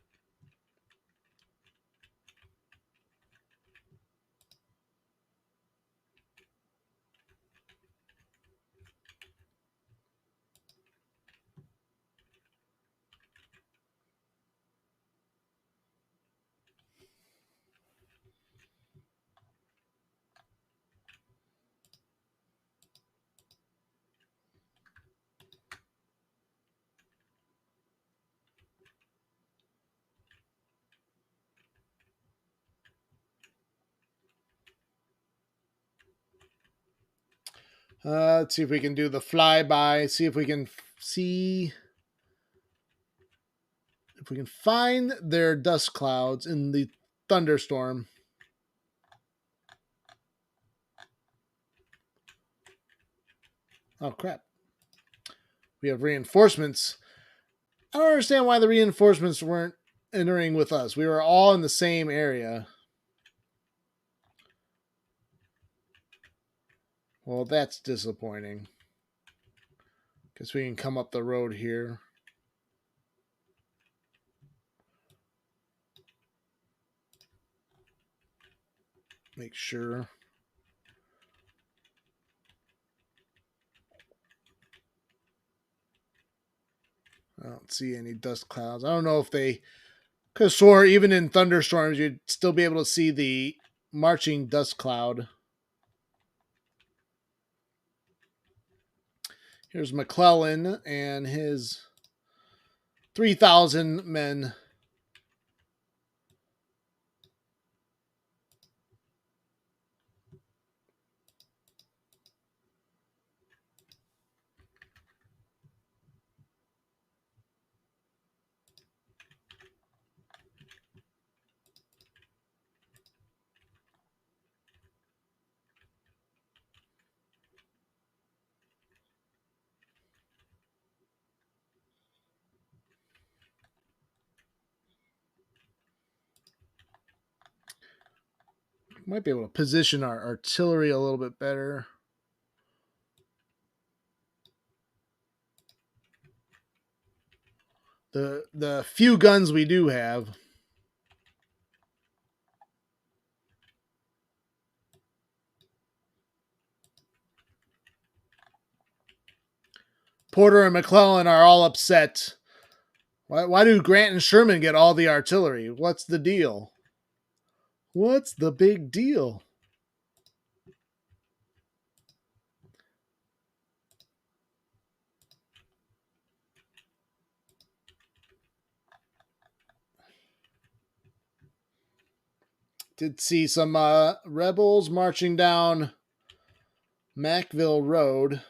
Let's see if we can do the flyby. See if we can find their dust clouds in the thunderstorm. Oh crap! We have reinforcements. I don't understand why the reinforcements weren't entering with us. We were all in the same area. Well, that's disappointing. Guess we can come up the road here. Make sure. I don't see any dust clouds. I don't know if they could have swore even in thunderstorms you'd still be able to see the marching dust cloud. Here's McClellan and his 3,000 men. Might be able to position our artillery a little bit better. The few guns we do have. Porter and McClellan are all upset. Why do Grant and Sherman get all the artillery? What's the deal? What's the big deal? Did see some rebels marching down Mackville Road.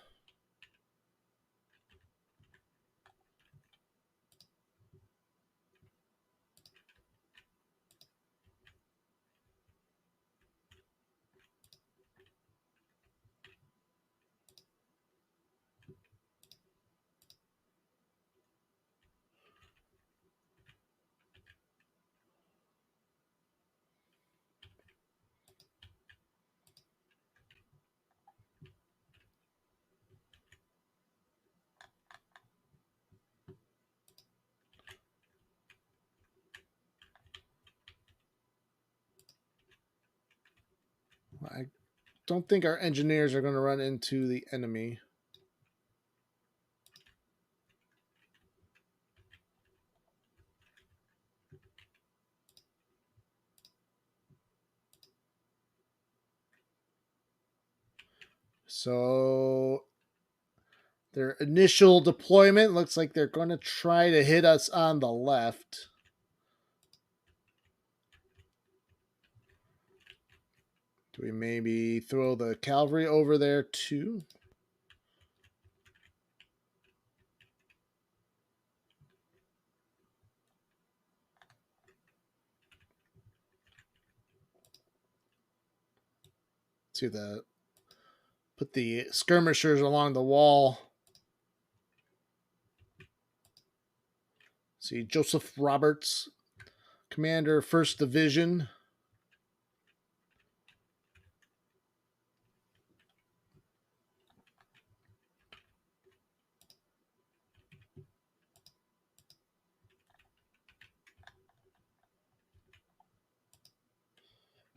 don't think our engineers are going to run into the enemy. So their initial deployment looks like they're going to try to hit us on the left. Do we maybe throw the cavalry over there too? See the put the skirmishers along the wall. See Joseph Roberts, Commander 1st Division.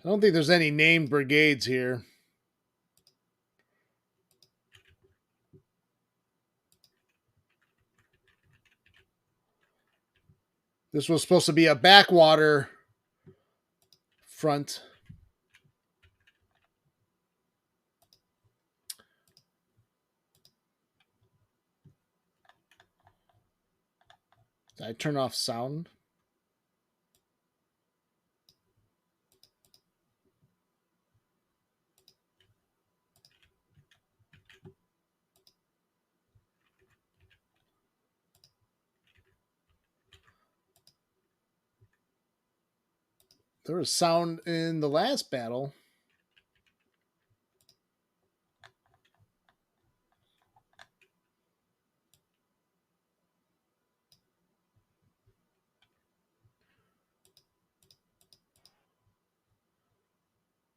I don't think there's any named brigades here. This was supposed to be a backwater front. Did I turn off sound? There was sound in the last battle.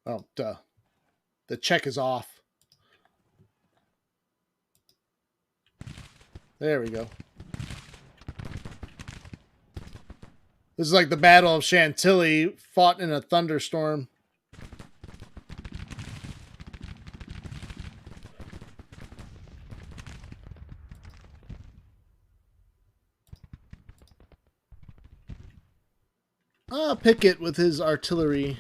Oh, duh. The check is off. There we go. This is like the Battle of Chantilly, fought in a thunderstorm. Pickett with his artillery.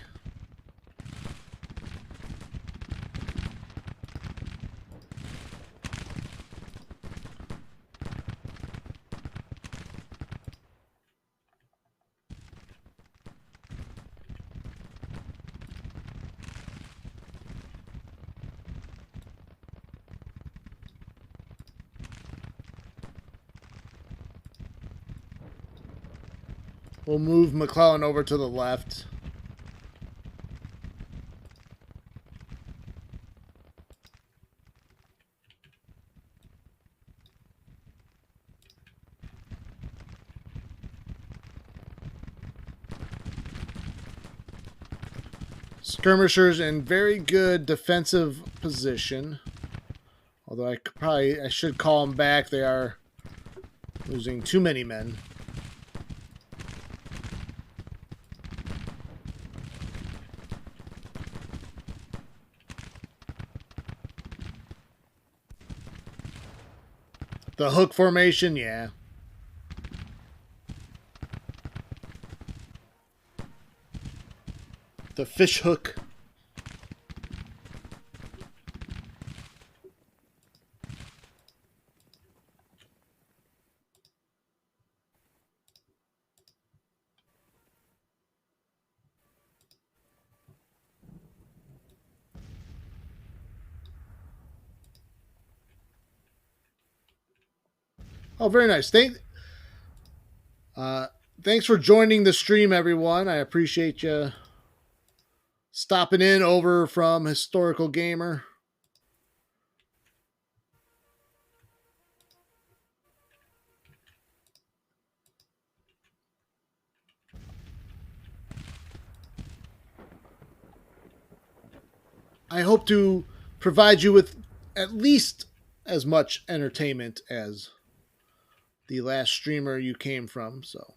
We'll move McClellan over to the left. Skirmishers in very good defensive position. Although I should call them back. They are losing too many men. The hook formation, yeah. The fish hook. Oh, very nice. Thanks for joining the stream, everyone. I appreciate you stopping in over from Historical Gamer. I hope to provide you with at least as much entertainment as the last streamer you came from, so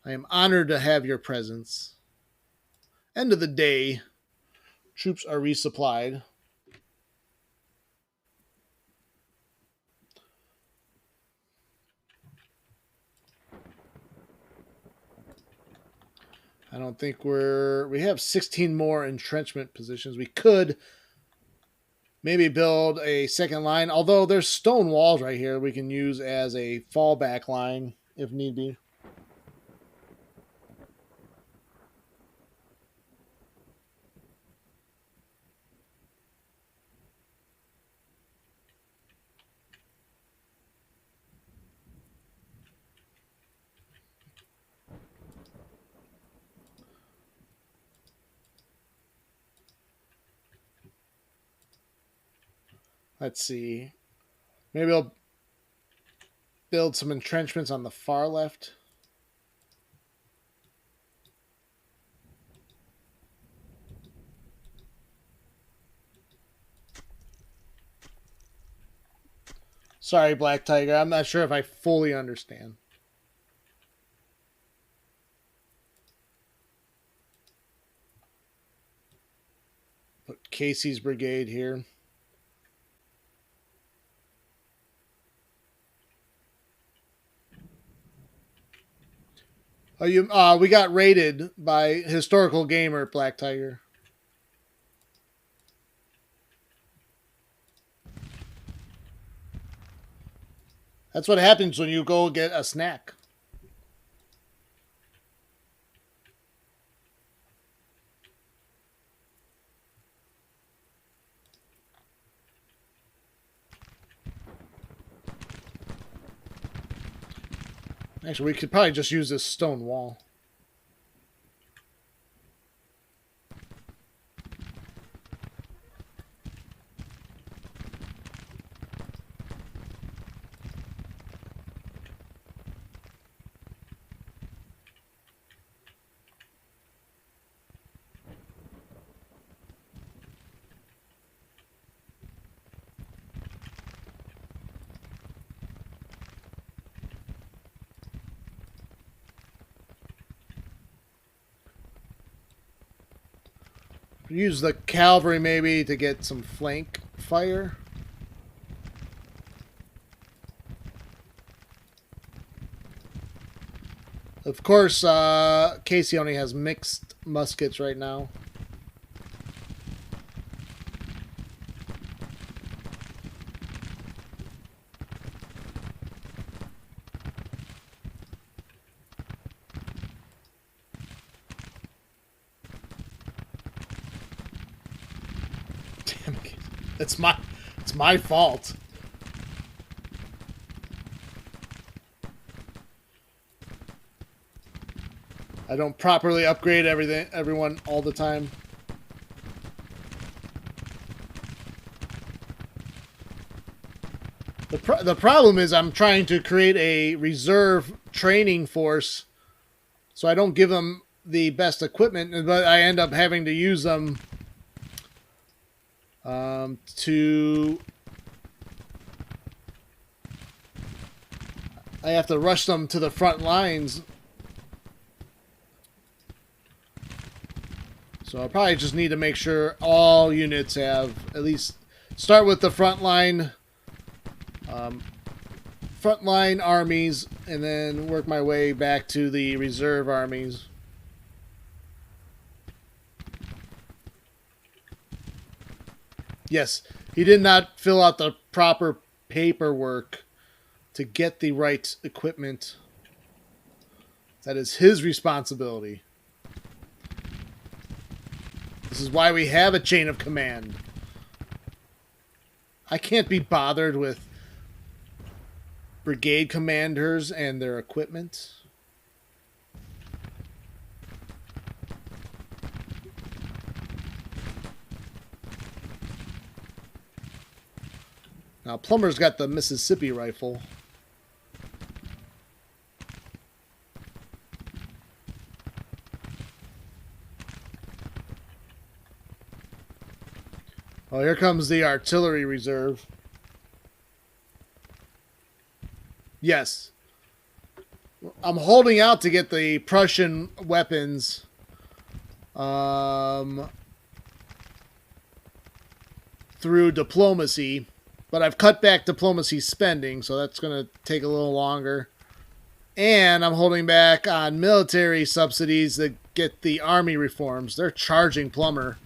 I am honored to have your presence. End of the day, Troops are resupplied. I don't think we have 16 more entrenchment positions. We could maybe build a second line, although there's stone walls right here we can use as a fallback line if need be. Let's see. Maybe I'll build some entrenchments on the far left. Sorry, Black Tiger. I'm not sure if I fully understand. Put Casey's brigade here. Oh, we got raided by Historical Gamer, Black Tiger. That's what happens when you go get a snack. Actually, we could probably just use this stone wall. Use the cavalry maybe to get some flank fire. Of course, Casey only has mixed muskets right now. Damn it. It's my fault. I don't properly upgrade everyone all the time. The problem is I'm trying to create a reserve training force, so I don't give them the best equipment, but I end up having to use them I have to rush them to the front lines. So I probably just need to make sure all units have at least start with the frontline armies and then work my way back to the reserve armies. Yes, he did not fill out the proper paperwork to get the right equipment. That is his responsibility. This is why we have a chain of command. I can't be bothered with brigade commanders and their equipment. Now, Plumber's got the Mississippi rifle. Oh, here comes the artillery reserve. Yes. I'm holding out to get the Prussian weapons. through diplomacy, but I've cut back diplomacy spending, so that's going to take a little longer. And I'm holding back on military subsidies that get the army reforms. They're charging plumber.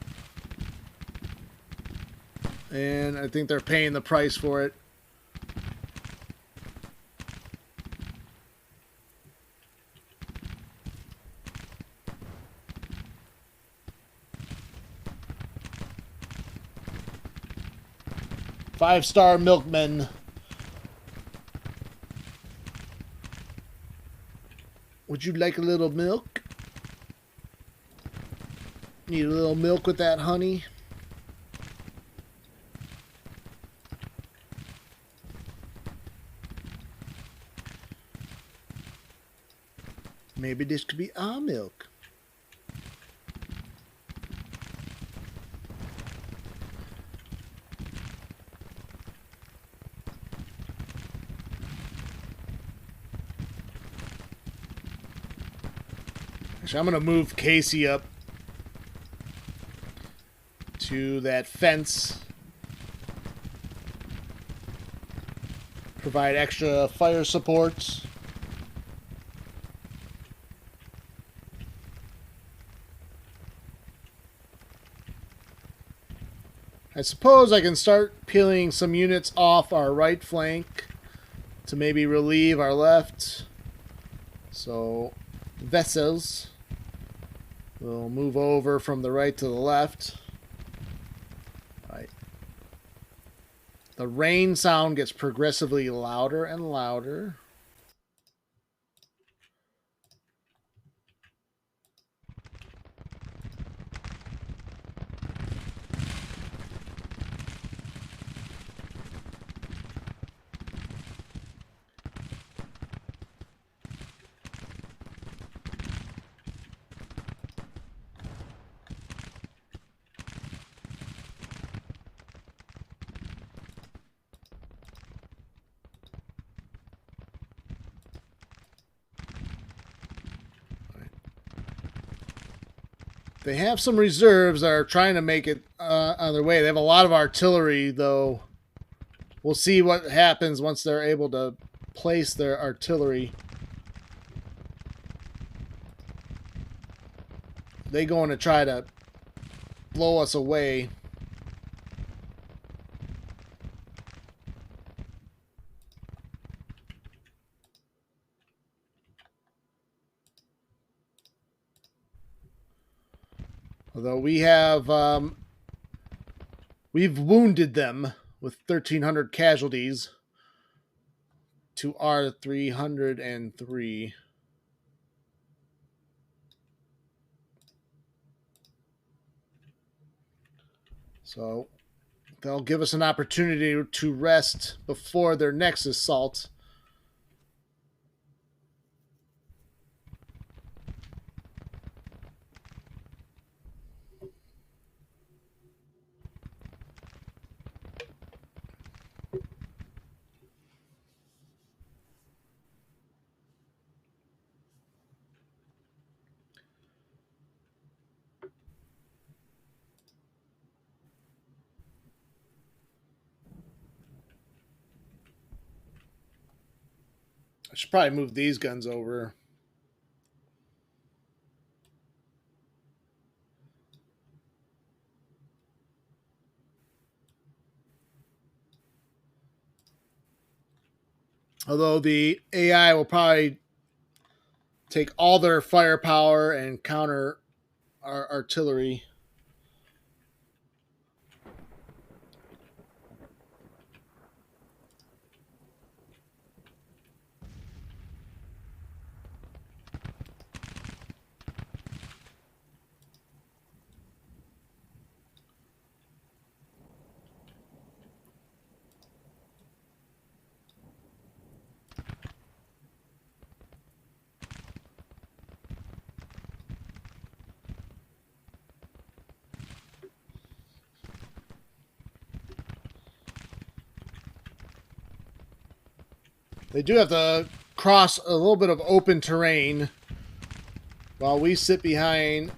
And I think they're paying the price for it. Five-star milkmen. Would you like a little milk? Need a little milk with that honey? Maybe this could be our milk. Actually, I'm going to move Casey up to that fence. Provide extra fire supports. I suppose I can start peeling some units off our right flank to maybe relieve our left. So, vessels will move over from the right to the left. Right. The rain sound gets progressively louder and louder. They have some reserves that are trying to make it on their way. They have a lot of artillery, though. We'll see what happens once they're able to place their artillery. They're going to try to blow us away. Although we have, we've wounded them with 1,300 casualties to our 303. So they'll give us an opportunity to rest before their next assault. I should probably move these guns over. Although the AI will probably take all their firepower and counter our artillery. They do have to cross a little bit of open terrain while we sit behind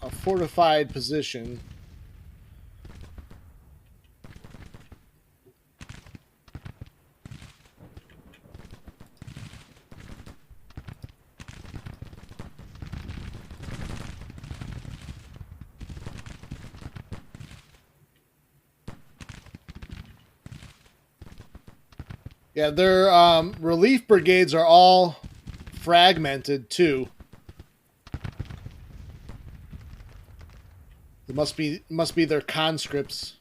a fortified position. Yeah, their relief brigades are all fragmented too. It must be their conscripts.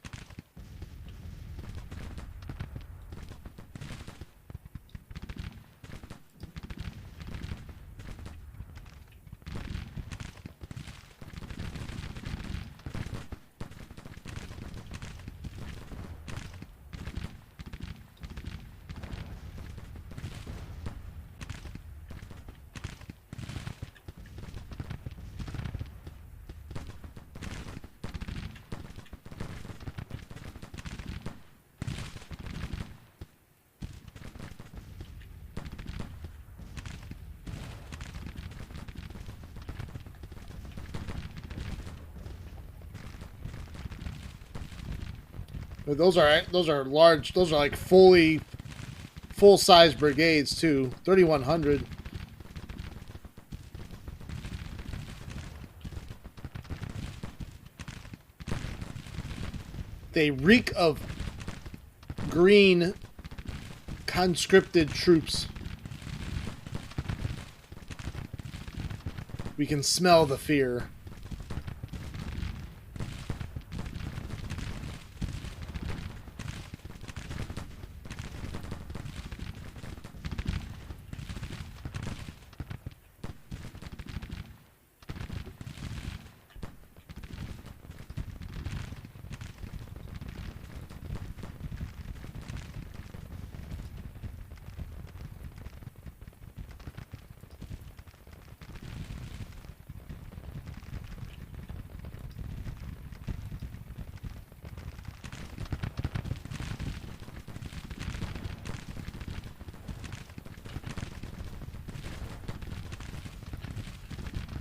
But those are large. Those are like full size brigades too. 3,100. They reek of green conscripted troops. We can smell the fear.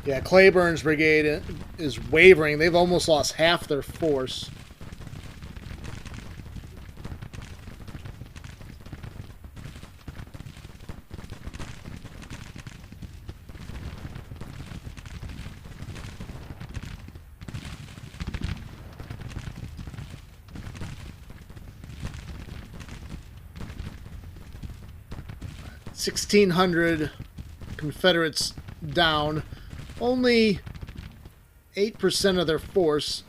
Yeah, Claiborne's brigade is wavering. They've almost lost half their force. $1,600 Confederates down. Only 8% of their force.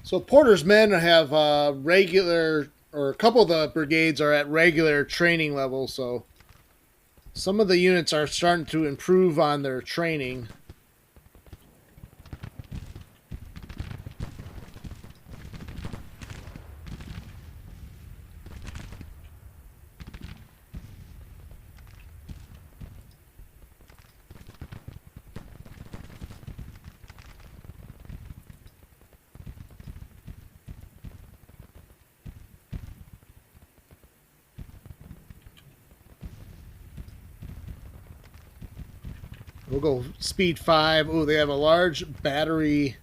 So Porter's men have regular, or a couple of the brigades are at regular training level, so some of the units are starting to improve on their training. We'll go speed 5. Oh, they have a large battery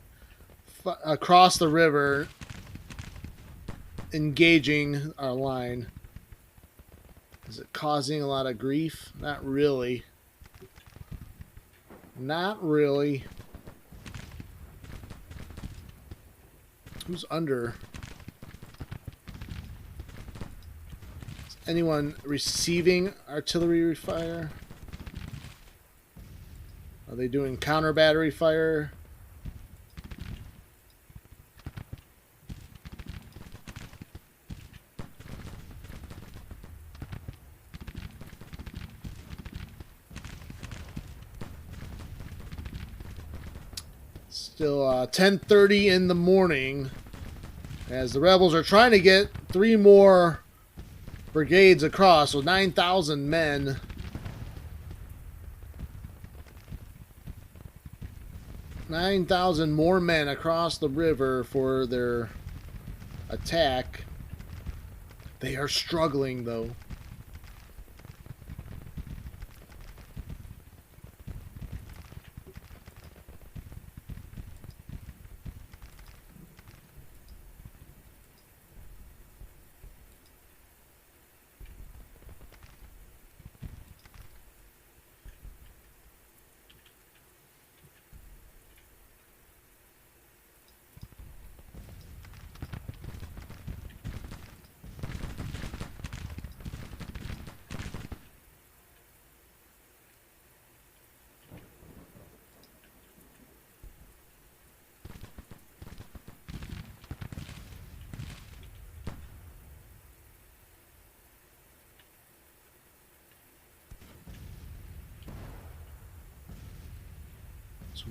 across the river engaging our line. Is it causing a lot of grief? Not really. Not really. Who's under? Is anyone receiving artillery fire? Are they doing counter battery fire? Still 10:30 in the morning as the rebels are trying to get 3 more brigades across, so 9,000 men. 9,000 more men across the river for their attack. They are struggling, though.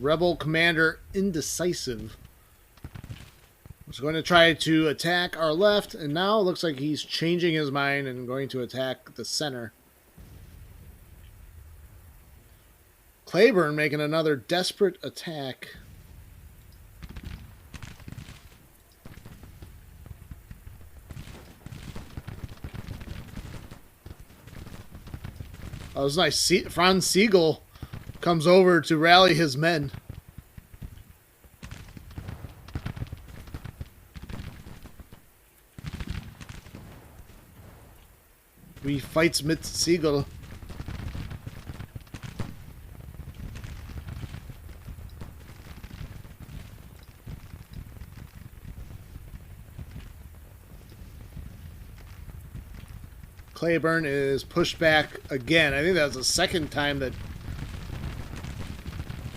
Rebel commander indecisive was going to try to attack our left, and now it looks like he's changing his mind and going to attack the center. Claiborne making another desperate attack. Oh, it was nice. Franz Siegel comes over to rally his men. We fights mit Siegel. Claiborne is pushed back again. I think that was the second time that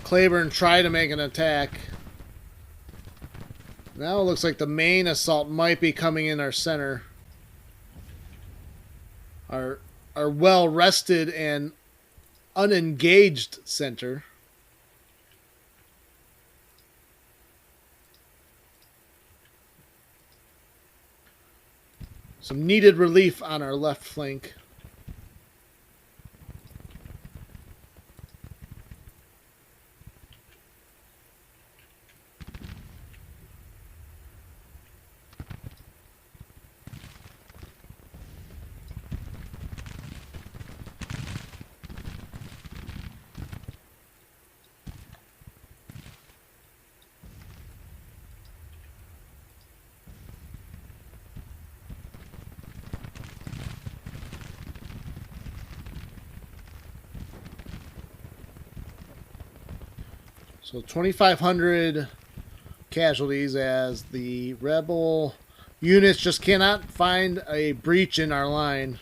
Claiborne tried to make an attack. Now it looks like the main assault might be coming in our center. Our well-rested and unengaged center. Some needed relief on our left flank. So 2,500 casualties as the rebel units just cannot find a breach in our line.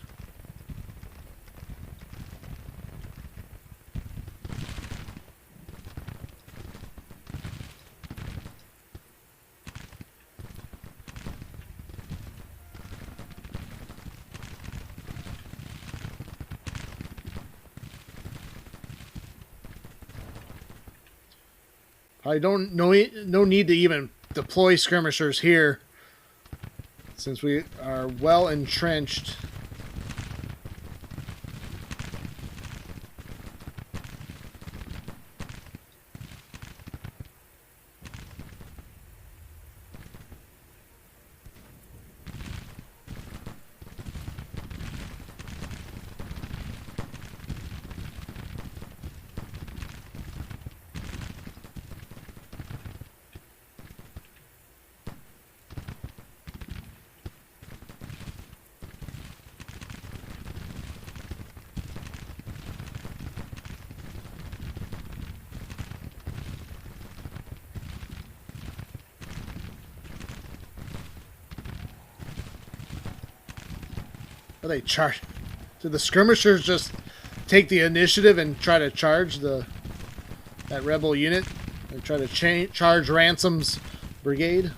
I don't no need to even deploy skirmishers here, since we are well entrenched. They charge. Did the skirmishers just take the initiative and try to charge that rebel unit? And try to charge Ransom's brigade?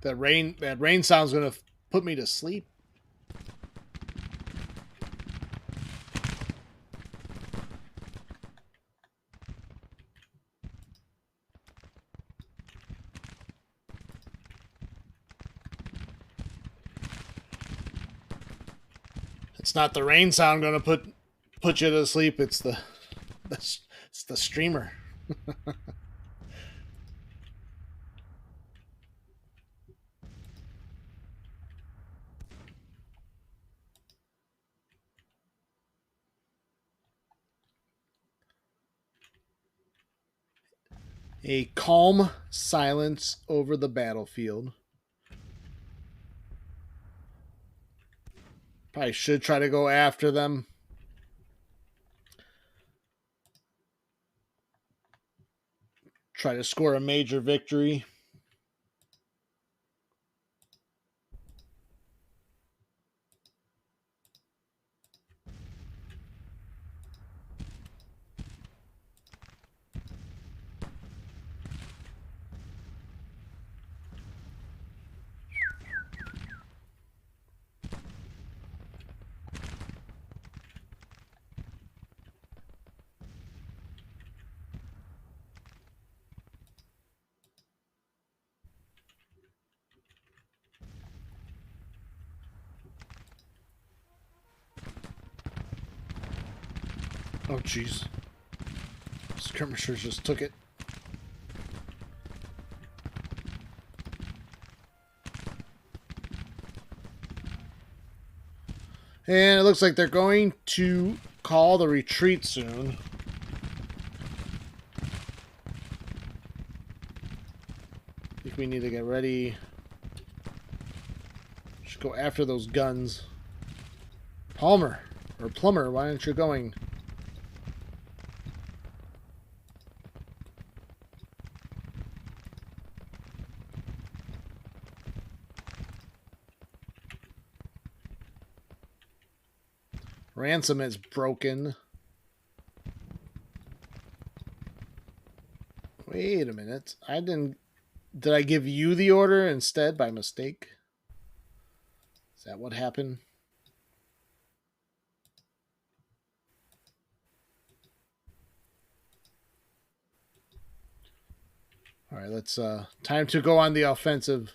That rain sound's gonna put me to sleep. It's not the rain sound gonna put you to sleep. It's the streamer. A calm silence over the battlefield. Probably should try to go after them. Try to score a major victory. Oh, jeez. Skirmishers just took it. And it looks like they're going to call the retreat soon. I think we need to get ready. Just go after those guns. Palmer, or Plumber, why aren't you going? Ransom is broken. Wait a minute. I didn't... Did I give you the order instead by mistake? Is that what happened? Alright, let's... time to go on the offensive.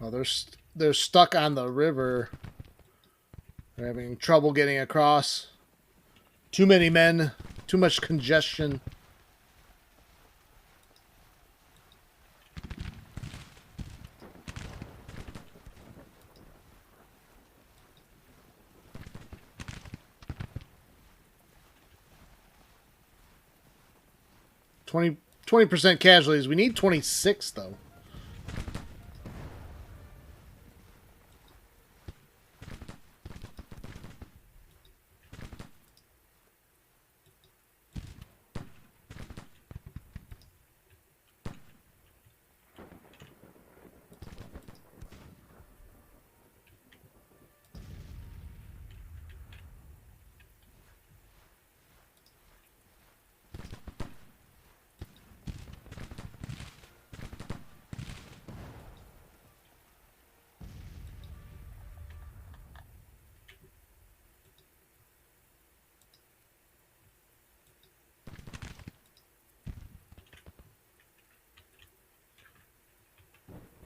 Oh, they're stuck on the river. They're having trouble getting across. Too many men. Too much congestion. Twenty 20% casualties. We need 26 though.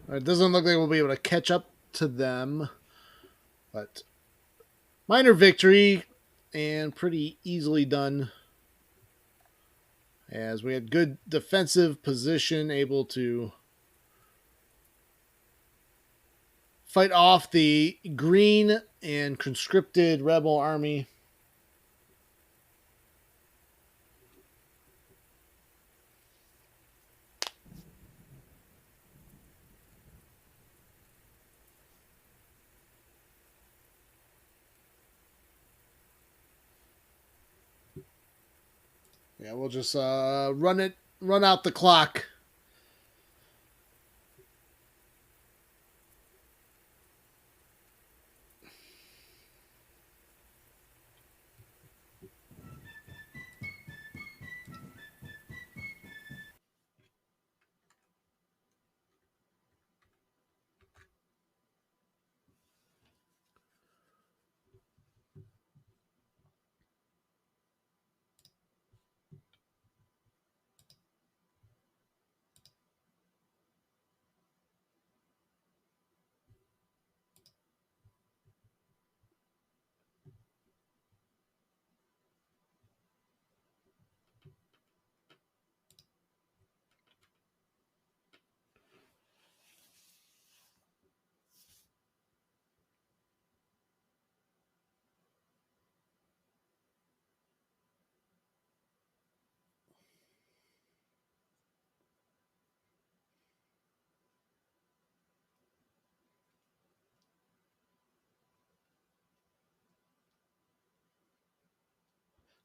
It doesn't look like we'll be able to catch up to them, but minor victory and pretty easily done, as we had good defensive position, able to fight off the green and conscripted rebel army. Yeah, we'll just run out the clock.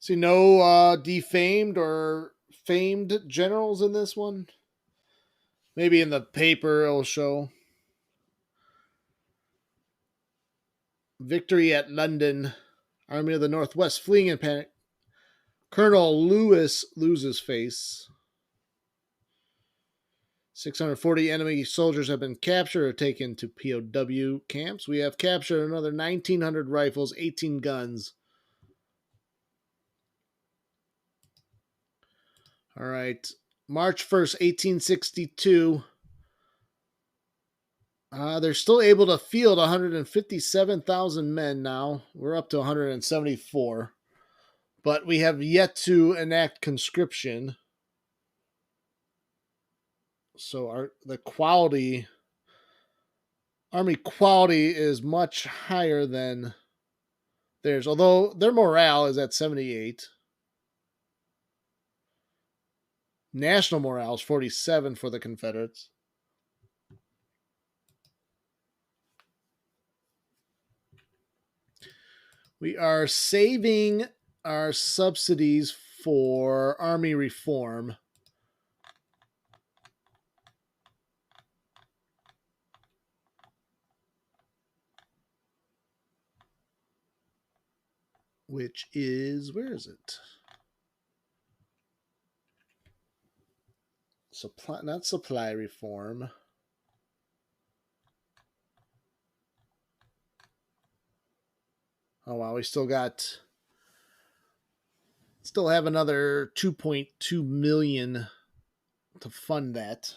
See, no defamed or famed generals in this one. Maybe in the paper it'll show. Victory at London. Army of the Northwest fleeing in panic. Colonel Lewis loses face. 640 enemy soldiers have been captured or taken to POW camps. We have captured another 1,900 rifles, 18 guns. All right. March 1st, 1862. They're still able to field 157,000 men now. We're up to 174. But we have yet to enact conscription. So the quality, army quality is much higher than theirs. Although their morale is at 78. National morale is 47 for the Confederates. We are saving our subsidies for army reform. Which is, where is it? Supply, not supply reform. Oh wow, we still have another 2.2 million to fund that.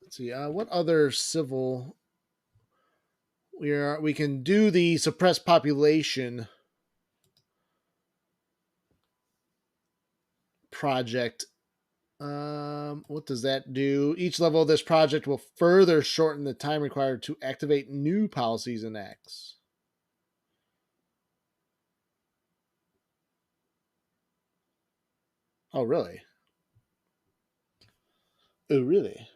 Let's see, what other civil we can do the suppressed population project. What does that do? Each level of this project will further shorten the time required to activate new policies and acts. Oh, really? Oh, really?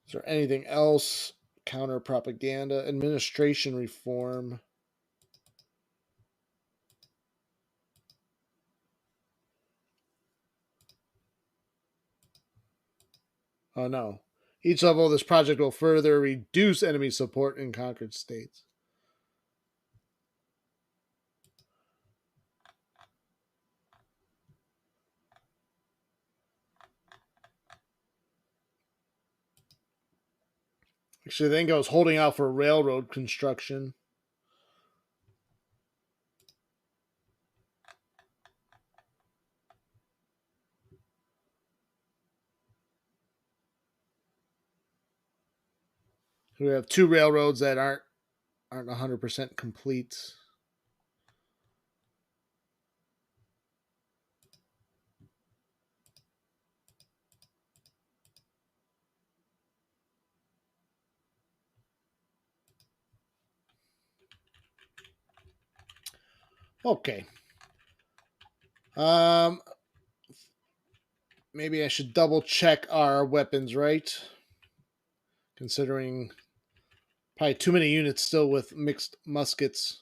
Is there anything else? Counter propaganda, administration reform. Oh, no. Each level of this project will further reduce enemy support in conquered states. Actually, I think I was holding out for railroad construction. We have 2 railroads that aren't 100% complete. Okay. Maybe I should double check our weapons, right? Considering probably too many units still with mixed muskets.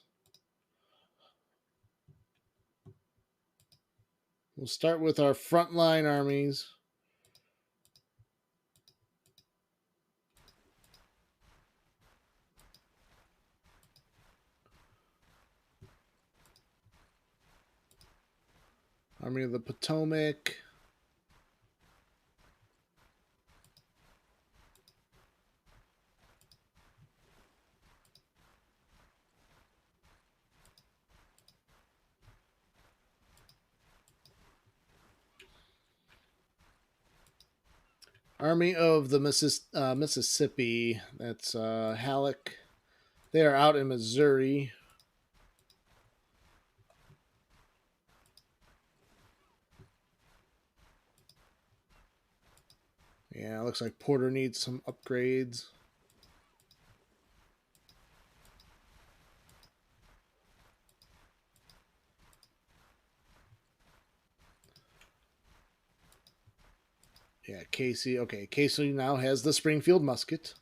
We'll start with our frontline armies. Army of the Potomac. Army of the Mississippi. That's Halleck. They are out in Missouri. Yeah, looks like Porter needs some upgrades. Yeah, Casey. Okay, Casey now has the Springfield musket.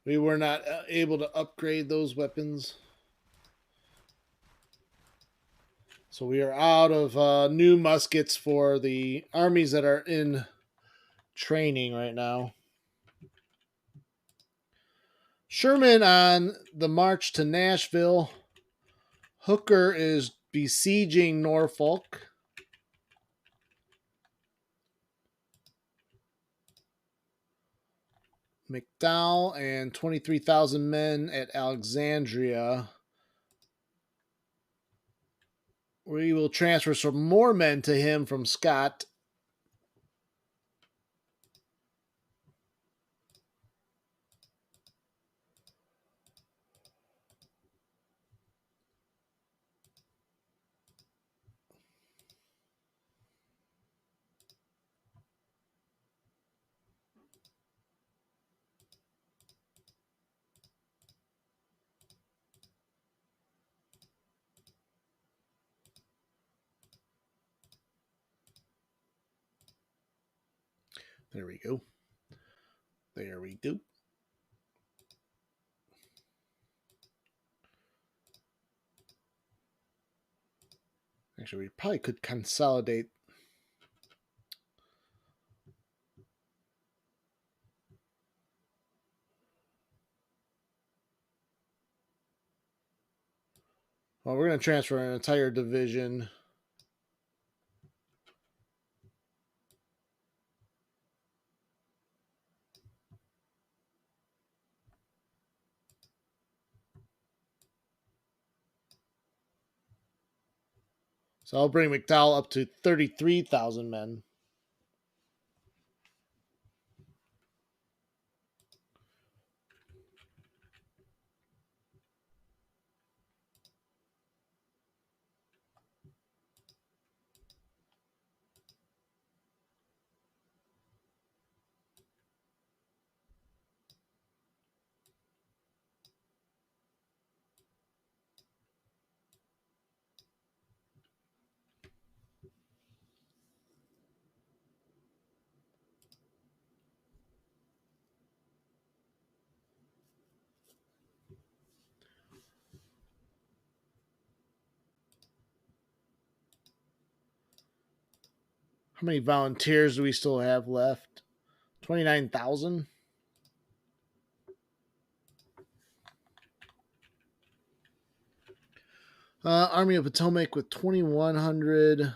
We were not able to upgrade those weapons. So we are out of new muskets for the armies that are in training right now. Sherman on the march to Nashville. Hooker is besieging Norfolk. McDowell and 23,000 men at Alexandria. We will transfer some more men to him from Scott. There we go. There we go. Actually, we probably could consolidate. Well, we're going to transfer an entire division. So I'll bring McDowell up to 33,000 men. How many volunteers do we still have left? 29,000? Army of Potomac with 2,100.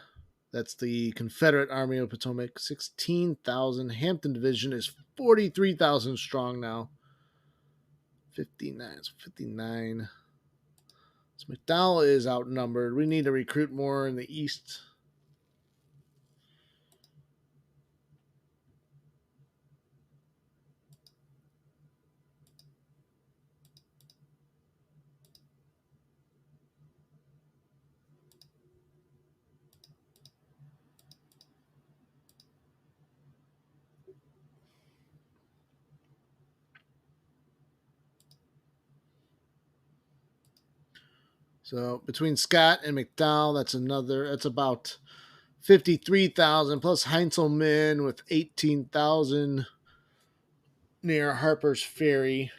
That's the Confederate Army of Potomac. 16,000. Hampton Division is 43,000 strong now. 59. So McDowell is outnumbered. We need to recruit more in the east. So between Scott and McDowell, that's about 53,000 plus Heinzelman with 18,000 near Harper's Ferry.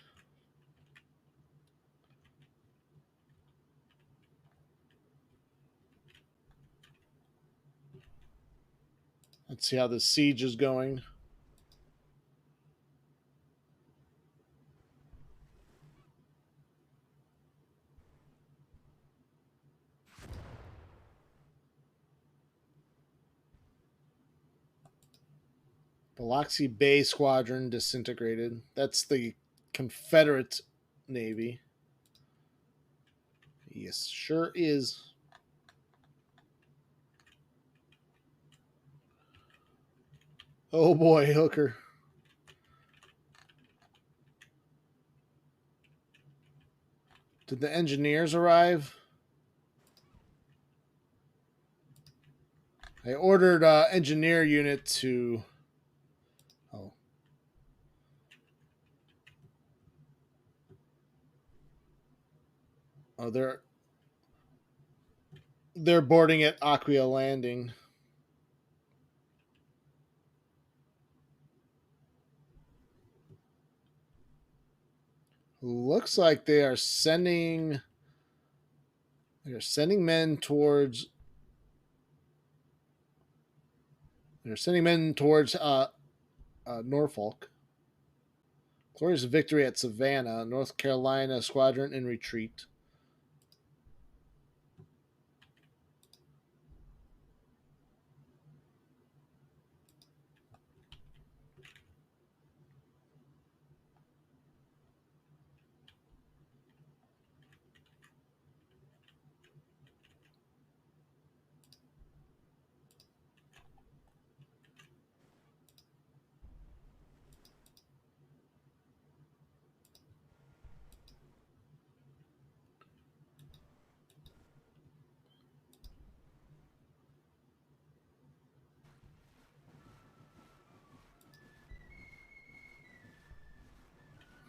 Let's see how the siege is going. Biloxi Bay Squadron disintegrated. That's the Confederate Navy. Yes, sure is. Oh boy, Hooker. Did the engineers arrive? I ordered engineer unit to. Oh. Oh, they're boarding at Aquia Landing. Looks like they are sending. They're sending men towards. They're sending men towards Norfolk. Glorious victory at Savannah. North Carolina squadron in retreat.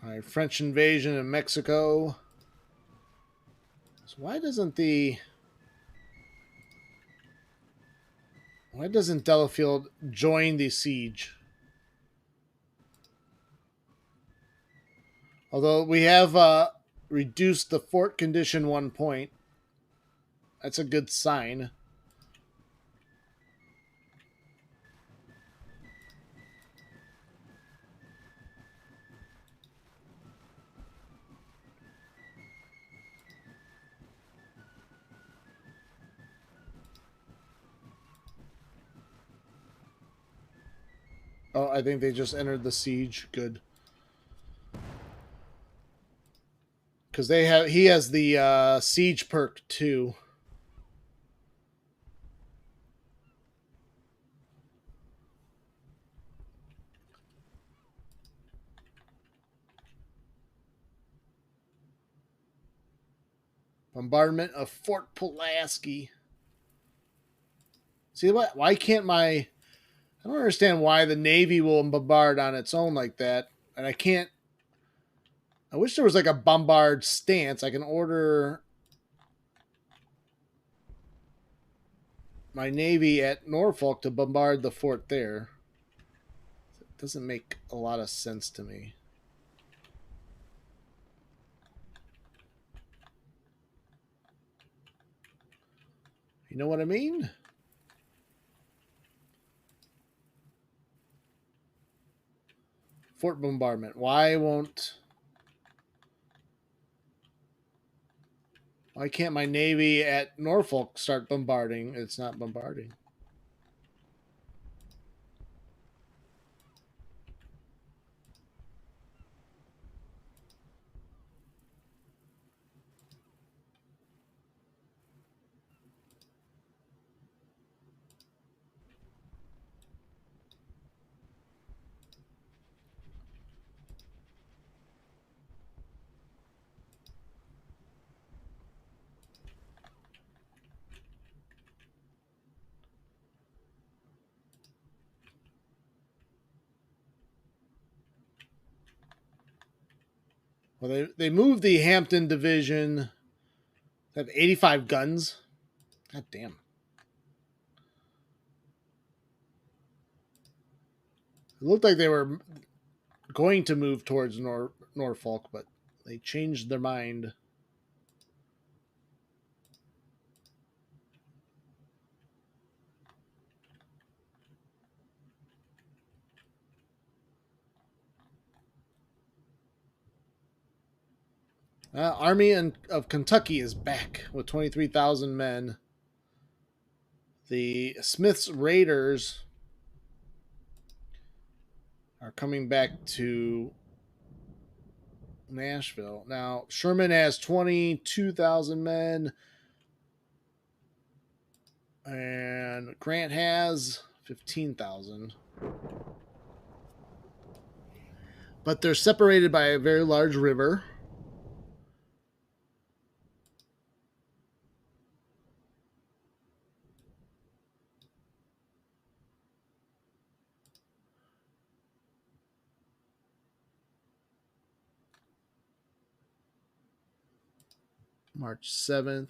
All right, French invasion in Mexico. So why doesn't Delafield join the siege? Although we have reduced the fort condition 1 point. That's a good sign. Oh, I think they just entered the siege. Good. Because he has the siege perk too. Bombardment of Fort Pulaski. See what? Why can't my? I don't understand why the Navy will bombard on its own like that, and I can't. I wish there was like a bombard stance. I can order my Navy at Norfolk to bombard the fort there. It doesn't make a lot of sense to me. You know what I mean? Fort bombardment. Why can't my Navy at Norfolk start bombarding? It's not bombarding. Well, they moved the Hampton division. They have 85 guns. God damn. It looked like they were going to move towards Norfolk, but they changed their mind. Army of Kentucky is back with 23,000 men. The Smith's Raiders are coming back to Nashville. Now, Sherman has 22,000 men, and Grant has 15,000. But they're separated by a very large river. March 7th.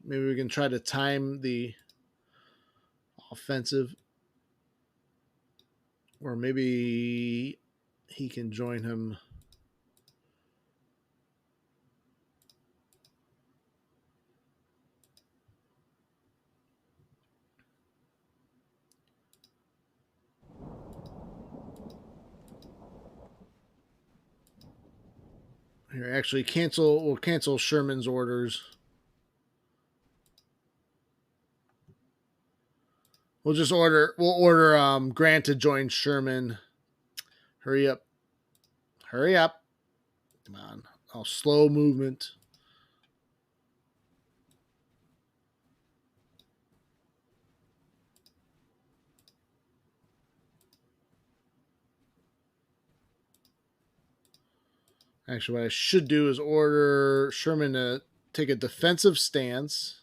Maybe we can try to time the offensive. Or maybe he can join him. Here, actually, we'll cancel Sherman's orders. We'll order Grant to join Sherman. Hurry up. Hurry up. Come on. Oh, slow movement. Actually, what I should do is order Sherman to take a defensive stance.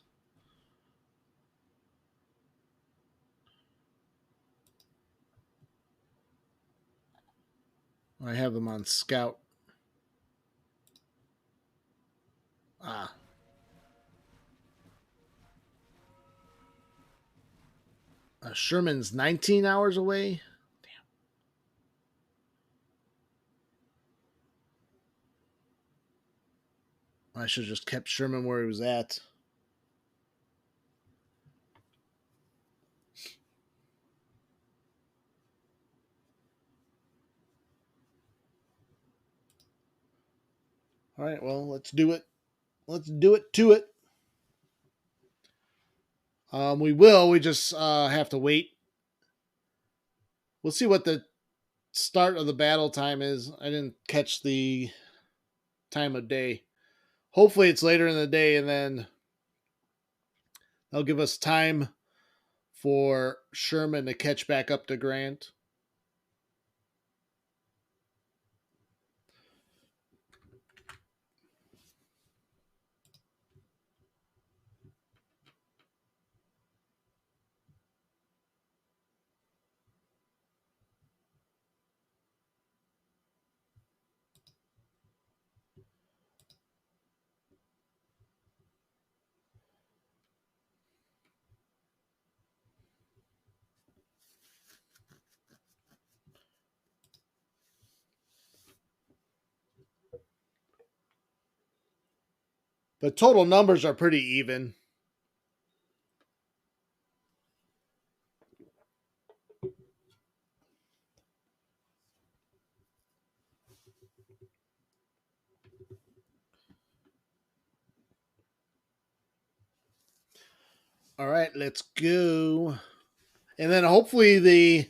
I have them on scout. Sherman's 19 hours away. Damn. I should have just kept Sherman where he was at. All right, well, let's do it. Let's do it to it. We will. We just have to wait. We'll see what the start of the battle time is. I didn't catch the time of day. Hopefully it's later in the day, and then they'll give us time for Sherman to catch back up to Grant. The total numbers are pretty even. All right, let's go. And then hopefully the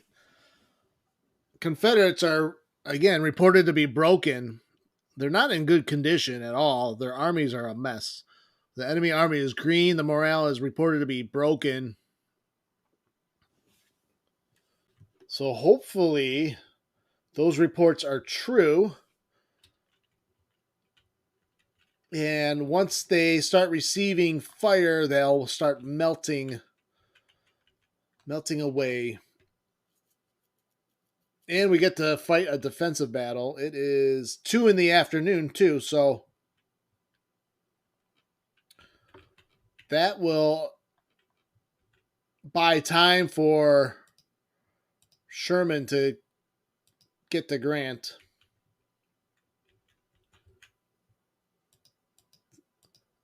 Confederates are, again, reported to be broken. They're not in good condition at all. Their armies are a mess. The enemy army is green. The morale is reported to be broken. So hopefully those reports are true. And once they start receiving fire, they'll start melting away. And we get to fight a defensive battle. It is 2 in the afternoon, too, so that will buy time for Sherman to get the Grant.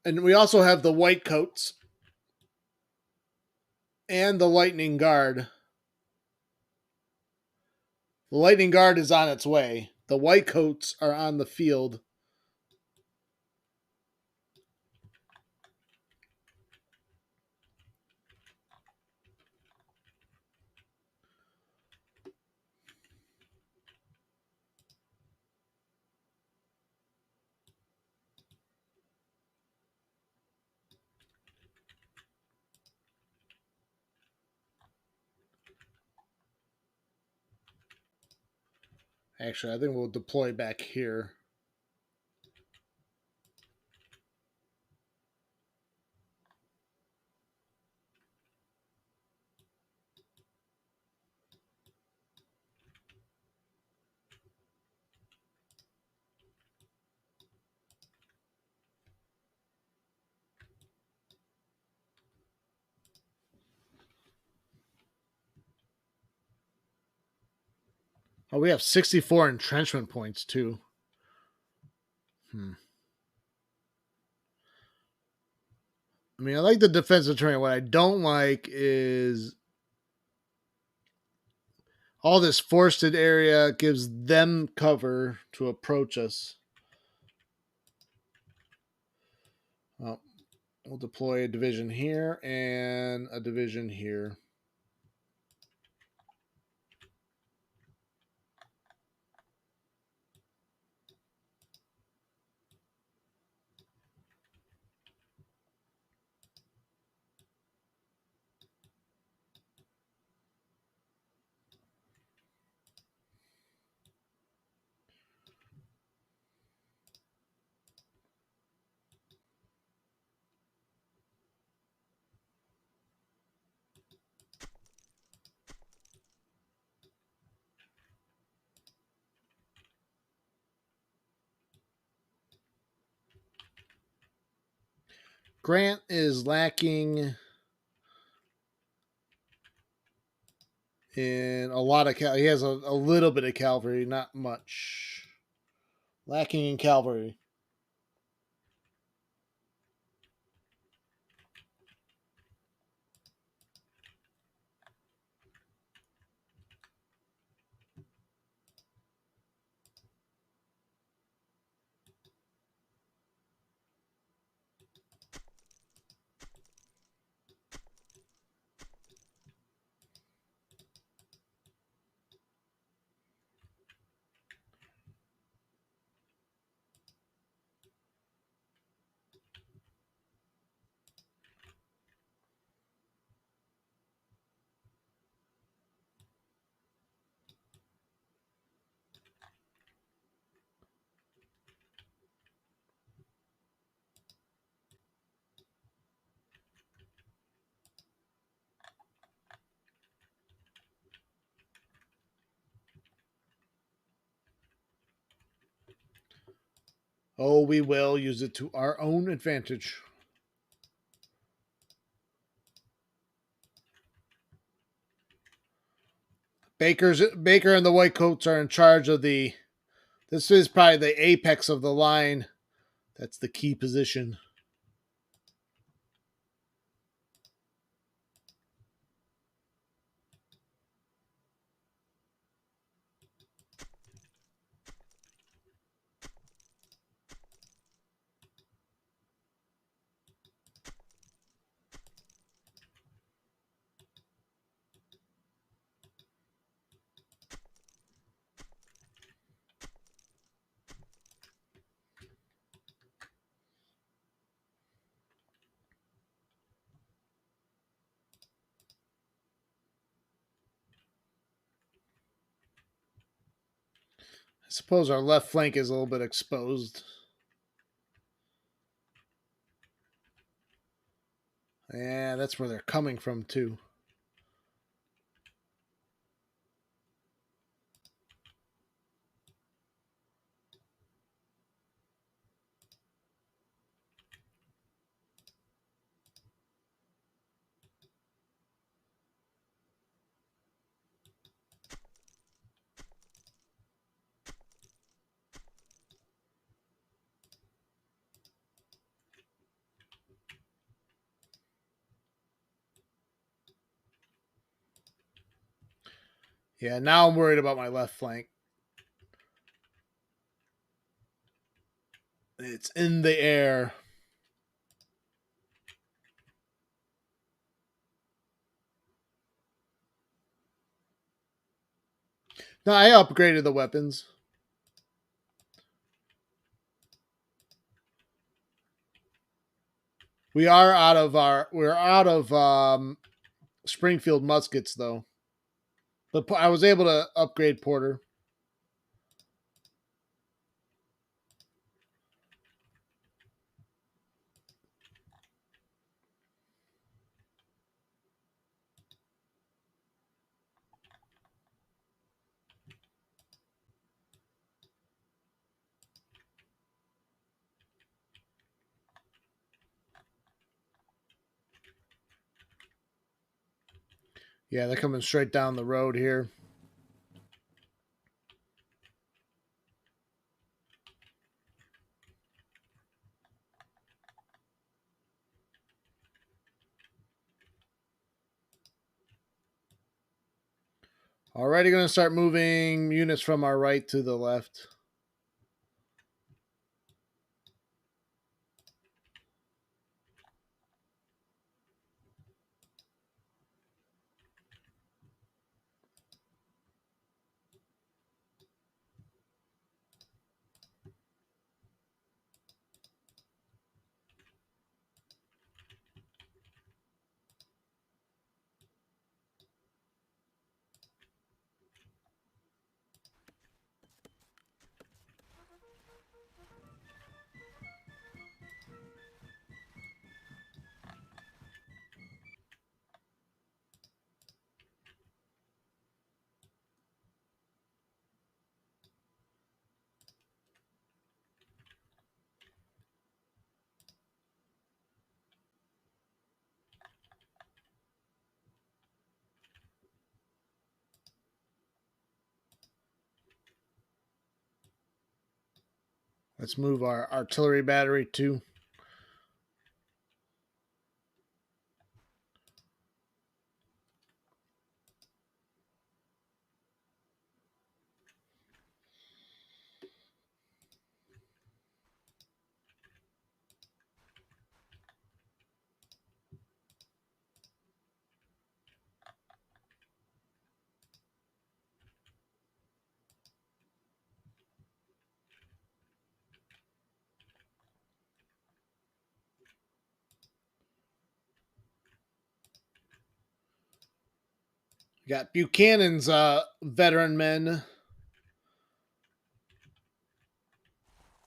And we also have the White Coats and the Lightning Guard. The Lightning Guard is on its way. The White Coats are on the field. Actually, I think we'll deploy back here. Oh, we have 64 entrenchment points, too. I mean, I like the defensive terrain. What I don't like is all this forested area gives them cover to approach us. Well, we'll deploy a division here and a division here. Grant is lacking in a lot of he has a little bit of cavalry, not much. Lacking in cavalry. Oh, we will use it to our own advantage. Baker and the White Coats are in charge of the. This is probably the apex of the line. That's the key position. I suppose our left flank is a little bit exposed. Yeah, that's where they're coming from, too. Yeah, now I'm worried about my left flank. It's in the air. No, I upgraded the weapons. We're out of Springfield muskets though. But I was able to upgrade Porter. Yeah, they're coming straight down the road here. Already going to start moving units from our right to the left. Let's move our artillery battery too. We got Buchanan's veteran men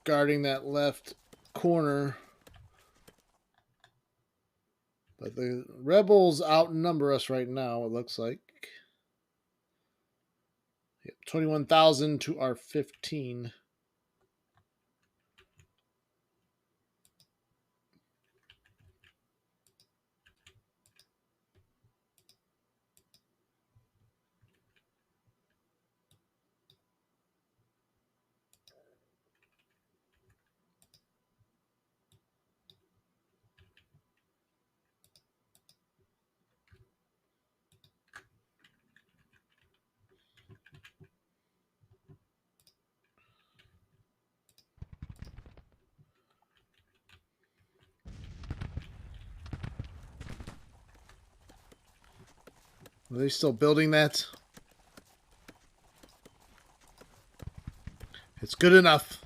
guarding that left corner. But the rebels outnumber us right now, it looks like. Yep, 21,000 to our 15. Are they still building that? It's good enough.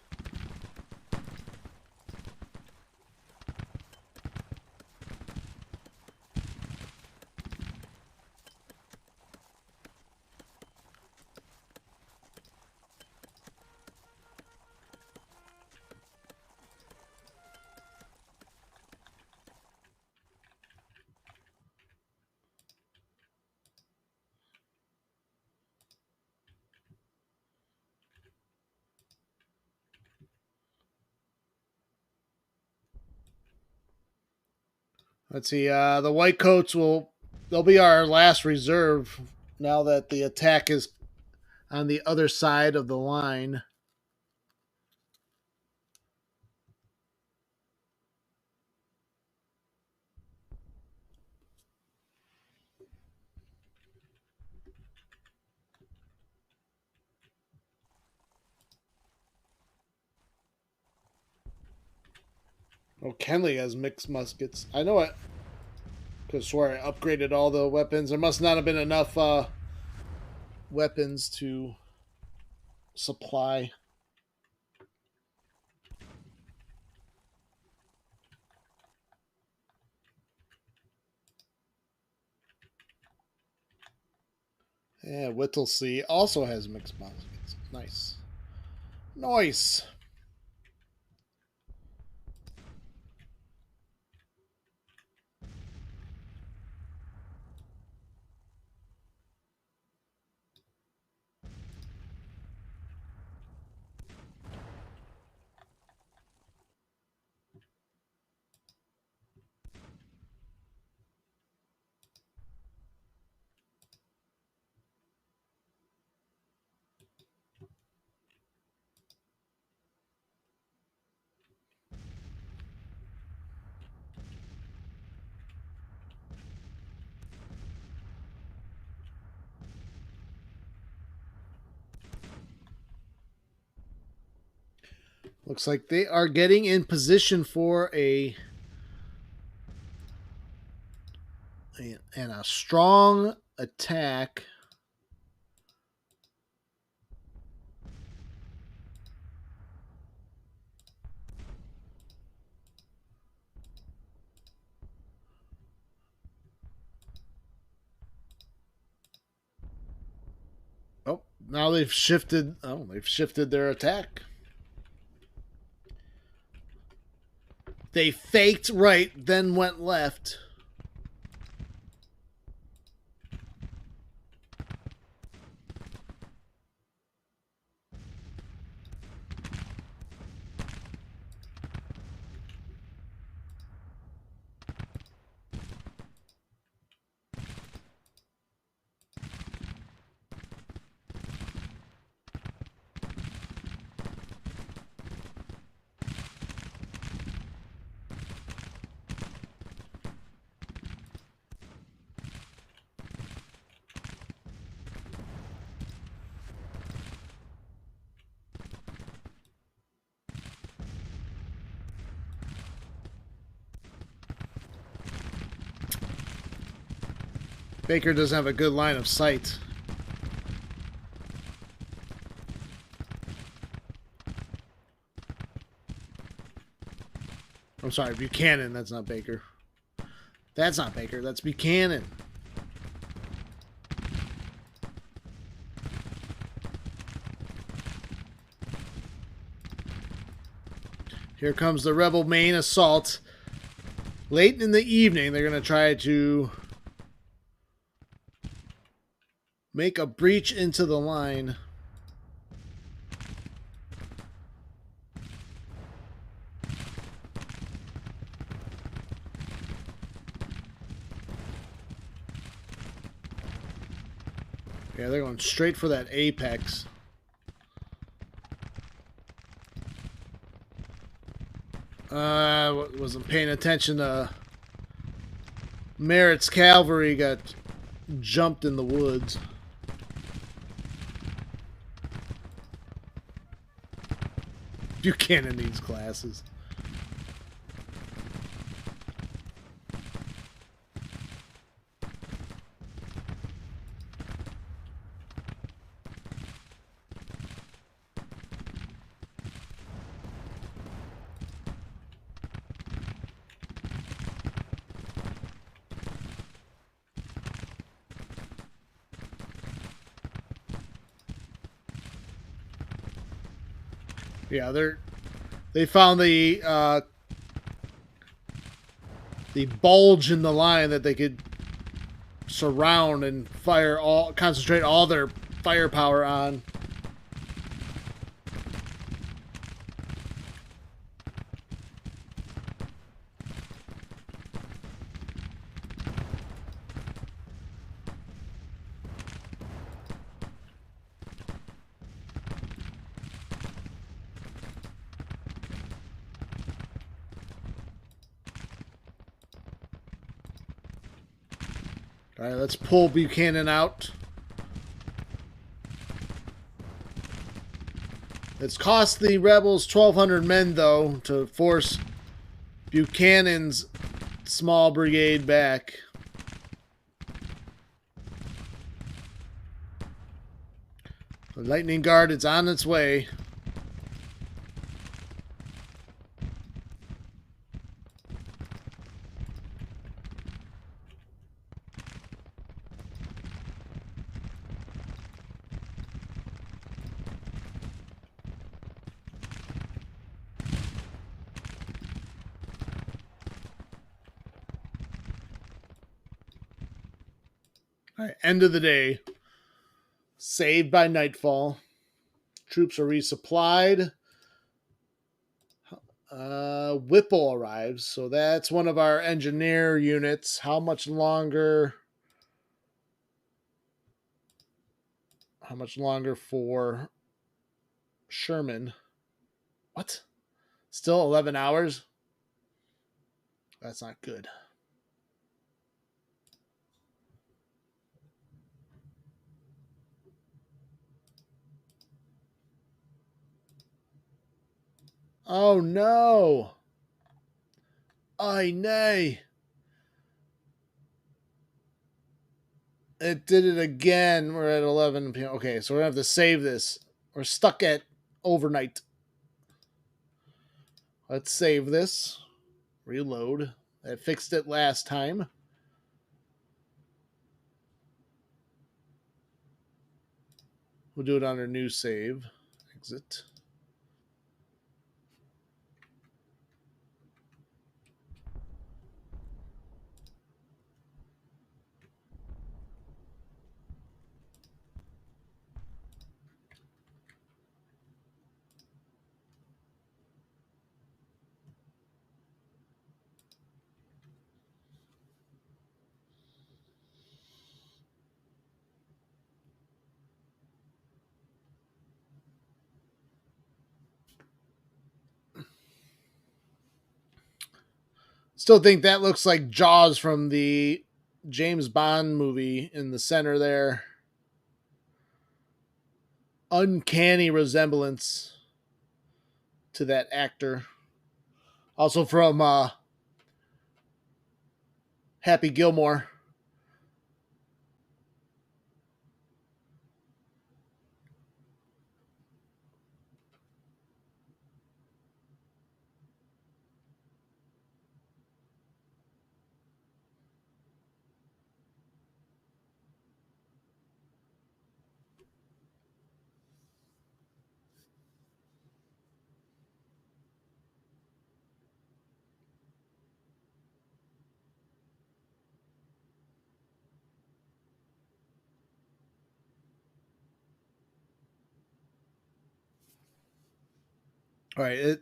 Let's see. The white coats they'll be our last reserve now that the attack is on the other side of the line. Oh, Kenley has mixed muskets. I know it. Could swear I upgraded all the weapons. There must not have been enough weapons to supply. Yeah, Whittlesea also has mixed muskets. Nice. Nice. Looks like they are getting in position for a strong attack. Oh, now they've shifted. Oh, they've shifted their attack. They faked right, then went left. Baker doesn't have a good line of sight. I'm sorry, Buchanan. That's not Baker. That's not Baker. That's Buchanan. Here comes the Rebel main assault. Late in the evening, they're going to try to make a breach into the line. Yeah, they're going straight for that apex. Wasn't paying attention to Merritt's cavalry got jumped in the woods. Buchanan needs glasses. Yeah, they found the bulge in the line that they could surround and concentrate all their firepower on. All right, let's pull Buchanan out. It's cost the rebels 1,200 men, though, to force Buchanan's small brigade back. The Lightning Guard is on its way. All right, end of the day. Saved by nightfall. Troops are resupplied. Whipple arrives, so that's one of our engineer units. How much longer? How much longer for Sherman? What? Still 11 hours? That's not good. Oh no! Ay nay! It did it again. We're at 11 p.m. Okay, so we're gonna have to save this. We're stuck at overnight. Let's save this. Reload. I fixed it last time. We'll do it on our new save. Exit. Still think that looks like Jaws from the James Bond movie in the center there. Uncanny resemblance to that actor. Also from Happy Gilmore. All right,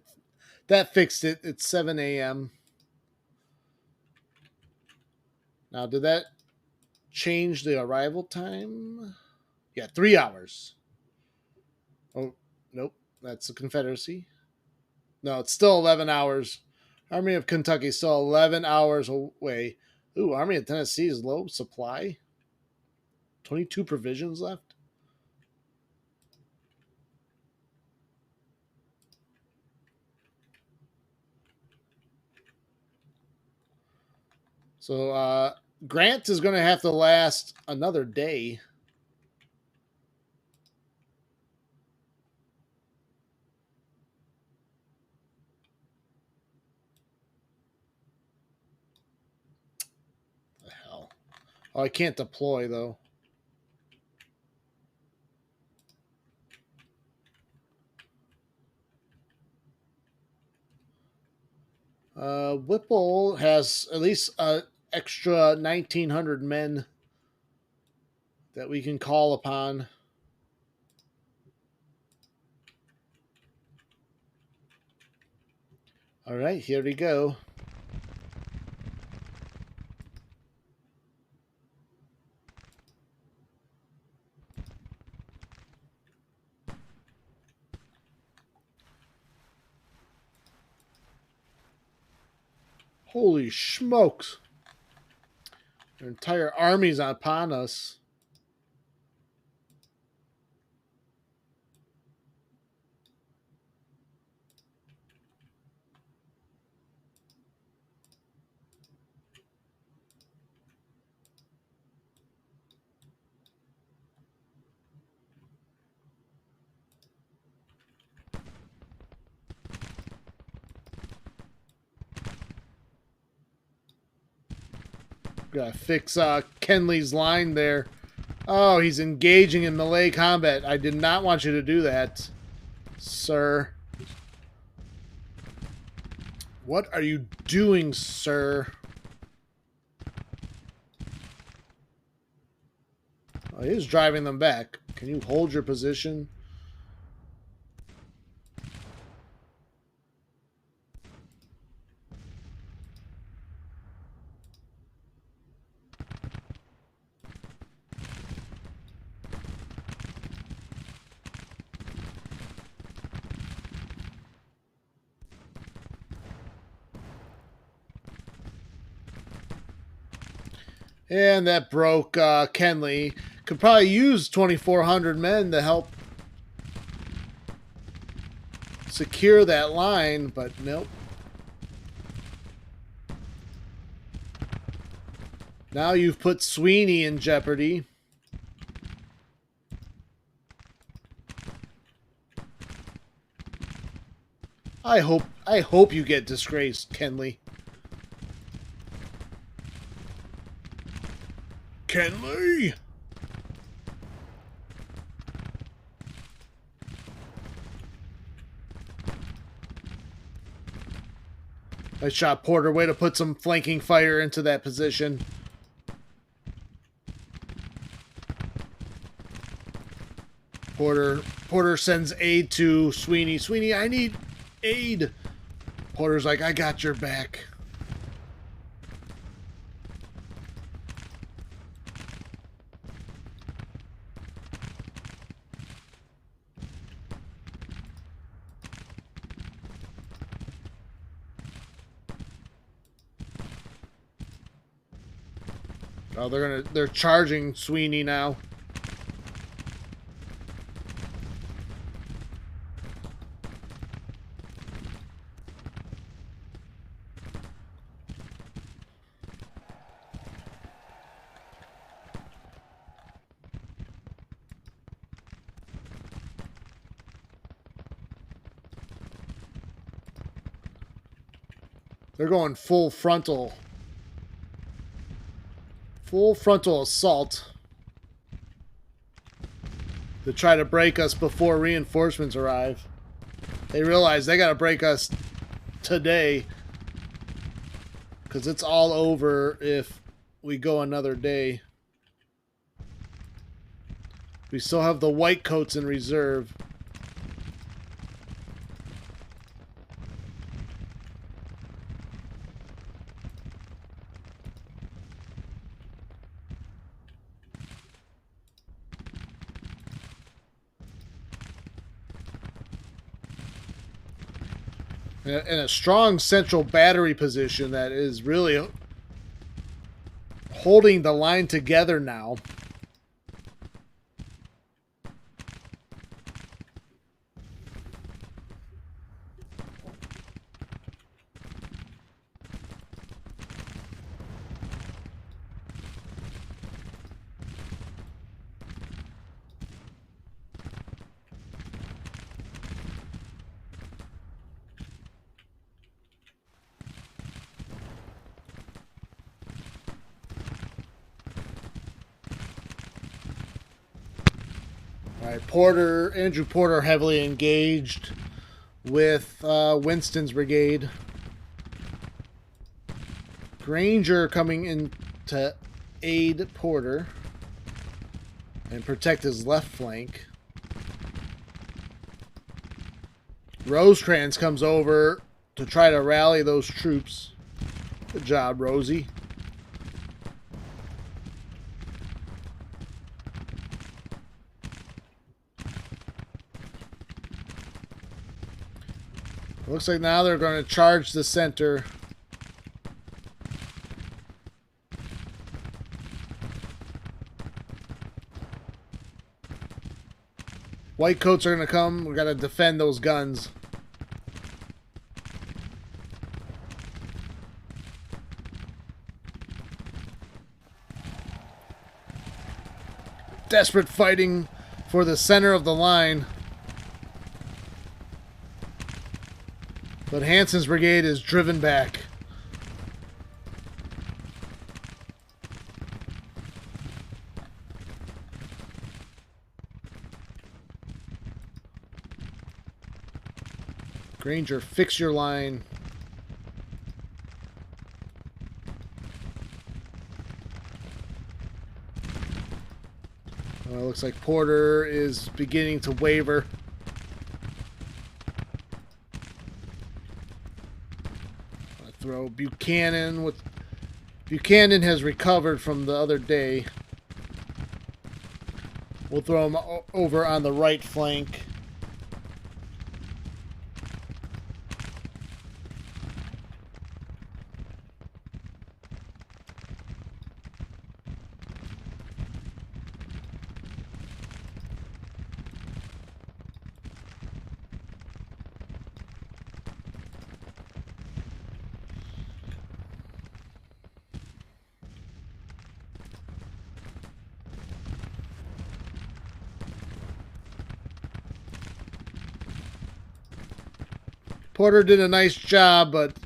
that fixed it. It's 7 a.m. Now, did that change the arrival time? Yeah, 3 hours. Oh, nope. That's the Confederacy. No, it's still 11 hours. Army of Kentucky is still 11 hours away. Ooh, Army of Tennessee is low supply. 22 provisions left. So Grant is going to have to last another day. The hell. Oh, I can't deploy though. Whipple has at least extra 1,900 men that we can call upon. All right, here we go. Holy smokes. Their entire army's upon us. Gotta fix Kenley's line there. Oh, he's engaging in melee combat. I did not want you to do that, sir. What are you doing, sir? Oh, he is driving them back. Can you hold your position? And that broke Kenley. Could probably use 2,400 men to help secure that line, but nope. Now you've put Sweeney in jeopardy. I hope you get disgraced, Kenley. Kenley! Nice shot, Porter. Way to put some flanking fire into that position. Porter sends aid to Sweeney. Sweeney, I need aid. Porter's like, I got your back. Oh, they're charging Sweeney now. They're going full frontal. Full frontal assault to try to break us before reinforcements arrive. They realize they got to break us today because it's all over if we go another day. We still have the white coats in reserve. In a strong central battery position that is really holding the line together now. Andrew Porter heavily engaged with Winston's brigade. Granger coming in to aid Porter and protect his left flank. Rosecrans comes over to try to rally those troops. Good job, Rosie. Looks like now they're going to charge the center. White coats are going to come. We got to defend those guns. Desperate fighting for the center of the line. But Hanson's brigade is driven back. Granger, fix your line. Looks like Porter is beginning to waver. I throw Buchanan. Buchanan has recovered from the other day. We'll throw him over on the right flank. Porter did a nice job, but it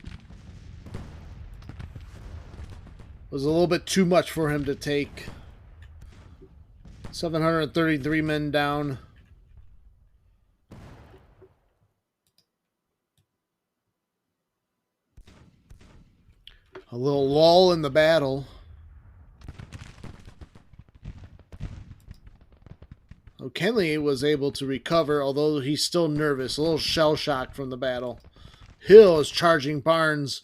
was a little bit too much for him to take. 733 men down. A little lull in the battle. O'Kenley was able to recover, although he's still nervous, a little shell-shocked from the battle. Hill is charging Barnes.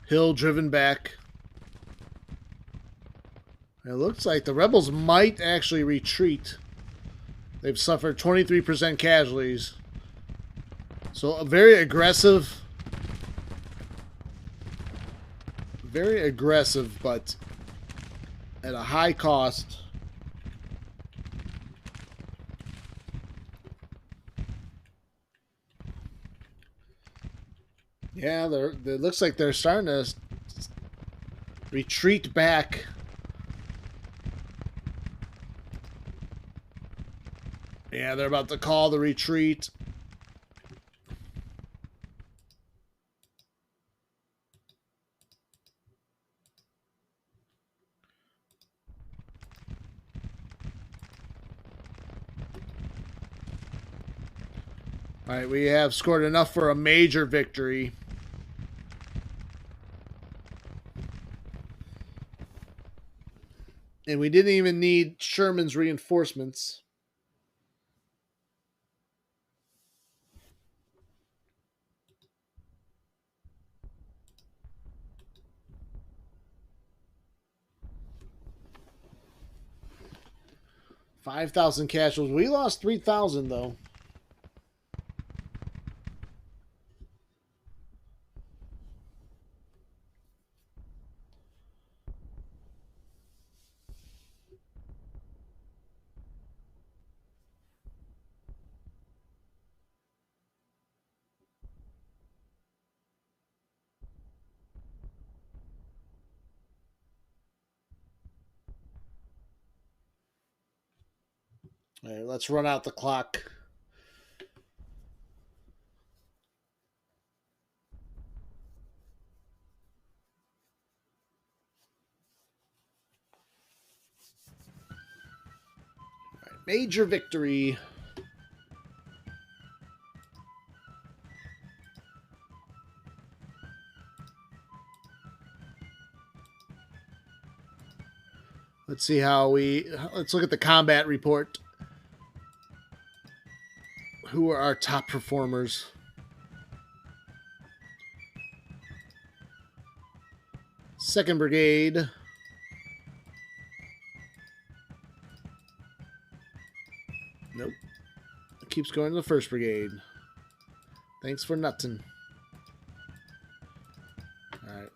Hill driven back. It looks like the rebels might actually retreat. They've suffered 23% casualties. So a very aggressive, but at a high cost. Yeah, it looks like they're starting to retreat back. Yeah, they're about to call the retreat. All right, we have scored enough for a major victory. And we didn't even need Sherman's reinforcements. $5,000 casualties. We lost 3,000 though. All right, let's run out the clock. All right, major victory. Let's see let's look at the combat report. Who are our top performers? Second Brigade. Nope. It keeps going to the First Brigade. Thanks for nothing. All right.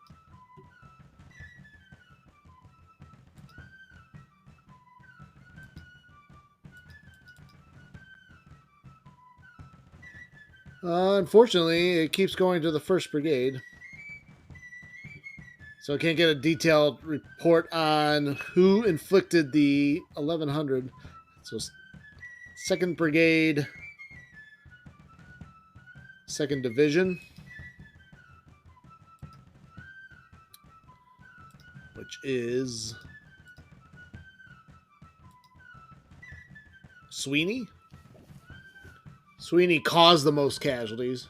Unfortunately, it keeps going to the First Brigade. So I can't get a detailed report on who inflicted the 1100. So 2nd Brigade, 2nd Division. which is Sweeney. Sweeney caused the most casualties.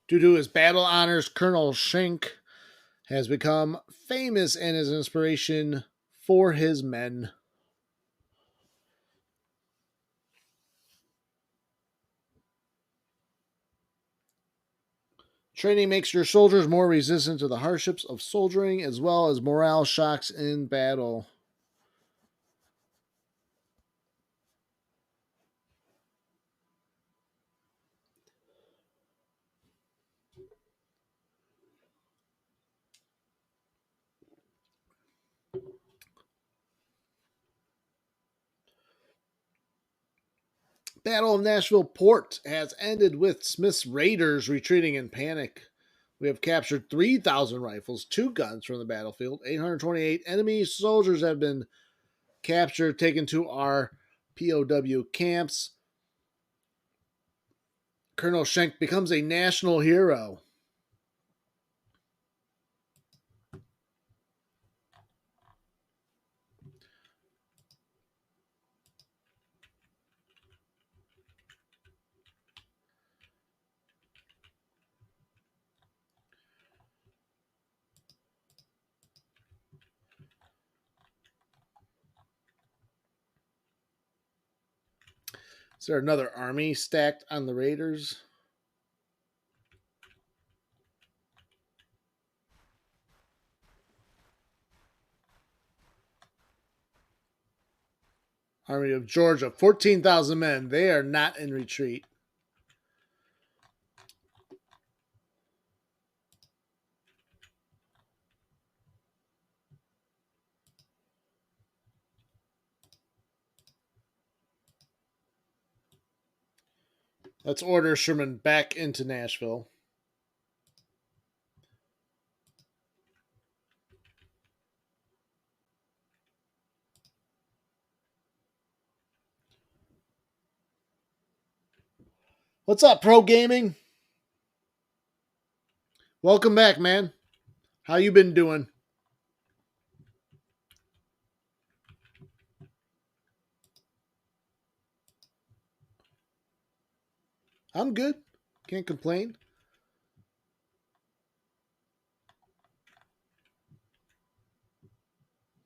Due to his battle honors, Colonel Schenk has become famous and is an inspiration for his men. Training makes your soldiers more resistant to the hardships of soldiering as well as morale shocks in battle. Battle of Nashville Port has ended with Smith's Raiders retreating in panic. We have captured 3,000 rifles, 2 guns from the battlefield. 828 enemy soldiers have been captured, taken to our POW camps. Colonel Schenk becomes a national hero. Is there another army stacked on the Raiders? Army of Georgia, 14,000 men. They are not in retreat. Let's order Sherman back into Nashville. What's up, Pro Gaming? Welcome back, man. How you been doing? I'm good. Can't complain.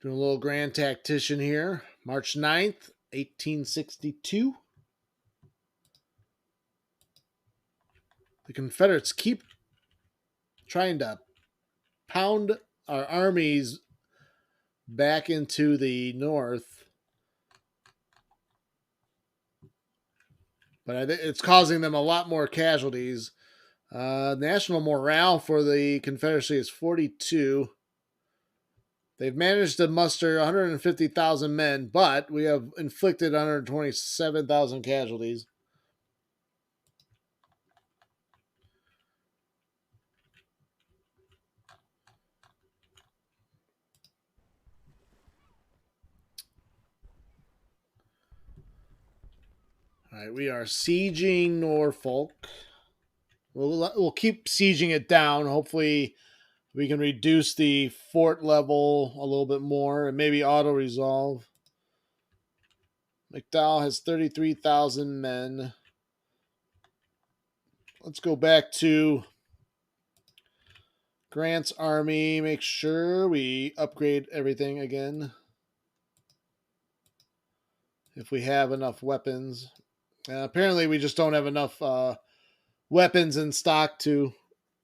Doing a little Grand Tactician here. March 9th, 1862. The Confederates keep trying to pound our armies back into the north. But I think it's causing them a lot more casualties. National morale for the Confederacy is 42. They've managed to muster 150,000 men, but we have inflicted 127,000 casualties. All right, we are sieging Norfolk. We'll keep sieging it down. Hopefully, we can reduce the fort level a little bit more and maybe auto resolve. McDowell has 33,000 men. Let's go back to Grant's army. Make sure we upgrade everything again. If we have enough weapons. Apparently, we just don't have enough weapons in stock to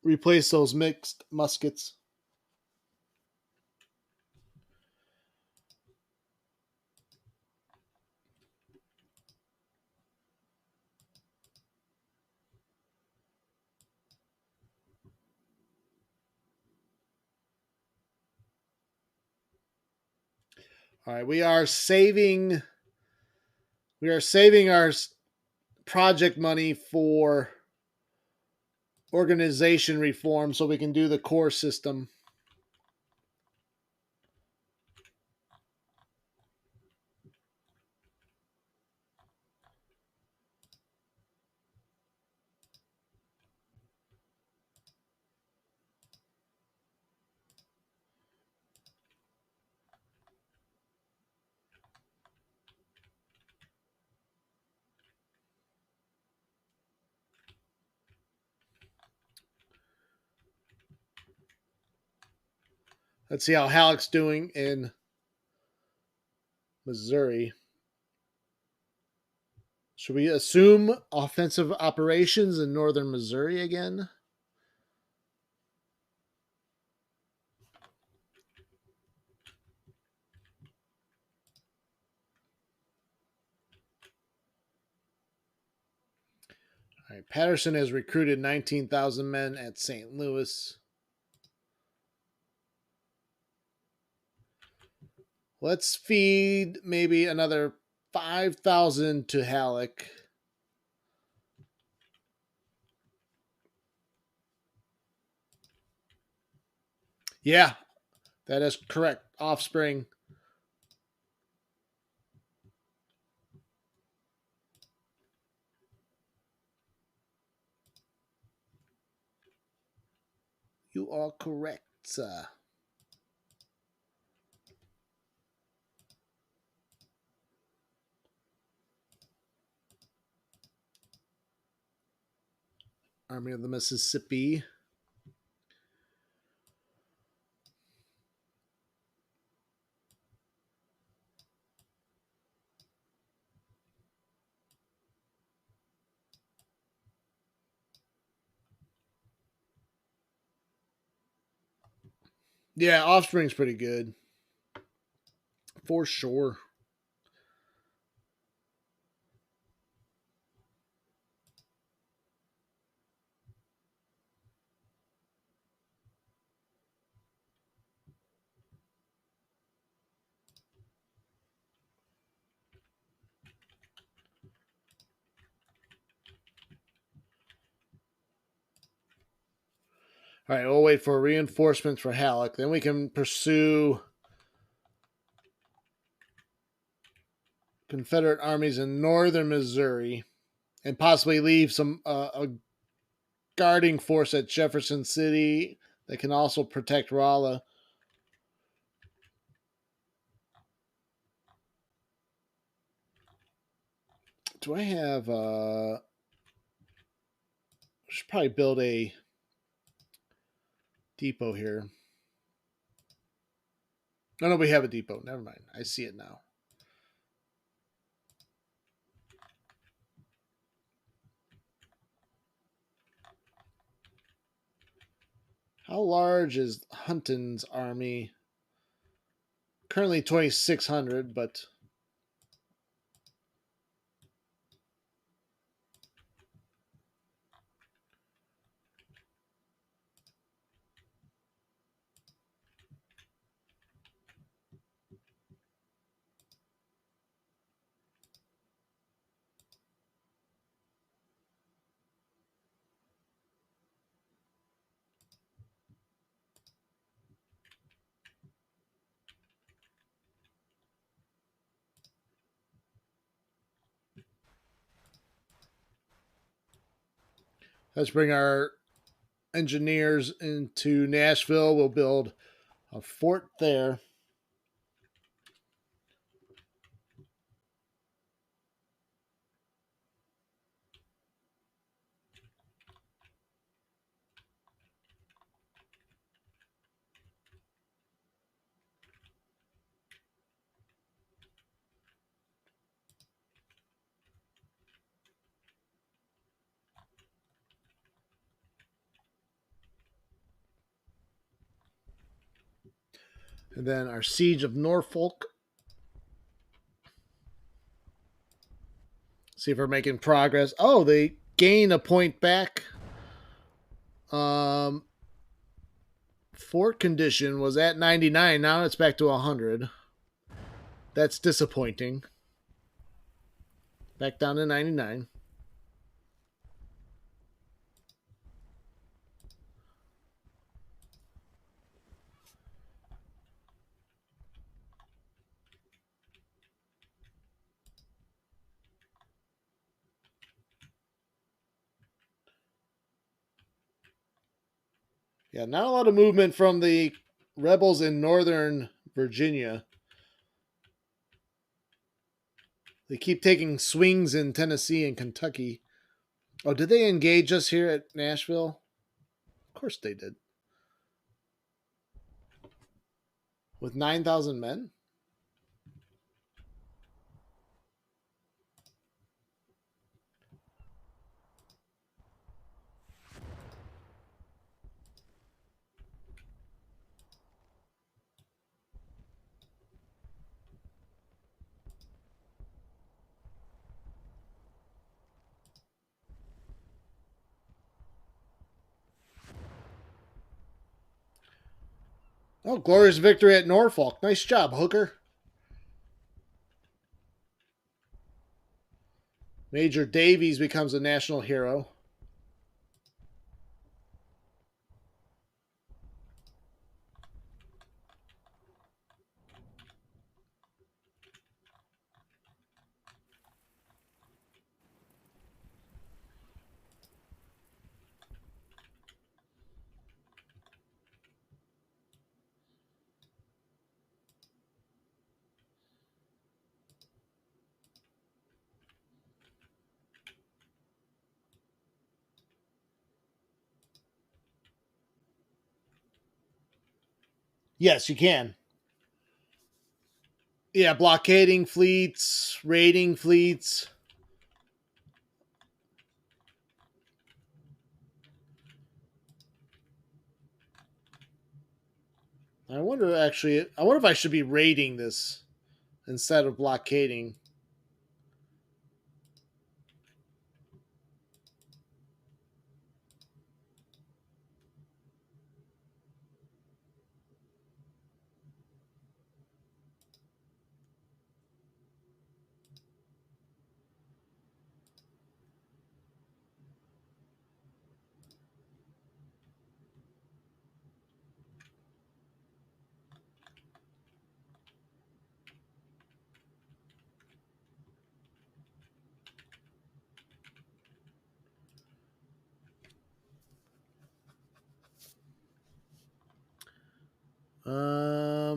replace those mixed muskets. All right, we are saving. We are saving our project money for organization reform so we can do the core system. Let's see how Halleck's doing in Missouri. Should we assume offensive operations in northern Missouri again? All right, Patterson has recruited 19,000 men at St. Louis. Let's feed maybe another 5,000 to Halleck. Yeah, that is correct. Offspring. You are correct, sir. Army of the Mississippi. Yeah, Offspring's pretty good. For sure. All right, we'll wait for reinforcements for Halleck. Then we can pursue Confederate armies in northern Missouri and possibly leave some a guarding force at Jefferson City that can also protect Rolla. Do I have should probably build a depot here. No, we have a depot. Never mind. I see it now. How large is Hunton's army? Currently 2,600, but let's bring our engineers into Nashville. We'll build a fort there. And then our siege of Norfolk. See if we're making progress. Oh, they gain a point back. Fort condition was at 99. Now it's back to 100. That's disappointing. Back down to 99. Yeah, not a lot of movement from the rebels in northern Virginia. They keep taking swings in Tennessee and Kentucky. Oh, did they engage us here at Nashville? Of course they did. With 9,000 men? Oh, glorious victory at Norfolk. Nice job, Hooker. Major Davies becomes a national hero. Yes, you can. Yeah, blockading fleets, raiding fleets. I wonder if I should be raiding this instead of blockading.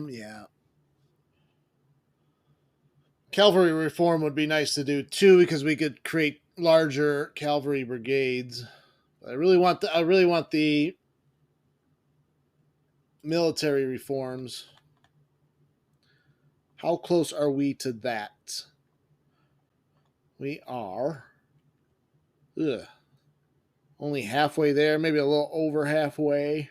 Yeah. Cavalry reform would be nice to do too because we could create larger cavalry brigades. I really want the military reforms. How close are we to that? We are only halfway there, maybe a little over halfway.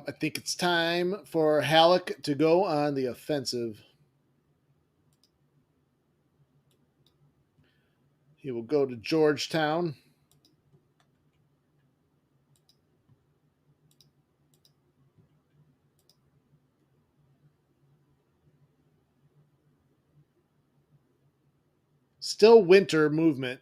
I think it's time for Halleck to go on the offensive. He will go to Georgetown. Still winter movement.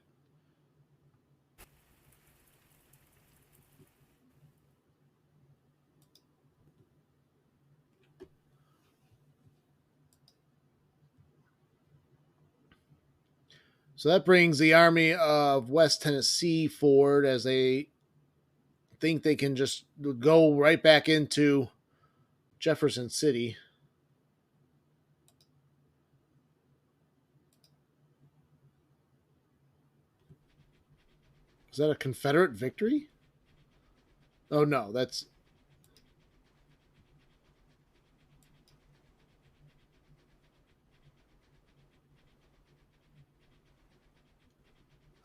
So that brings the Army of West Tennessee forward as they think they can just go right back into Jefferson City. Is that a Confederate victory? Oh no, that's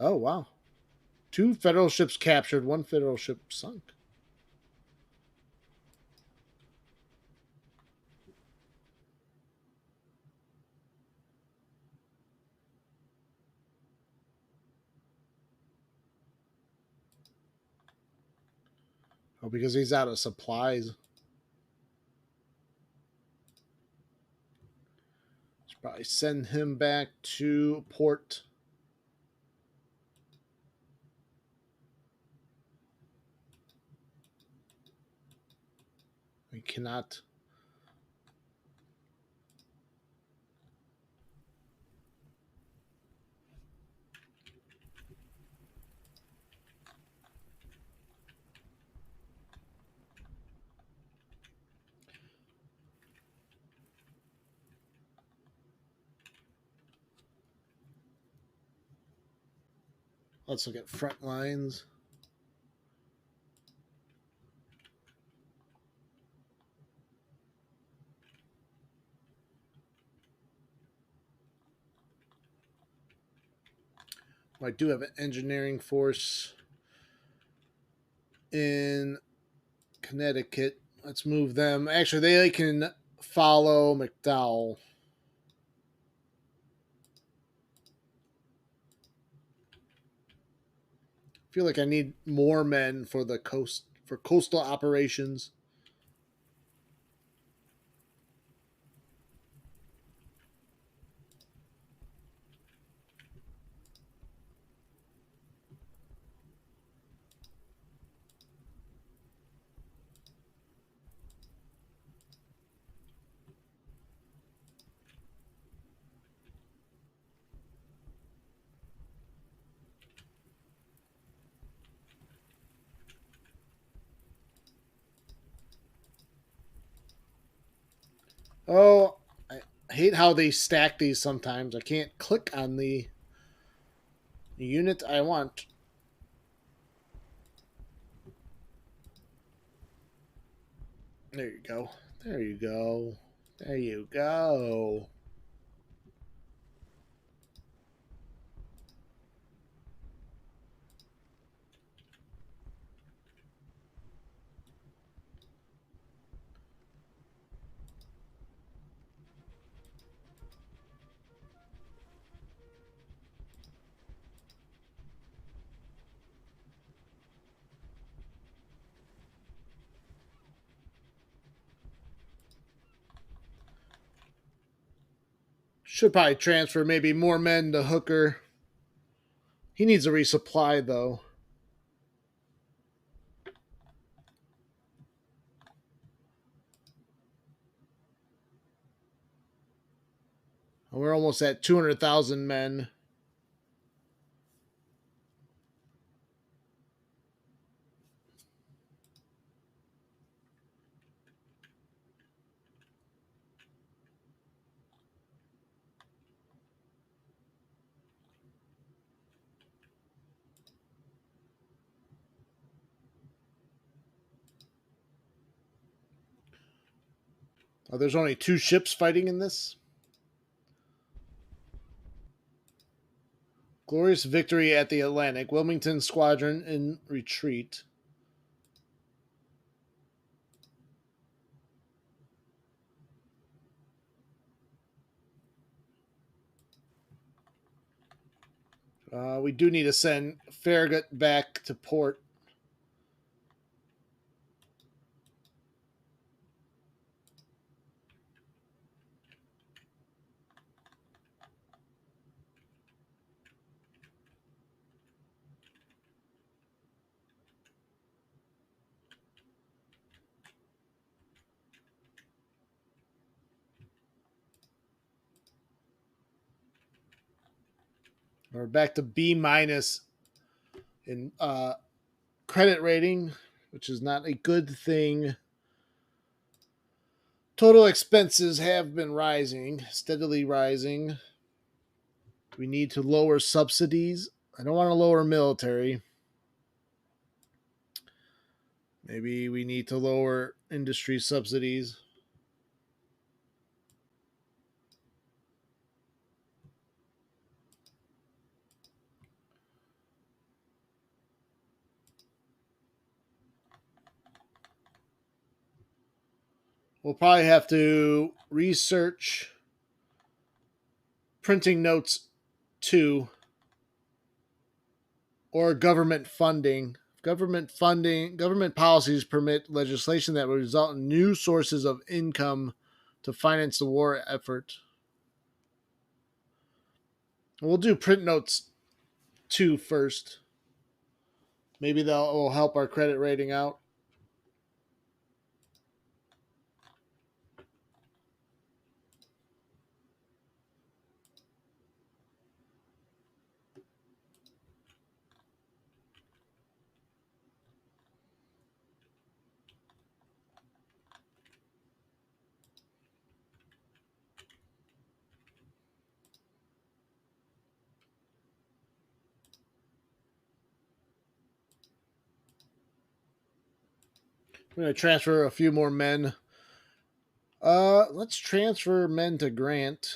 oh wow. Two Federal ships captured, one Federal ship sunk. Oh, because he's out of supplies. Should probably send him back to port. We cannot. Let's look at front lines. I do have an engineering force in Connecticut. Let's move them. Actually, they can follow McDowell. I feel like I need more men for the coast for coastal operations. Oh, I hate how they stack these sometimes. I can't click on the unit I want. There you go. There you go. There you go. Should probably transfer maybe more men to Hooker. He needs a resupply, though. We're almost at 200,000 men. Oh, there's only 2 ships fighting in this. Glorious victory at the Atlantic. Wilmington Squadron in retreat. We do need to send Farragut back to port. We're back to B minus in credit rating, which is not a good thing. Total expenses have been rising, steadily rising. We need to lower subsidies. I don't want to lower military. Maybe we need to lower industry subsidies. We'll probably have to research printing notes too, or government funding Government funding, government policies permit legislation that will result in new sources of income to finance the war effort. We'll do print notes 2 first. Maybe that will help our credit rating out. We're going to transfer a few more men. Let's transfer men to Grant.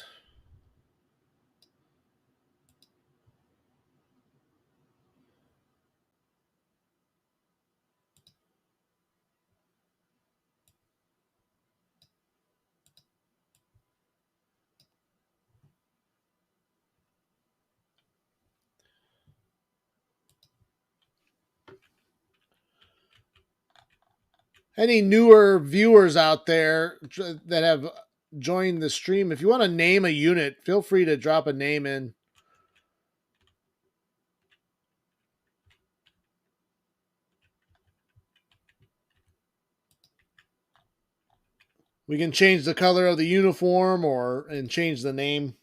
Any newer viewers out there that have joined the stream, if you want to name a unit, feel free to drop a name in. We can change the color of the uniform and change the name.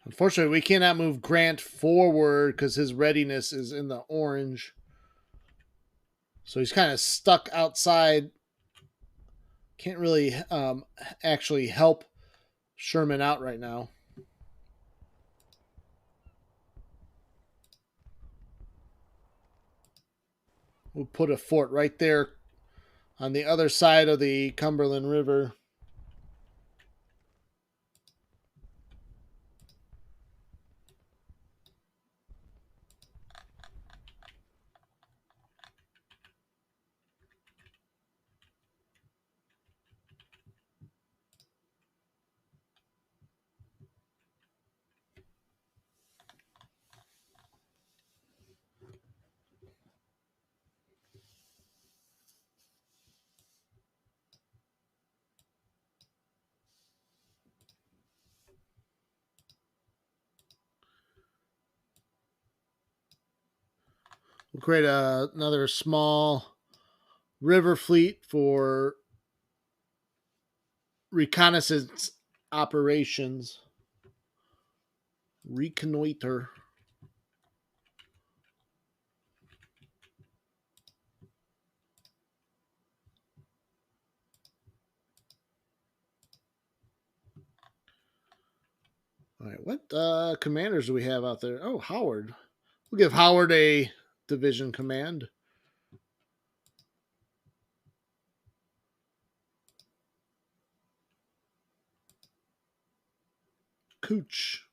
Unfortunately, we cannot move Grant forward because his readiness is in the orange. So he's kind of stuck outside. Can't really actually help Sherman out right now. We'll put a fort right there on the other side of the Cumberland River. We'll create another small river fleet for reconnaissance operations. Reconnoiter. All right, what commanders do we have out there? Oh, Howard. We'll give Howard a division command. Cooch.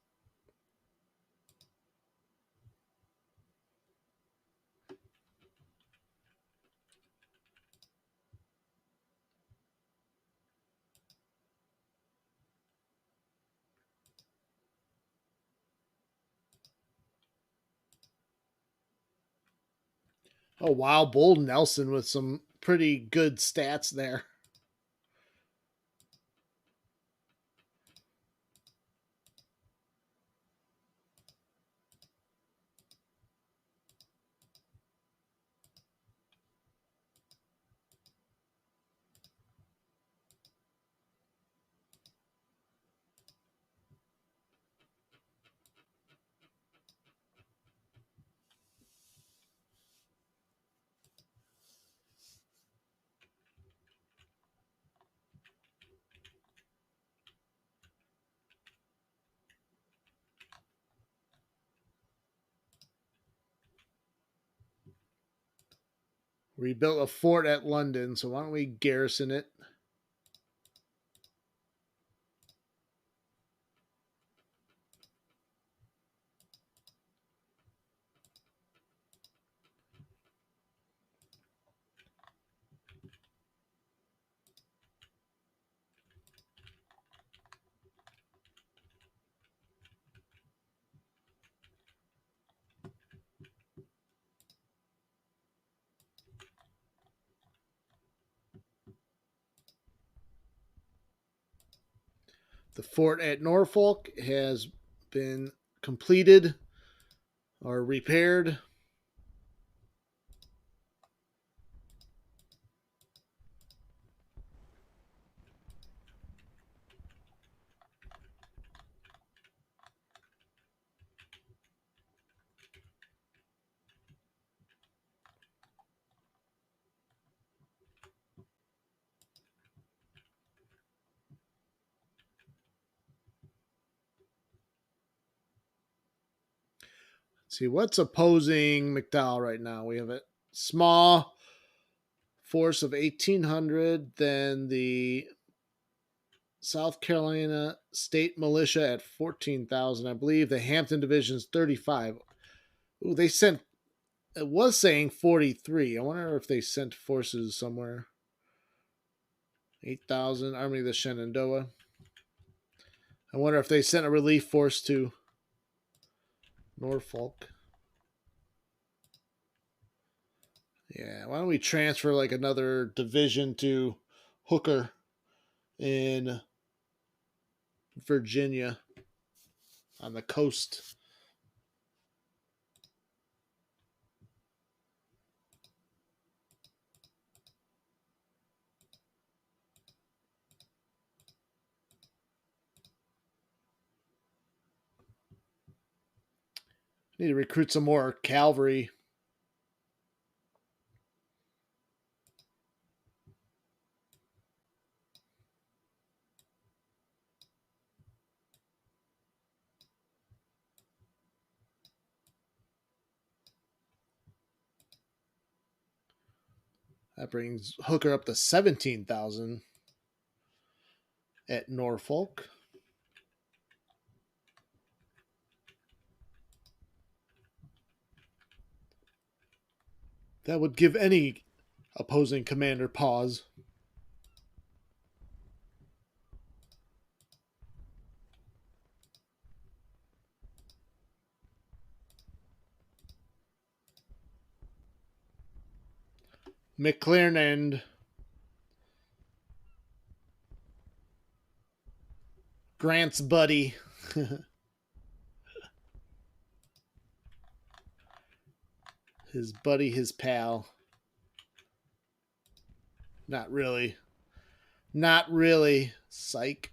Oh, wow. Bull Nelson with some pretty good stats there. We built a fort at London, so why don't we garrison it? The fort at Norfolk has been completed or repaired. Let's see what's opposing McDowell right now. We have a small force of 1,800, then the South Carolina State Militia at 14,000. I believe the Hampton Division's 35. Ooh, they sent, it was saying 43. I wonder if they sent forces somewhere. 8,000. Army of the Shenandoah. I wonder if they sent a relief force to Norfolk. Yeah, why don't we transfer like another division to Hooker in Virginia on the coast? Need to recruit some more cavalry. That brings Hooker up to 17,000 at Norfolk. That would give any opposing commander pause. McClernand, Grant's buddy. His buddy, his pal. Not really. Not really. Psych.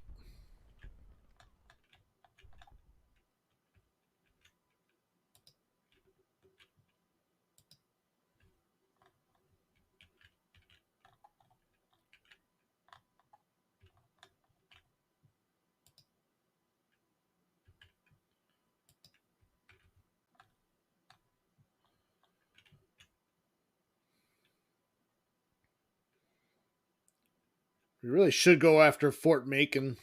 We really should go after Fort Macon.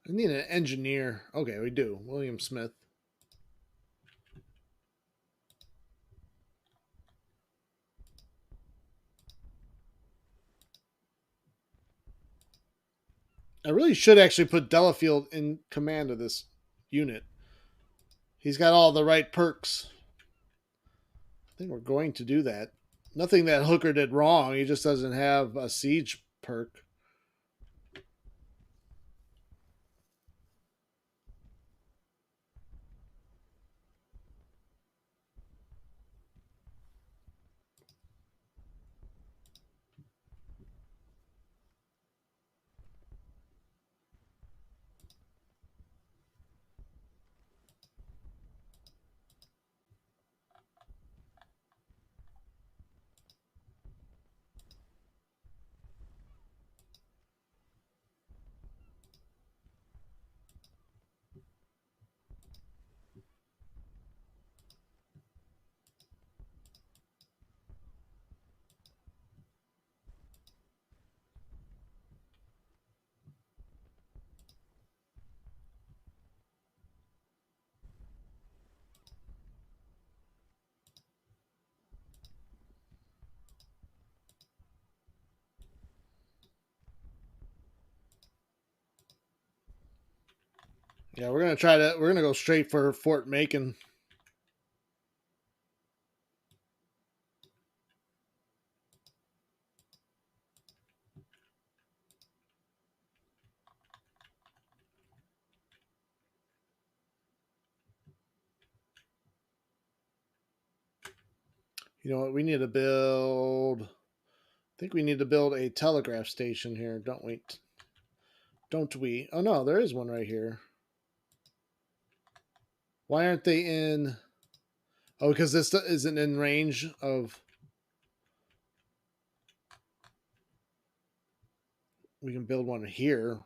I need an engineer. Okay, we do. William Smith. I really should actually put Delafield in command of this unit. He's got all the right perks. I think we're going to do that. Nothing that Hooker did wrong. He just doesn't have a siege perk. Yeah, we're gonna go straight for Fort Macon. You know what? We need to build. I think we need to build a telegraph station here, don't we? Don't we? Oh no, there is one right here. Why aren't they in? Oh, because this isn't in range of. We can build one here.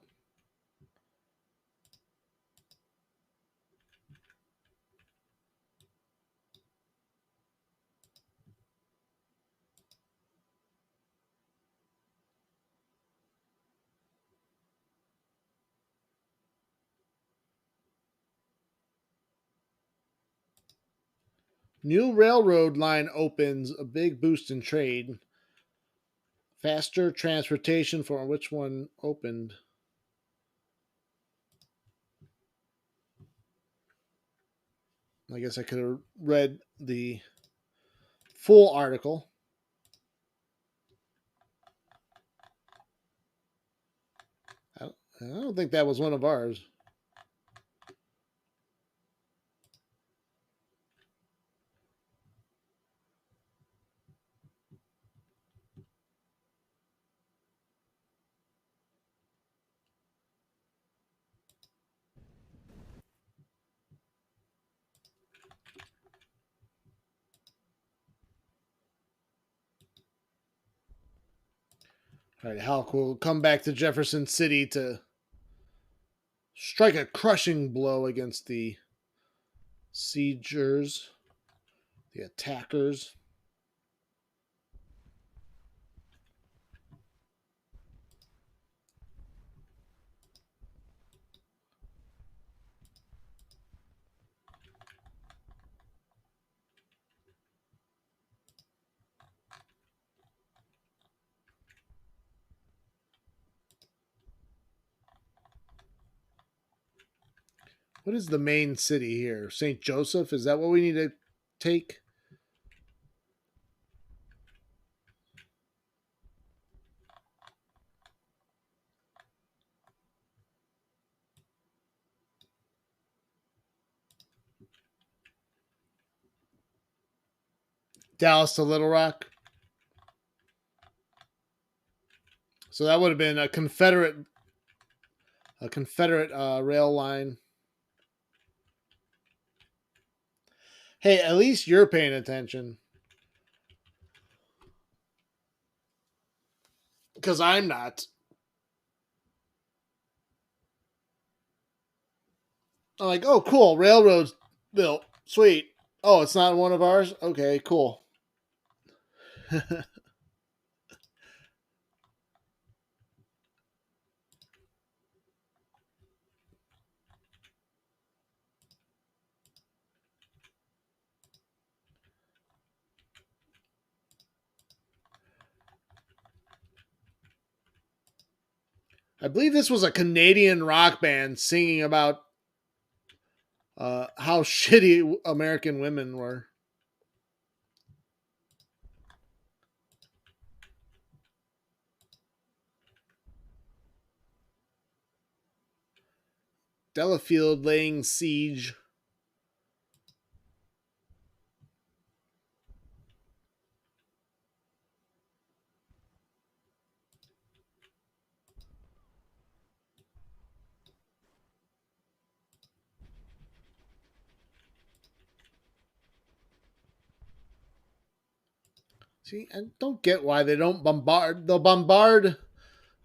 New railroad line opens, a big boost in trade. Faster transportation for which one opened? I guess I could have read the full article. I don't think that was one of ours. All right, Halk will come back to Jefferson City to strike a crushing blow against the siegers, the attackers. What is the main city here? St. Joseph? Is that what we need to take? Dallas to Little Rock. So that would have been a Confederate rail line. Hey, at least you're paying attention. Because I'm not. I'm like, oh, cool. Railroads built. Sweet. Oh, it's not one of ours? Okay, cool. I believe this was a Canadian rock band singing about how shitty American women were. Delafield laying siege. See, I don't get why they don't bombard. They'll bombard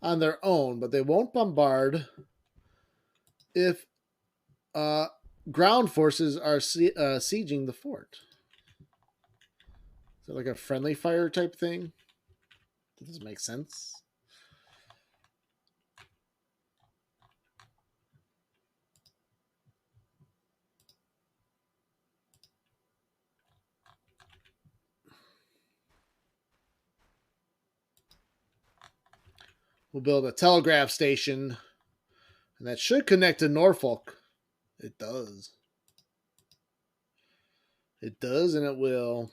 on their own, but they won't bombard if uh, ground forces are sieging the fort. Is it like a friendly fire type thing? Does this make sense? We'll build a telegraph station, and that should connect to Norfolk. It does. It does, and it will.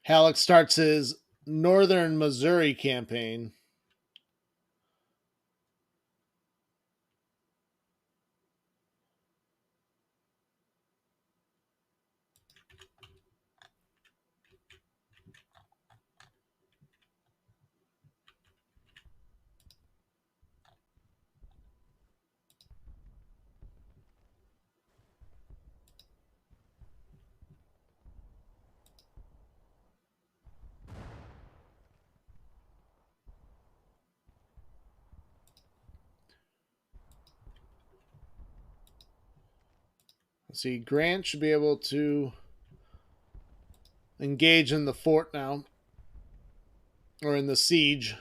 Halleck starts his Northern Missouri campaign. Let's see, Grant should be able to engage in the fort now, or in the siege.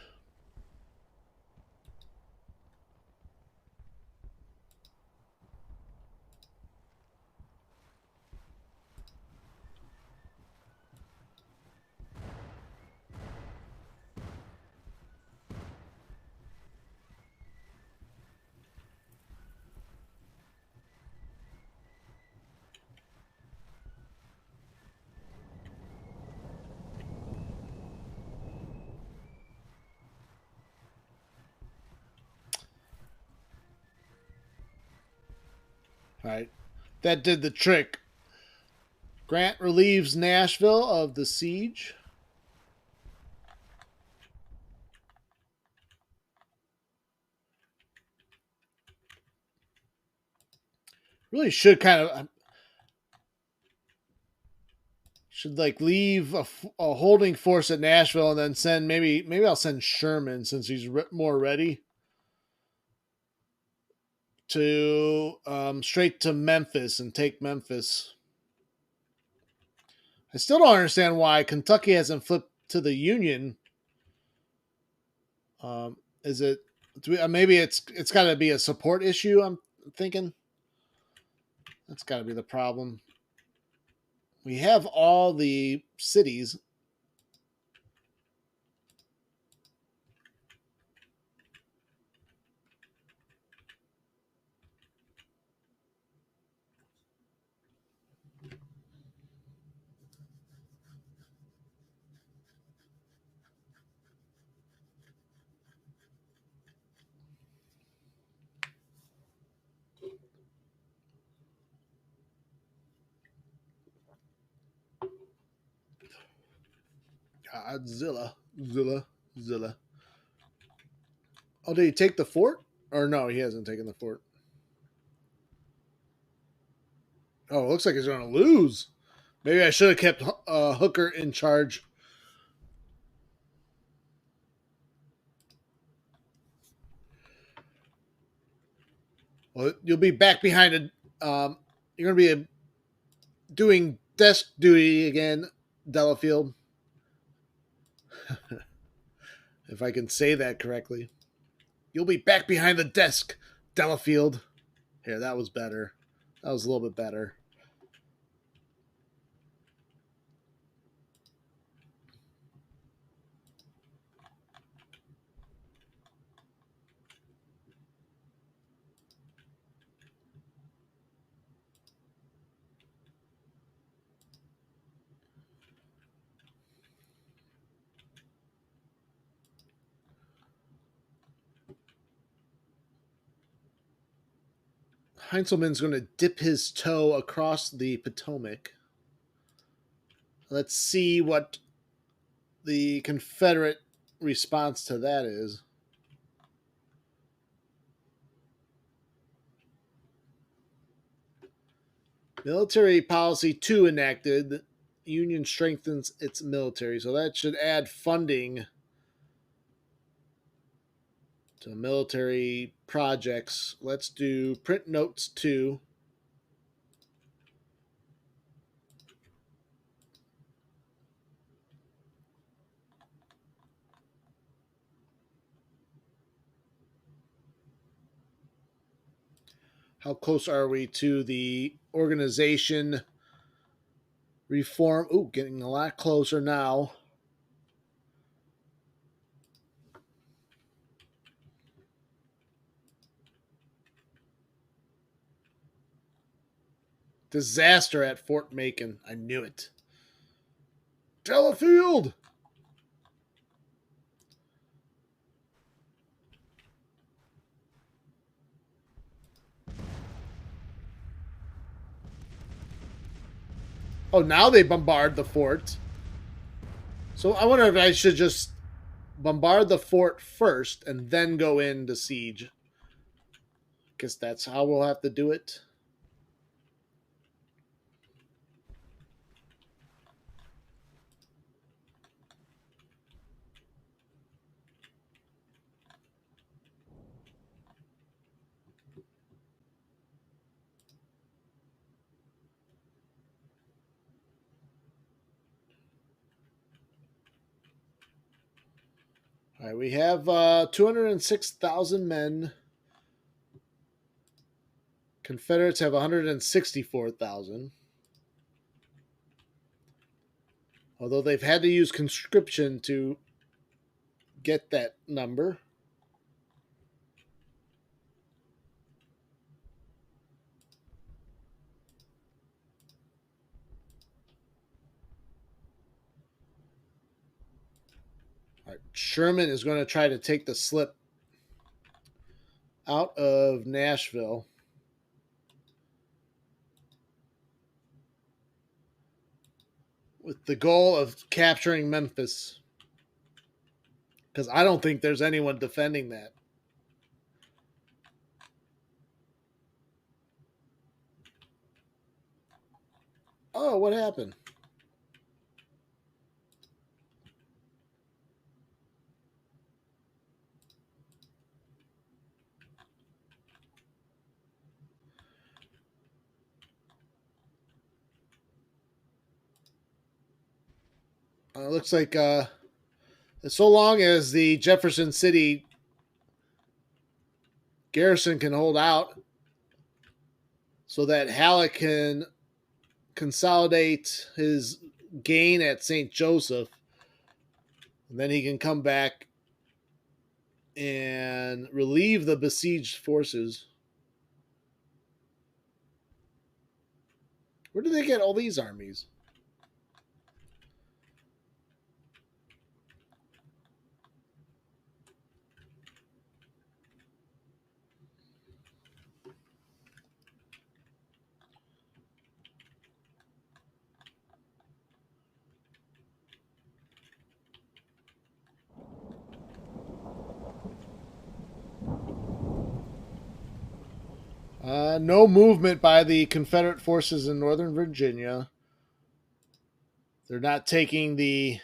All right, that did the trick. Grant relieves Nashville of the siege. Really should kind of should like leave a holding force at Nashville and then send maybe I'll send Sherman since he's more ready to straight to Memphis and take Memphis. I still don't understand why Kentucky hasn't flipped to the Union. Is it maybe it's got to be a support issue? I'm thinking that's got to be the problem. We have all the cities. Godzilla, Zilla. Oh, did he take the fort? Or no, he hasn't taken the fort. Oh, it looks like he's going to lose. Maybe I should have kept Hooker in charge. Well, you'll be back behind a. You're going to be doing desk duty again, Delafield. If I can say that correctly. You'll be back behind the desk, Delafield. Here, that was better. That was a little bit better. Heinzelman's going to dip his toe across the Potomac. Let's see what the Confederate response to that is. Military Policy 2 enacted. Union strengthens its military. So that should add funding to military projects. Let's do print notes 2. How close are we to the organization reform? Ooh, getting a lot closer now. Disaster at Fort Macon. I knew it. Delafield! Oh, now they bombard the fort. So I wonder if I should just bombard the fort first and then go into siege. Guess that's how we'll have to do it. All right, we have 206,000 men. Confederates have 164,000. Although they've had to use conscription to get that number. All right, Sherman is going to try to take the slip out of Nashville. With the goal of capturing Memphis. Because I don't think there's anyone defending that. Oh, what happened? It looks like so long as the Jefferson City garrison can hold out so that Halleck can consolidate his gain at St. Joseph, and then he can come back and relieve the besieged forces. Where do they get all these armies? No movement by the Confederate forces in Northern Virginia. They're not taking the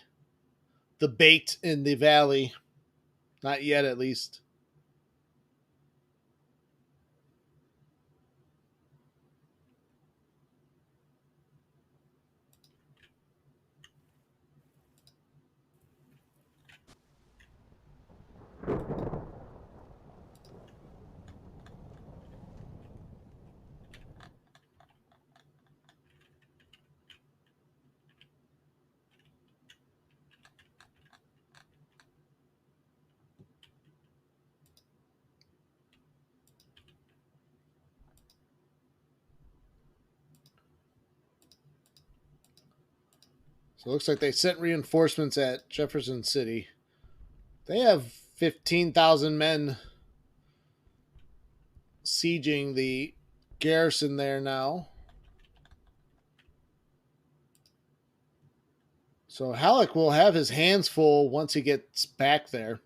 bait in the valley. Not yet, at least. So it looks like they sent reinforcements at Jefferson City. They have 15,000 men sieging the garrison there now. So Halleck will have his hands full once he gets back there.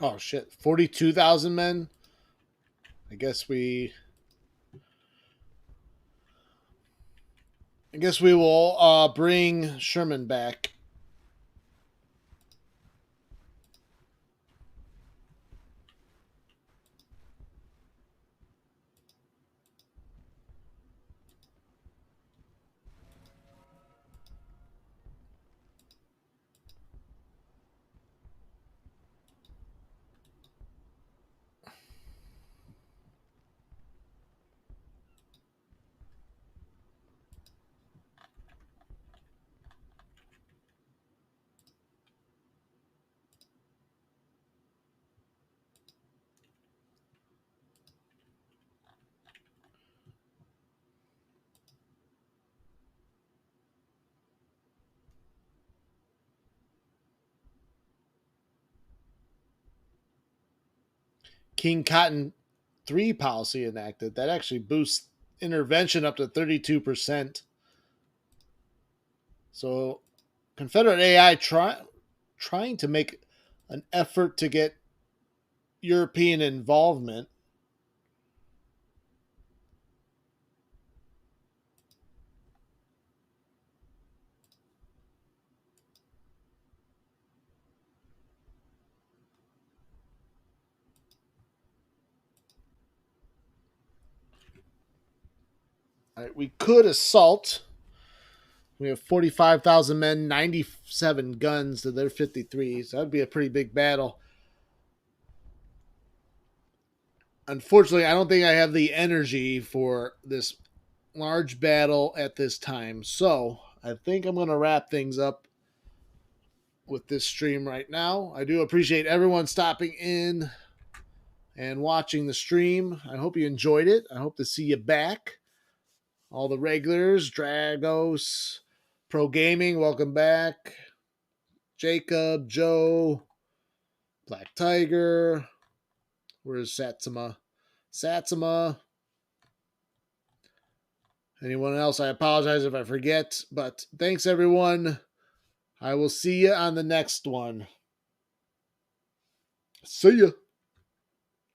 Oh shit, 42,000 men. I guess we. I guess we will bring Sherman back. King Cotton 3 policy enacted. That actually boosts intervention up to 32%. So Confederate AI trying to make an effort to get European involvement. All right, we could assault. We have 45,000 men, 97 guns to their 53. So that'd be a pretty big battle. Unfortunately, I don't think I have the energy for this large battle at this time. So I think I'm going to wrap things up with this stream right now. I do appreciate everyone stopping in and watching the stream. I hope you enjoyed it. I hope to see you back. All the regulars, Dragos, Pro Gaming, welcome back. Jacob, Joe, Black Tiger. Where's Satsuma? Satsuma. Anyone else? I apologize if I forget, but thanks everyone. I will see you on the next one. See ya.